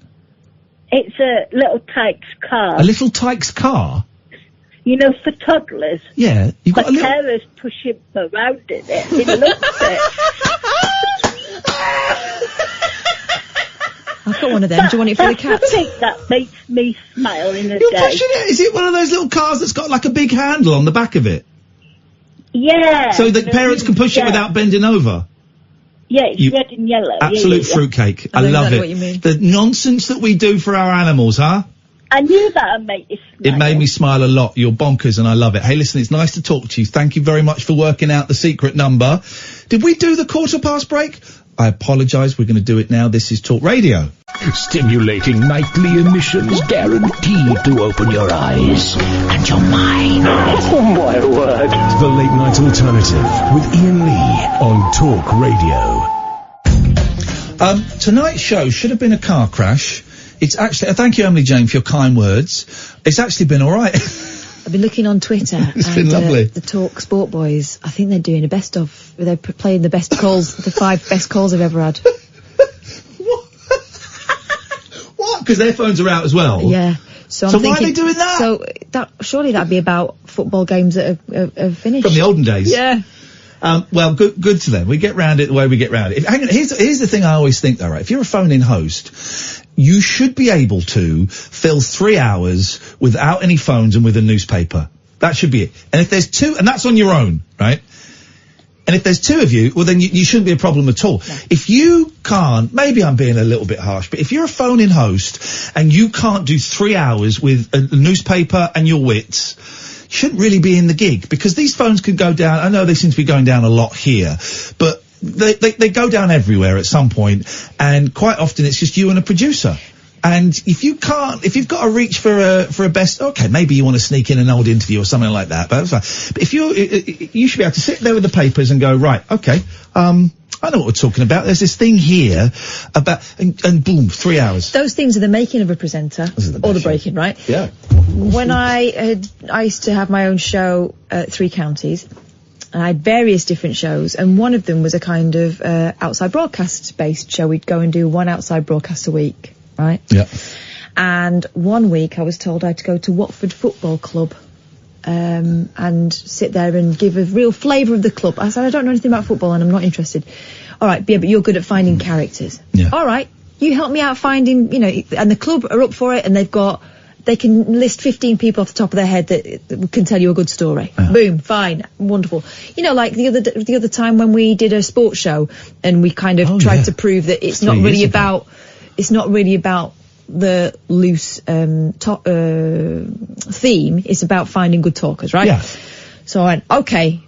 It's a Little Tyke's car. A Little Tyke's car? For toddlers. Yeah, you've got a little... carers push him around in it. He loves it. I've got one of them. Do you want it for the cat? That's the thing that makes me smile in a You're day. pushing it? Is it one of those little cars that's got like a big handle on the back of it? Yeah. So that parents can push it without bending over? Yeah, it's red and yellow. Absolute fruitcake. I love exactly it. what you mean. The nonsense that we do for our animals, huh? I knew that'd make you smile. It made me smile a lot. You're bonkers and I love it. Hey, listen, it's nice to talk to you. Thank you very much for working out the secret number. Did we do the quarter past break? I apologise. We're going to do it now. This is Talk Radio. Stimulating nightly emissions guaranteed to open your eyes and your mind. Oh my word. The Late Night Alternative with Iain Lee on Talk Radio. Tonight's show should have been a car crash. It's actually, thank you, Emily Jane, for your kind words. It's actually been alright. I've been looking on Twitter. It's been lovely. The Talk Sport Boys, I think they're doing a best of. They're playing the best calls, the 5 best calls I've ever had. What? Because their phones are out as well? Yeah. So I'm why thinking, are they doing that? So surely that'd be about football games that have finished. From the olden days? Yeah. Well, good to them. We get round it the way we get round it. Hang on, here's the thing I always think though, right? If you're a phone-in host, you should be able to fill 3 hours without any phones and with a newspaper. That should be it. And if there's 2, and that's on your own, right? And if there's 2 of you, well then you shouldn't be a problem at all. No. If you can't, maybe I'm being a little bit harsh, but if you're a phone-in host and you can't do 3 hours with a newspaper and your wits, you shouldn't really be in the gig, because these phones can go down. I know they seem to be going down a lot here, but they go down everywhere at some point, and quite often it's just you and a producer. And if you've got to reach for a best, okay, maybe you want to sneak in an old interview or something like that, but that's fine. But if you should be able to sit there with the papers and go, right, okay, I know what we're talking about. There's this thing here about, and boom, 3 hours. Those things are the making of a presenter, or the breaking, right? Yeah. When I used to have my own show at 3 Counties, and I had various different shows, and one of them was a kind of outside broadcast based show. We'd go and do 1 outside broadcast a week. Right? Yeah. And one week I was told I had to go to Watford Football Club and sit there and give a real flavour of the club. I said, I don't know anything about football and I'm not interested. All right, yeah, but you're good at finding characters. Yeah. All right, you help me out finding, and the club are up for it, and they can list 15 people off the top of their head that can tell you a good story. Yeah. Boom, fine, wonderful. Like the other time when we did a sports show and we kind of tried to prove that it's not really about the loose theme. It's about finding good talkers, right? Yeah. So I went, okay,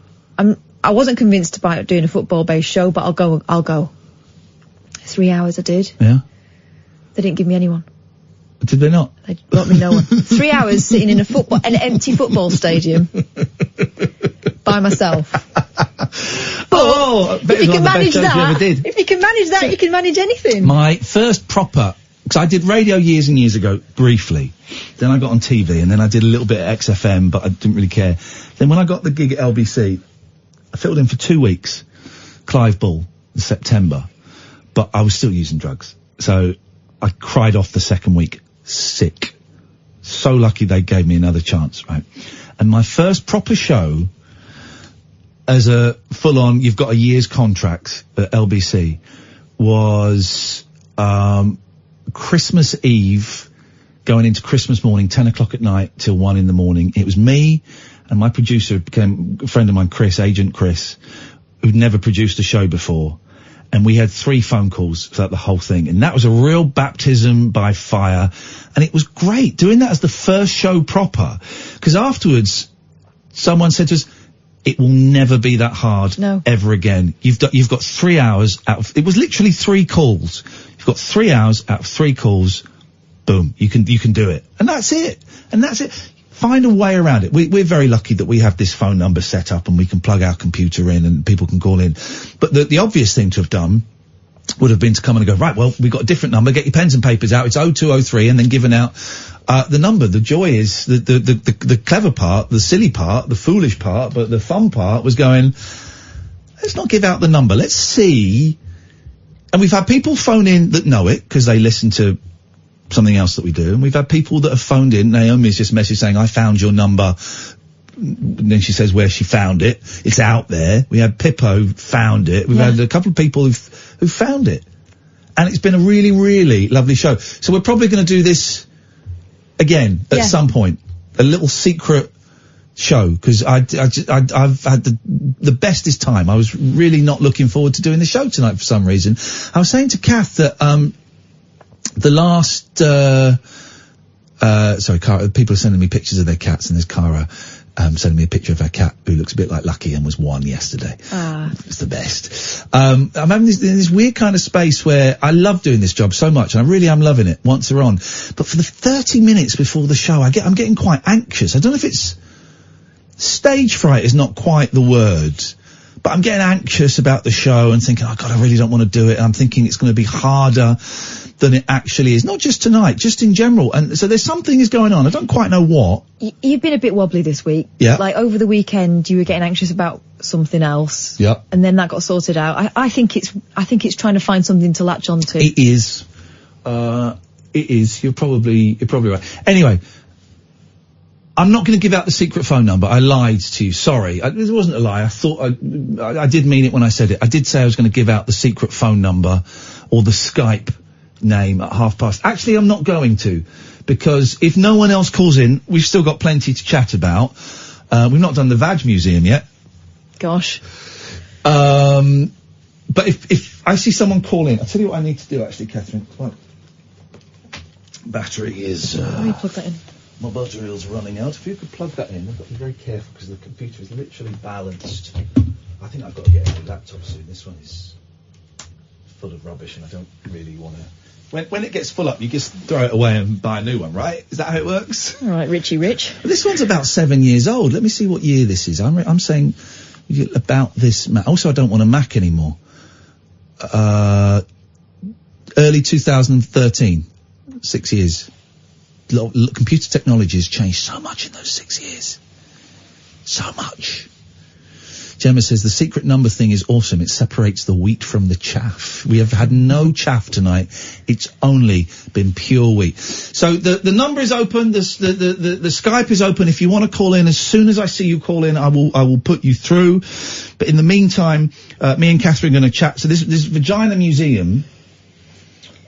I wasn't convinced about doing a football-based show, but I'll go. 3 hours I did. Yeah. They didn't give me anyone. Did they not? They got me no one. 3 hours sitting in an empty football stadium by myself. But if you can manage that, you can manage anything. My first proper, because I did radio years and years ago, briefly. Then I got on TV, and then I did a little bit at XFM, but I didn't really care. Then when I got the gig at LBC, I filled in for 2 weeks, Clive Bull, in September, but I was still using drugs. So I cried off the second week, sick. So lucky they gave me another chance, right? And my first proper show, as a full-on, you've got a year's contract at LBC, was Christmas Eve, going into Christmas morning, 10 o'clock at night till 1 in the morning. It was me and my producer, became a friend of mine, Agent Chris, who'd never produced a show before. And we had 3 phone calls throughout the whole thing. And that was a real baptism by fire. And it was great doing that as the first show proper. Because afterwards, someone said to us, it will never be that hard ever again. You've got 3 hours out of, it was literally 3 calls. You've got 3 hours out of 3 calls Boom. You can do it. And that's it. Find a way around it. We're very lucky that we have this phone number set up and we can plug our computer in and people can call in. But the obvious thing to have done would have been to come in and go, right, well, we've got a different number, get your pens and papers out, it's 0203, and then given out the number. The joy is, the clever part, the silly part, the foolish part, but the fun part was going, let's not give out the number, let's see. And we've had people phone in that know it, because they listen to something else that we do, and we've had people that have phoned in. Naomi's just messaged saying, I found your number. And then she says where she found it. It's out there. We had Pippa who found it. We've had a couple of people who found it. And it's been a really, really lovely show. So we're probably going to do this again at some point. A little secret show, because I've had the bestest time. I was really not looking forward to doing the show tonight for some reason. I was saying to Kath that, the last, sorry, Cara, people are sending me pictures of their cats, and there's Cara, sending me a picture of her cat who looks a bit like Lucky and was 1 yesterday. It's the best. I'm having this weird kind of space where I love doing this job so much, and I really am loving it once they're on. But for the 30 minutes before the show, I'm getting quite anxious. I don't know if it's stage fright is not quite the word, but I'm getting anxious about the show and thinking, oh God, I really don't want to do it. And I'm thinking it's going to be harder than it actually is. Not just tonight, just in general. And so there's something is going on. I don't quite know what. You've been a bit wobbly this week. Yeah. Like over the weekend, you were getting anxious about something else. Yeah. And then that got sorted out. I think it's trying to find something to latch onto. It is. It is. You're probably right. Anyway, I'm not going to give out the secret phone number. I lied to you. Sorry. It wasn't a lie. I thought I did mean it when I said it. I did say I was going to give out the secret phone number or the Skype name at past. Actually, I'm not going to, because if no one else calls in, we've still got plenty to chat about. We've not done the Vag Museum yet. Gosh. But if I see someone call in, I'll tell you what I need to do actually, Katherine. Well, battery is... Let me plug that in. My battery is running out. If you could plug that in, I've got to be very careful because the computer is literally balanced. I think I've got to get a new laptop soon. This one is full of rubbish and I don't really want to... When it gets full up, you just throw it away and buy a new one, right? Is that how it works? All right, Richie Rich. This one's about 7 years old. Let me see what year this is. I'm saying about this Mac. Also, I don't want a Mac anymore. Early 2013. 6 years. Computer technology has changed so much in those 6 years. So much. Gemma says the secret number thing is awesome. It separates the wheat from the chaff. We have had no chaff tonight. It's only been pure wheat. So the number is open. The Skype is open. If you want to call in, as soon as I see you call in, I will put you through. But in the meantime, me and Katherine are going to chat. So this Vagina Museum.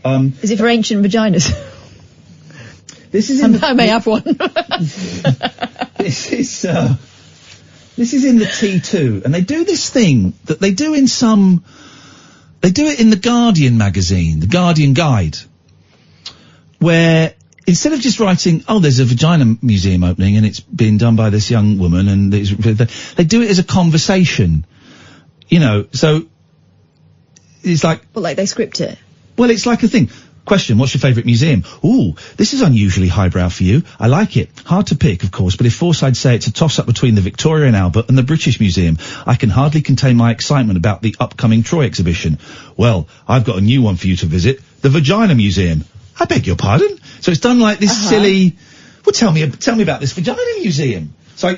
Is it for ancient vaginas? This is I may have one. This is in the T2, and they do this thing that they do in they do it in the Guardian magazine, the Guardian Guide, where instead of just writing, oh, there's a vagina museum opening and it's being done by this young woman, and they do it as a conversation, you know, so it's like... Well, like they script it? Well, it's like a thing. Question, what's your favourite museum? Ooh, this is unusually highbrow for you. I like it. Hard to pick, of course, but if forced, I'd say it's a toss-up between the Victoria and Albert and the British Museum. I can hardly contain my excitement about the upcoming Troy exhibition. Well, I've got a new one for you to visit, the Vagina Museum. I beg your pardon? So it's done like this silly... Well, tell me about this Vagina Museum. So I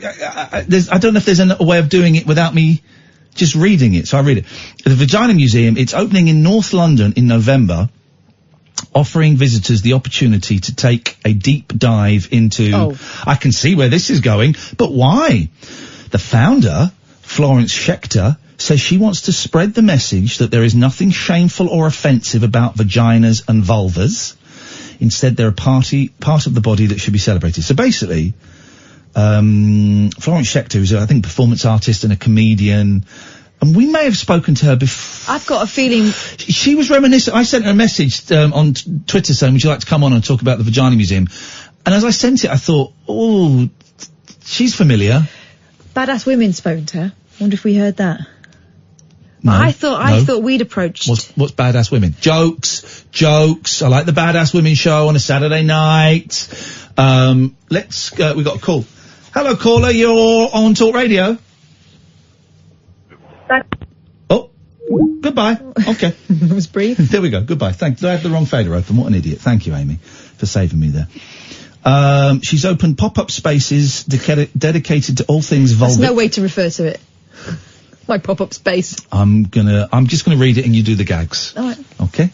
don't know if there's a way of doing it without me just reading it, so I read it. The Vagina Museum, it's opening in North London in November, offering visitors the opportunity to take a deep dive into... Oh. I can see where this is going, but why? The founder, Florence Schechter, says she wants to spread the message that there is nothing shameful or offensive about vaginas and vulvas. Instead, they're a part of the body that should be celebrated. So basically, Florence Schechter, who's I think performance artist and a comedian... And we may have spoken to her before. I've got a feeling... She was reminiscent. I sent her a message on Twitter saying, would you like to come on and talk about the Vagina Museum? And as I sent it, I thought, oh, she's familiar. Badass Women spoke to her. Wonder if we heard that. No. I thought we'd approached. What's Badass Women? Jokes. I like the Badass Women show on a Saturday night. We got a call. Hello, caller. You're on Talk Radio. Oh, goodbye. Okay. It was brief. There we go. Goodbye. Thanks. I had the wrong fader open. What an idiot. Thank you, Amy, for saving me there. She's opened pop-up spaces dedicated to all things vulvar. There's no way to refer to it. My pop-up space. I'm just gonna read it and you do the gags. All right. Okay?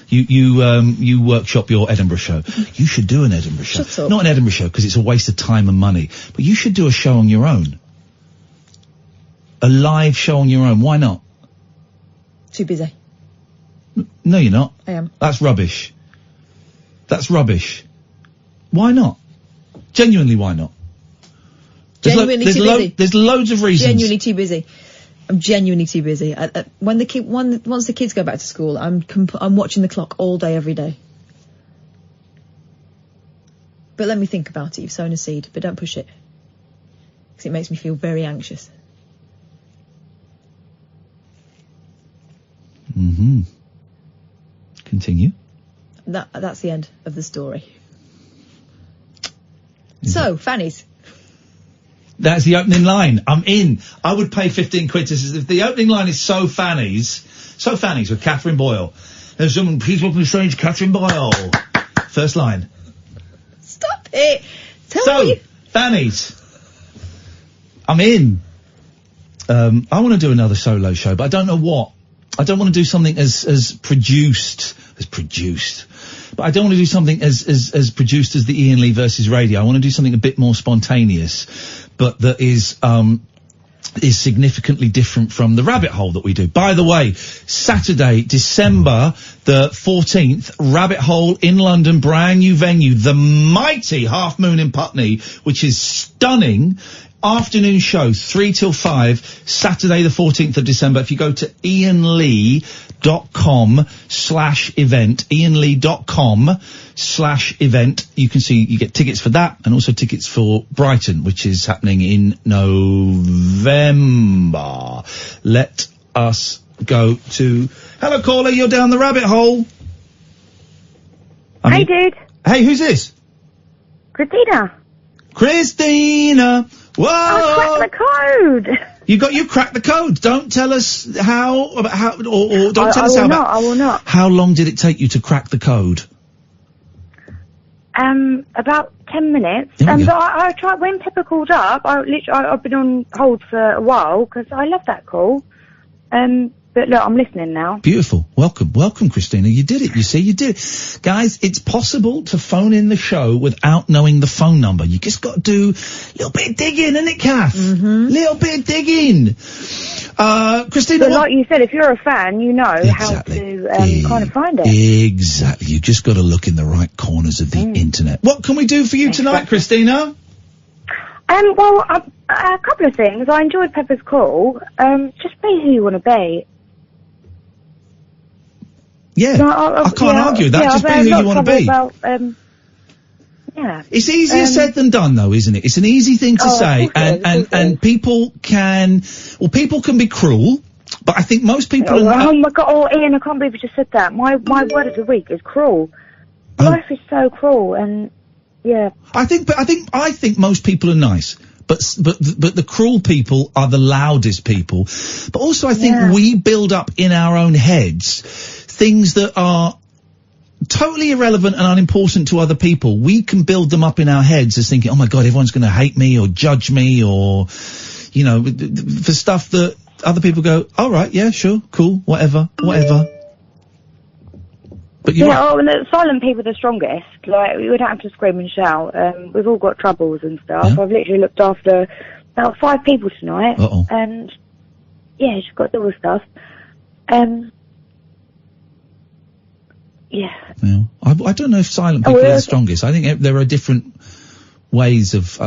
You workshop your Edinburgh show. You should do an Edinburgh show. Shut up. Not an Edinburgh show, because it's a waste of time and money. But you should do a show on your own. A live show on your own. Why not? Too busy. No, you're not. I am. That's rubbish. Why not? Genuinely, why not? Genuinely too busy. There's loads of reasons. Genuinely too busy. I'm genuinely too busy. Once the kids go back to school, I'm watching the clock all day, every day. But let me think about it. You've sown a seed, but don't push it, because it makes me feel very anxious. Mm-hmm. Continue. That's the end of the story. So, fannies. That's the opening line. I'm in. I would pay 15 quid if the opening line is so fannies with Katherine Boyle. There's some people who say it's Katherine Boyle. First line. Stop it. Tell me. Fannies. I'm in. I want to do another solo show, but I don't know what. I don't want to do something as produced. But I don't want to do something as produced as the Iain Lee versus Radio. I want to do something a bit more spontaneous, but that is significantly different from the rabbit hole that we do. By the way, Saturday, December the 14th, Rabbit Hole in London, brand new venue, the mighty Half Moon in Putney, which is stunning. Afternoon show, 3 till 5, Saturday the 14th of December. If you go to iainlee.com/event, iainlee.com/event, you can see, you get tickets for that, and also tickets for Brighton, which is happening in November. Let us go to... Hello, caller, you're down the rabbit hole. Hey, dude. Hey, who's this? Christina. Whoa! I cracked the code. You cracked the code. Don't tell us how, or don't tell us how. I will not. How long did it take you to crack the code? About 10 minutes. But I tried, when Pippa called up, I've been on hold for a while, because I love that call. But look, I'm listening now. Beautiful. Welcome, Christina. You did it. You see, you did it. Guys, it's possible to phone in the show without knowing the phone number. You just got to do a little bit of digging, isn't it, Kath? Little bit of digging. Christina. But like you said, if you're a fan, you know how to kind of find it. Exactly. You just got to look in the right corners of the internet. What can we do for you tonight, Christina? Well, a couple of things. I enjoyed Pepper's call. Just be who you want to be. Yeah, I can't argue with that. Just be who you want to be. It's easier said than done, though, isn't it? It's an easy thing to say, and people can be cruel, but I think most people. Oh my God! Ian, I can't believe you just said that. My word of the week is cruel. Life is so cruel, and yeah. I think most people are nice. But the cruel people are the loudest people. But also I think we build up in our own heads things that are totally irrelevant and unimportant to other people. We can build them up in our heads as thinking, oh my God, everyone's going to hate me or judge me, or, you know, for stuff that other people go, all right, yeah, sure, cool, whatever. But you're right. And the silent people are the strongest. Like, we don't have to scream and shout. We've all got troubles and stuff. Yeah. I've literally looked after about 5 people tonight. And, yeah, she's got all the stuff. Yeah. I don't know if silent people are the strongest. I think there are different ways of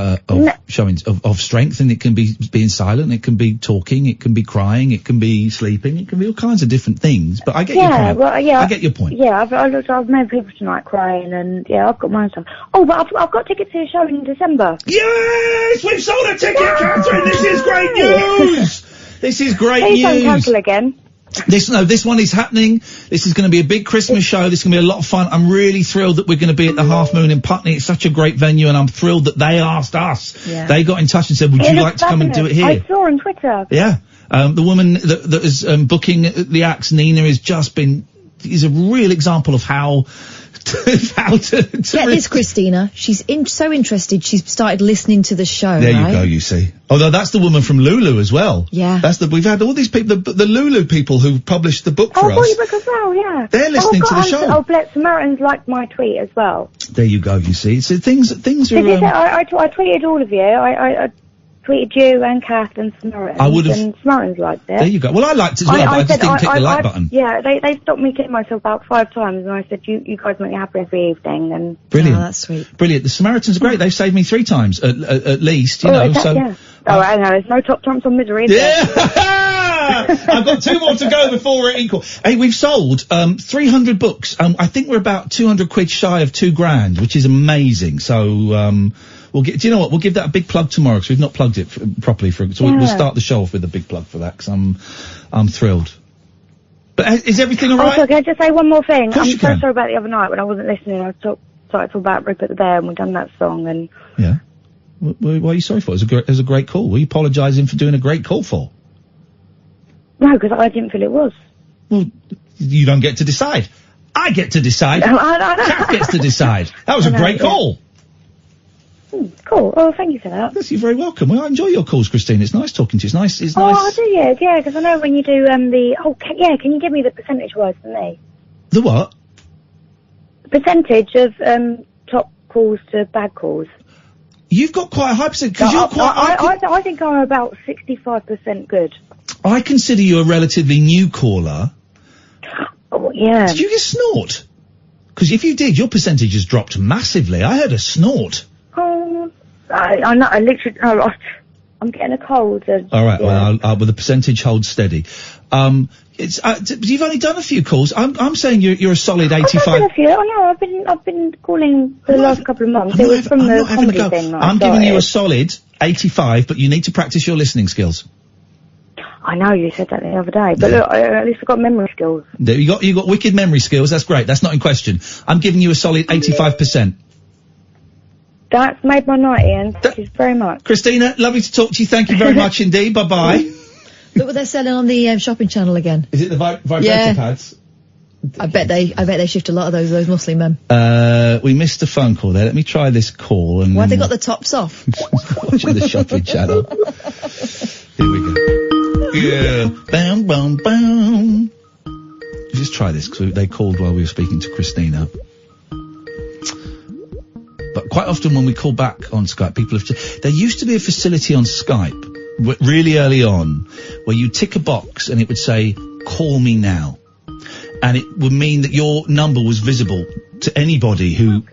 showing of strength, and it can be being silent, it can be talking, it can be crying, it can be sleeping, it can be all kinds of different things. But I get your point. Well, I get your point. Yeah, I've made people tonight crying, and yeah, I've got my own stuff. Oh, but I've got tickets to a show in December. Yes, we've sold a ticket, Katherine. This is great news. This is great news. Please don't news. cancel again. This one is happening. This is going to be a big Christmas show. This is going to be a lot of fun. I'm really thrilled that we're going to be at the Half Moon in Putney. It's such a great venue, and I'm thrilled that they asked us. Yeah. They got in touch and said, would you like to come and do it here? I saw on Twitter. Yeah. The woman that is booking the acts, Nina, is a real example of how to Get this, Christina. She's so interested, she's started listening to the show, There right? you go, you see. Although that's the woman from Lulu as well. Yeah. We've had all these people, the Lulu people who published the book for Oh, us. book as well, yeah. They're listening to the show. Oh, bless Samaritans liked my tweet as well. There you go, you see. So things are... I tweeted all of you. I tweeted you and Kath and Samaritans. I would've- And Samaritans liked it. There you go. Well, I liked it as well, but I just didn't click the like button. Yeah, they stopped me killing myself about 5 times, and I said, you guys make me happy every evening, and... Brilliant. Oh, that's sweet. Brilliant. The Samaritans are great. They've saved me 3 times, at least, you know, is that- so... yeah. Oh, I know, there's no top trumps on misery, is there? I've got 2 more to go before we're equal. Hey, we've sold 300 books. I think we're about 200 quid shy of £2,000, which is amazing. So we'll get. Do you know what? We'll give that a big plug tomorrow because we've not plugged it properly. So we'll start the show off with a big plug for that because I'm thrilled. But is everything all right? Also, can I just say one more thing? Course I'm you so can. sorry about the other night when I wasn't listening. I started to talk about Rupert the Bear, and we've done that song, and... Yeah. What are you sorry for? It was a great call. What are you apologising for doing a great call for? No, because I didn't feel it was. Well, you don't get to decide. I get to decide. No, I know. Kath gets to decide. That was a great call. Cool. Oh, thank you for that. Yes, you're very welcome. Well, I enjoy your calls, Christine. It's nice talking to you. It's nice. It's nice. Oh, do you? Yeah, because I know when you do can you give me the percentage-wise for me? The what? Percentage of top calls to bad calls. You've got quite a high percentage because you're quite. I think I'm about 65% good. I consider you a relatively new caller. Oh, yeah. Did you get snort? Because if you did, your percentage has dropped massively. I heard a snort. Oh, I know. I literally. Oh, I'm getting a cold. All right. Well, well, the percentage holds steady. You've only done a few calls. I'm saying you're a solid 85. I've done a few. Oh no, I've been calling for the last couple of months. It was from the comedy thing. That I'm I giving you a started. solid 85, but you need to practice your listening skills. I know you said that the other day, but look, at least I've got memory skills. You got wicked memory skills. That's great. That's not in question. I'm giving you a solid 85%. That's made my night, Ian. Thank you very much. Christina, lovely to talk to you. Thank you very much indeed. Bye bye. Look what they're selling on the shopping channel again. Is it the vibrator pads? I bet they shift a lot of those Muslim men. We missed a phone call there. Let me try this call. And Why have they got the tops off? watching the shopping channel. Here we go. Yeah. Bam, bam, bam. Just try this because they called while we were speaking to Christina. But quite often when we call back on Skype, people have... There used to be a facility on Skype, really early on, where you tick a box and it would say, call me now. And it would mean that your number was visible to anybody who...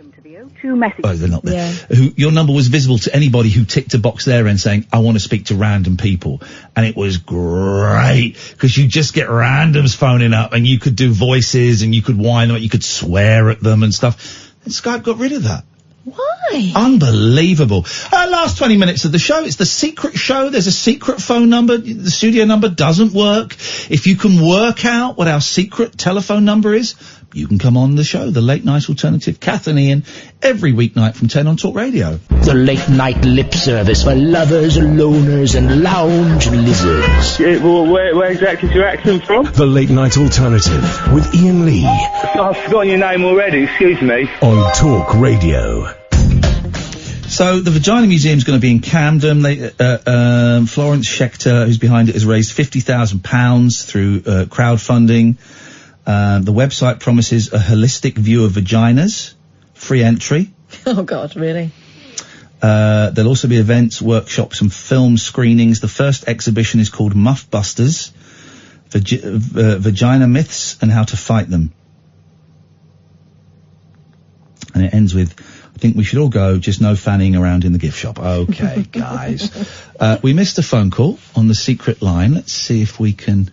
Oh, they're not there. Yeah. Your number was visible to anybody who ticked a box there and saying, I want to speak to random people. And it was great, because you just get randoms phoning up and you could do voices and you could whine them, you could swear at them and stuff. And Skype got rid of that. Why? Unbelievable. Last 20 minutes of the show. It's the secret show. There's a secret phone number. The studio number doesn't work. If you can work out what our secret telephone number is, you can come on the show, The Late Night Alternative. Kath and Iain, every weeknight from 10 on Talk Radio. The late night lip service for lovers, loners, and lounge lizards. Well, where exactly is your accent from? The Late Night Alternative with Iain Lee I've forgotten your name already, excuse me. on Talk Radio. So the Vagina Museum is going to be in Camden. Florence Schechter, who's behind it, has raised £50,000 through crowdfunding. The website promises a holistic view of vaginas, free entry. Oh God, really? There'll also be events, workshops and film screenings. The first exhibition is called Muff Busters, Vagina Myths and How to Fight Them. And it ends with, I think we should all go, just no fanning around in the gift shop. Okay, guys. We missed a phone call on the secret line. Let's see if we can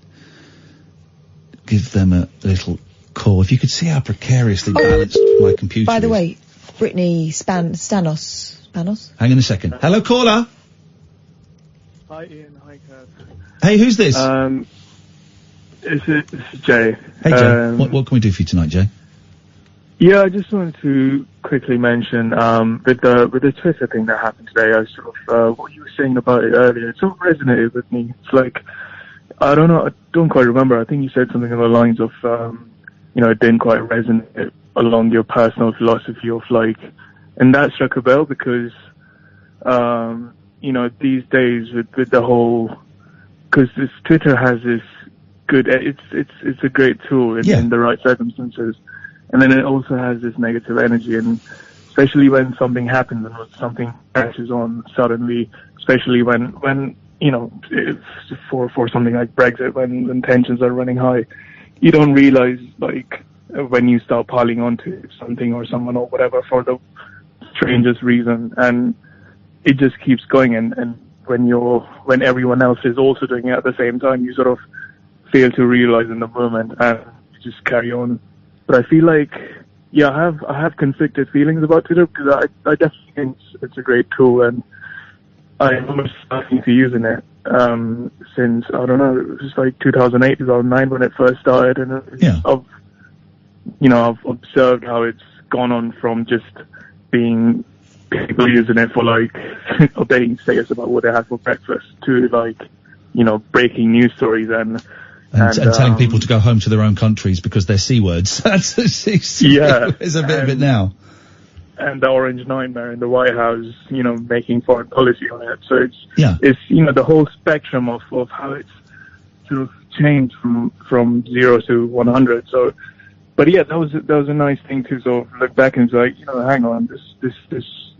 give them a little call. If you could see how precariously balanced my computer By the is. way, Brittany Spanos. Hang on a second. Hello, caller. Hi, Ian. Hi, Kath. Hey, who's this? This is Jay. Hey, Jay. What can we do for you tonight, Jay? Yeah, I just wanted to quickly mention with the Twitter thing that happened today. I sort of what you were saying about it earlier. It sort of resonated with me. It's like I don't know. I don't quite remember. I think you said something along the lines of it didn't quite resonate along your personal philosophy of like, and that struck a bell because these days with the whole, because this Twitter has this good. It's a great tool in the right circumstances. And then it also has this negative energy, and especially when something happens and something catches on suddenly, especially when it's for something like Brexit, when tensions are running high, you don't realize, like, when you start piling onto something or someone or whatever for the strangest reason, and it just keeps going, and when everyone else is also doing it at the same time, you sort of fail to realize in the moment and you just carry on. But I feel like, I have conflicted feelings about Twitter because I definitely think it's a great tool, and I'm almost starting to using it since, I don't know, it was like 2008, 2009 when it first started, and I've observed how it's gone on from just being people using it for like updating status about what they had for breakfast to like, breaking news stories and telling people to go home to their own countries because they're C words. There's a bit of it now. And the Orange Nightmare in the White House, making foreign policy on it. So it's the whole spectrum of how it's sort of changed from 0 to 100. So, but yeah, that was a nice thing to sort of look back and say, hang on,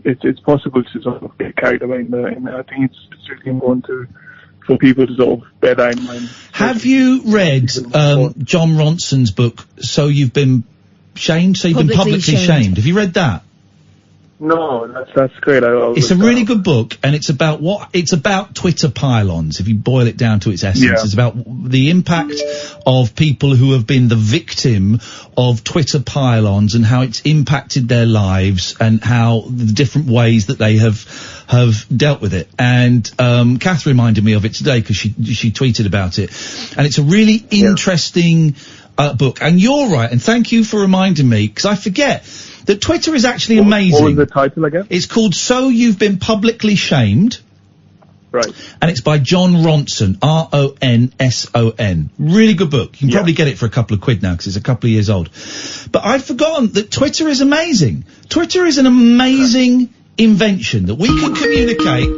it's possible to sort of get carried away in there. And I think it's really important for people to sort of bear that in mind. Have you read John Ronson's book, So You've Been Shamed? So You've Been Publicly Shamed. Have you read that? No, that's great. It's a really good book, and it's about Twitter pylons. If you boil it down to its essence, it's about the impact of people who have been the victim of Twitter pylons and how it's impacted their lives and how the different ways that they have dealt with it. And Katherine reminded me of it today because she tweeted about it, and it's a really interesting book. And you're right, and thank you for reminding me because I forget that Twitter is actually amazing. What was the title again? It's called So You've Been Publicly Shamed. Right. And it's by John Ronson, R-O-N-S-O-N. Really good book. You can probably get it for a couple of quid now because it's a couple of years old. But I'd forgotten that Twitter is amazing. Twitter is an amazing invention that we can communicate.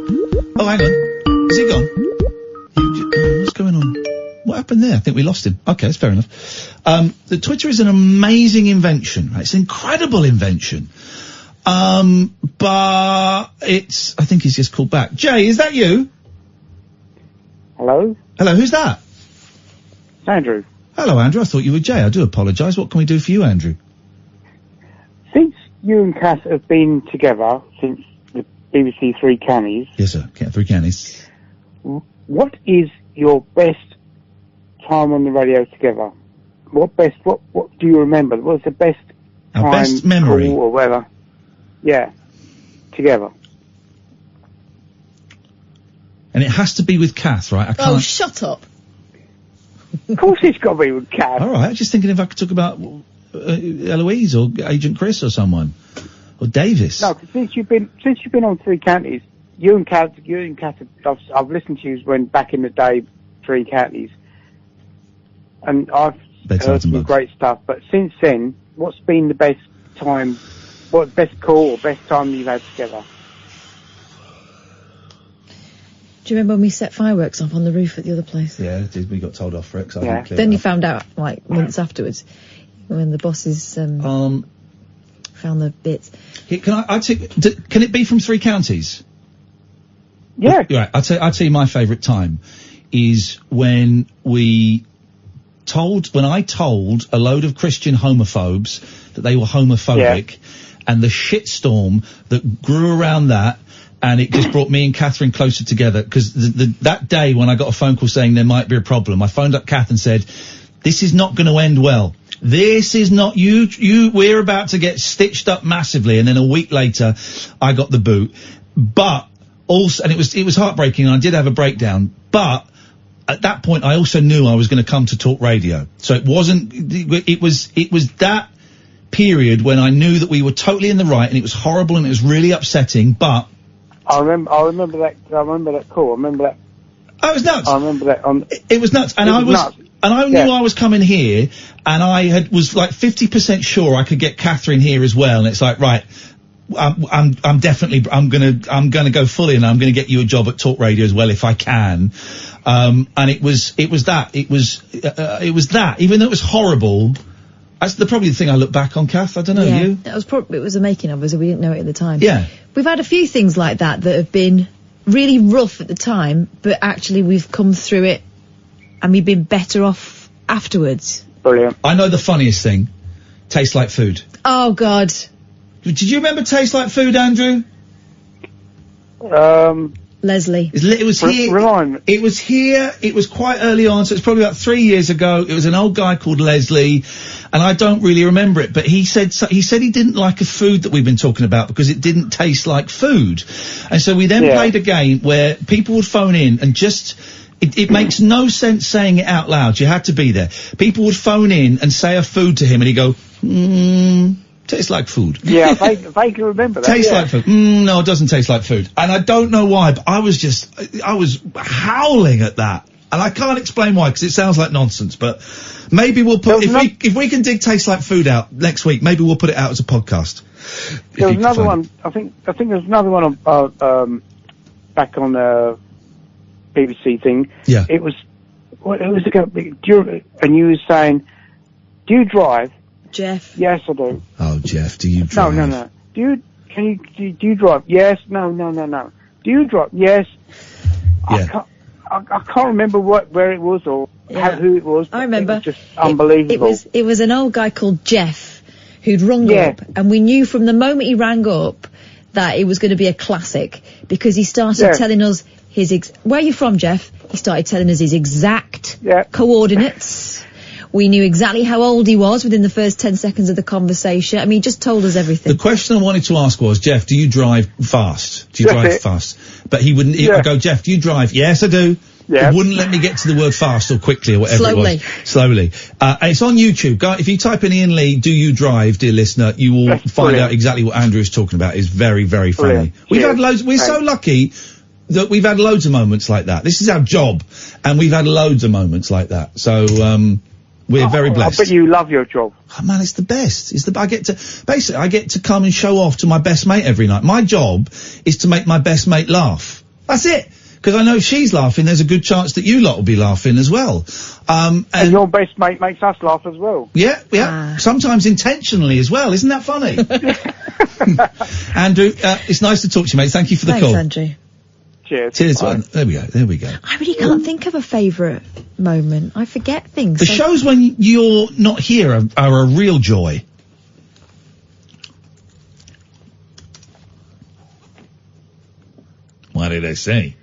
Oh, hang on. Is he gone? What's going on? What happened there? I think we lost him. Okay, that's fair enough. The Twitter is an amazing invention. Right? It's an incredible invention. But I think he's just called back. Jay, is that you? Hello? Hello, who's that? Andrew. Hello, Andrew. I thought you were Jay. I do apologise. What can we do for you, Andrew? Since you and Cass have been together since the BBC Three Counties. Yes, sir. Three Counties. What is your best time on the radio together? What do you remember? What's the best time? Our best memory. Or whatever. Yeah. Together. And it has to be with Kath, right? I can't. Oh, shut up. Of course it's got to be with Kath. All right. I'm just thinking if I could talk about Eloise or Agent Chris or someone. Or Davis. No, 'cause since you've been on Three Counties, you and Kath, I've listened to you when back in the day, Three Counties. And I've heard some great stuff, but since then, what's been the best time, best call or best time you've had together? Do you remember when we set fireworks off on the roof at the other place? Yeah, we got told off for it. Then you found out, like, months afterwards, when the bosses found the bits. Can it be from Three Counties? Yeah. Right, I'll tell you my favourite time is when I told a load of Christian homophobes that they were homophobic, and the shitstorm that grew around that, and it just brought me and Katherine closer together, because that day when I got a phone call saying there might be a problem, I phoned up Kath and said, this is not going to end well. This is not, we're about to get stitched up massively. And then a week later, I got the boot. But also, and it was heartbreaking, and I did have a breakdown, but at that point, I also knew I was going to come to talk radio. So it wasn't, it was that period when I knew that we were totally in the right and it was horrible and it was really upsetting, but... I remember that call. I remember that. Oh, it was nuts. I remember that. It was nuts. And I knew I was coming here and I was like 50% sure I could get Katherine here as well. And it's like, right, I'm gonna go fully and I'm gonna get you a job at Talk Radio as well if I can. And it was that, even though it was horrible, that's probably the thing I look back on, Kath. I don't know, you? It was a making of us, we didn't know it at the time. Yeah. We've had a few things like that have been really rough at the time, but actually we've come through it and we've been better off afterwards. Brilliant. I know the funniest thing. Tastes like food. Oh, God. Did you remember Taste Like Food, Andrew? Leslie. It was here. It was here. It was quite early on, so it's probably about 3 years ago. It was an old guy called Leslie, and I don't really remember it. But he said he didn't like a food that we've been talking about because it didn't taste like food. And so we then played a game where people would phone in and just. It makes no sense saying it out loud. You had to be there. People would phone in and say a food to him, and he'd go, tastes like food. Yeah, I can remember that. Tastes like food. No, it doesn't taste like food. And I don't know why, but I was howling at that. And I can't explain why, because it sounds like nonsense, but maybe we'll put, if we can dig Tastes Like Food out next week, maybe we'll put it out as a podcast. There was another one, I think there's another one back on the BBC thing. Yeah. It was and you were saying, do you drive? Jeff. Yes, I do. Oh, Jeff, do you drive? No. Do you drive? Yes. No. Do you drive? Yes. Yeah. I can't remember where it was or who it was. I remember. It was just unbelievable. It was an old guy called Jeff who'd rung up, and we knew from the moment he rang up that it was going to be a classic because he started telling us where are you from, Jeff? He started telling us his exact coordinates. We knew exactly how old he was within the first 10 seconds of the conversation. I mean, he just told us everything. The question I wanted to ask was, Jeff, do you drive fast? Do you drive fast? But he wouldn't, I'd go, Jeff, do you drive? Yes, I do. Yeah. He wouldn't let me get to the word fast or quickly or whatever it was. Slowly. It's on YouTube. If you type in Iain Lee, do you drive, dear listener, you will find out exactly what Andrew is talking about. It's very, very funny. We've had loads, we're so lucky that we've had loads of moments like that. This is our job, and we've had loads of moments like that. So, we're very blessed. I bet you love your job. Oh, man, it's the best. I get to come and show off to my best mate every night. My job is to make my best mate laugh. That's it. Because I know if she's laughing, there's a good chance that you lot will be laughing as well. And your best mate makes us laugh as well. Yeah. Sometimes intentionally as well. Isn't that funny? Andrew, it's nice to talk to you, mate. Thank you for the call. Thanks, Andrew. Cheers. There we go. I really can't think of a favourite moment. I forget things. The shows when you're not here are a real joy. What did I say?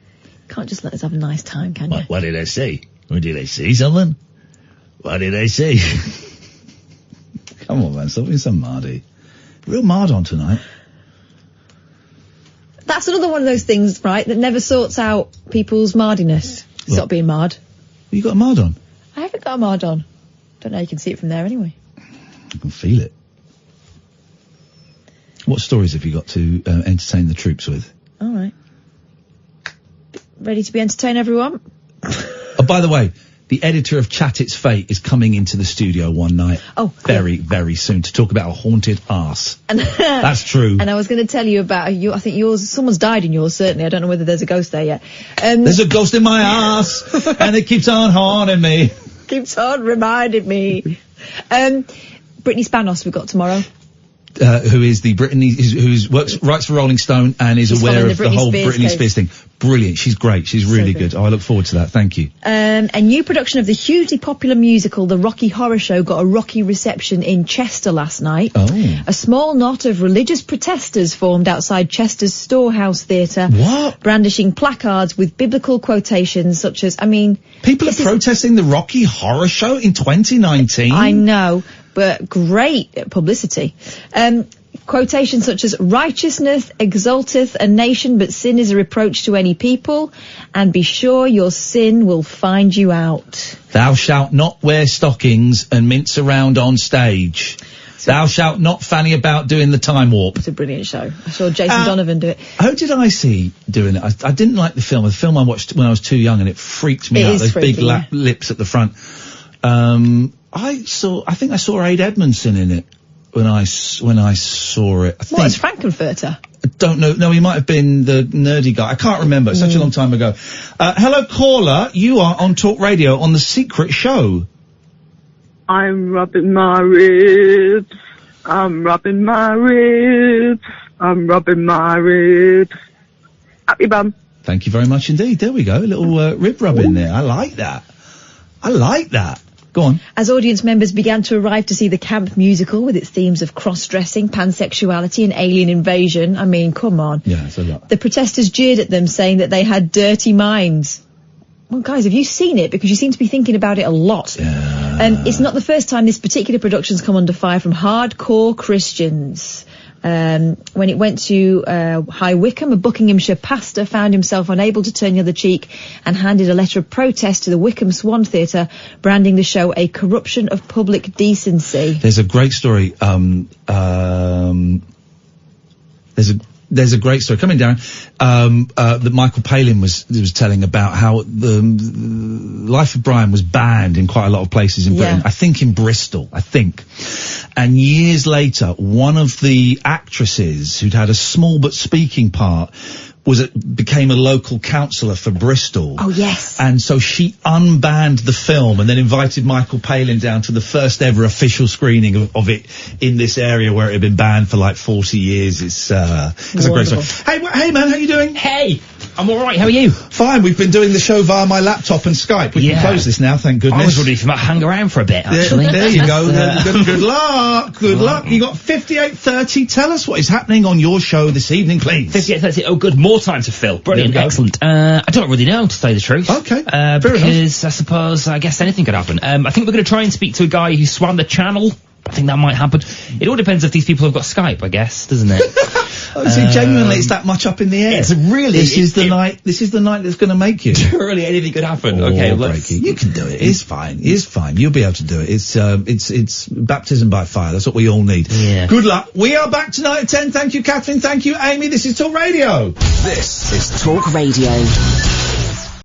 Can't just let us have a nice time, can you? What did I say? Or did I say something? What did I say? Come on, man, stop being so mardy. Real mard on tonight. That's another one of those things, right, that never sorts out people's mardiness. Stop being marred. You got a mard on? I haven't got a mard on. Don't know, you can see it from there anyway. I can feel it. What stories have you got to entertain the troops with? All right. Ready to be entertained, everyone? Oh, by the way, the editor of Chat It's Fate is coming into the studio one night. Oh, very, very soon to talk about a haunted arse. That's true. And I was going to tell you about I think yours. Someone's died in yours. Certainly, I don't know whether there's a ghost there yet. There's a ghost in my arse, and it keeps on haunting me. Keeps on reminding me. Brittany Spanos we've got tomorrow. Who is the writes for Rolling Stone and is aware of the whole Britney Spears thing. Brilliant. She's great. She's really good. Oh, I look forward to that. Thank you. A new production of the hugely popular musical The Rocky Horror Show got a rocky reception in Chester last night. Oh. A small knot of religious protesters formed outside Chester's Storehouse Theatre. What? Brandishing placards with biblical quotations such as, people are protesting The Rocky Horror Show in 2019? I know. But great publicity. Quotations such as, righteousness exalteth a nation, but sin is a reproach to any people, and be sure your sin will find you out. Thou shalt not wear stockings and mince around on stage. Thou shalt not fanny about doing the time warp. It's a brilliant show. I saw Jason Donovan do it. Who did I see doing it? I didn't like the film. The film I watched when I was too young, and it freaked me out. Those big lips at the front. I think I saw Aid Edmondson in it when I saw it. What, as Frankenfurter? I don't know. No, he might have been the nerdy guy. I can't remember. It's such a long time ago. Hello, caller. You are on Talk Radio on The Secret Show. I'm rubbing my ribs. I'm rubbing my ribs. I'm rubbing my ribs. Happy bum. Thank you very much indeed. There we go. A little rib rubbing there. I like that. Go on. As audience members began to arrive to see the camp musical with its themes of cross-dressing, pansexuality and alien invasion, I mean, come on. Yeah, it's a lot. The protesters jeered at them, saying that they had dirty minds. Well, guys, have you seen it? Because you seem to be thinking about it a lot. Yeah. And it's not the first time this particular production's come under fire from hardcore Christians. When it went to High Wycombe, a Buckinghamshire pastor found himself unable to turn the other cheek and handed a letter of protest to the Wycombe Swan Theatre, branding the show a corruption of public decency. There's a great story. There's a great story coming down that Michael Palin was telling about how the Life of Brian was banned in quite a lot of places in Britain. I think in Bristol. And years later, one of the actresses who'd had a small but speaking part became a local councillor for Bristol. Oh, yes. And so she unbanned the film and then invited Michael Palin down to the first ever official screening of it in this area where it had been banned for like 40 years. It's a great story. Hey man, how you doing? Hey, I'm alright, how are you? Fine, we've been doing the show via my laptop and Skype. We can close this now, thank goodness. I was wondering if you might hang around for a bit, actually. There you go. Good luck. Good luck. You got 58:30. Tell us what is happening on your show this evening, please. 58:30. Oh, good. More time to fill. Brilliant. Excellent. I don't really know, to tell you the truth. Okay. Fair because enough. I guess anything could happen. I think we're going to try and speak to a guy who swam the channel. I think that might happen. It all depends if these people have got Skype, I guess, doesn't it? See, genuinely, it's that much up in the air. It's really... This is the night that's going to make you. Really, anything could happen. Okay, you can do it. It's fine. You'll be able to do it. It's baptism by fire. That's what we all need. Yeah. Good luck. We are back tonight at 10. Thank you, Katherine. Thank you, Amy. This is Talk Radio. This is Talk Radio.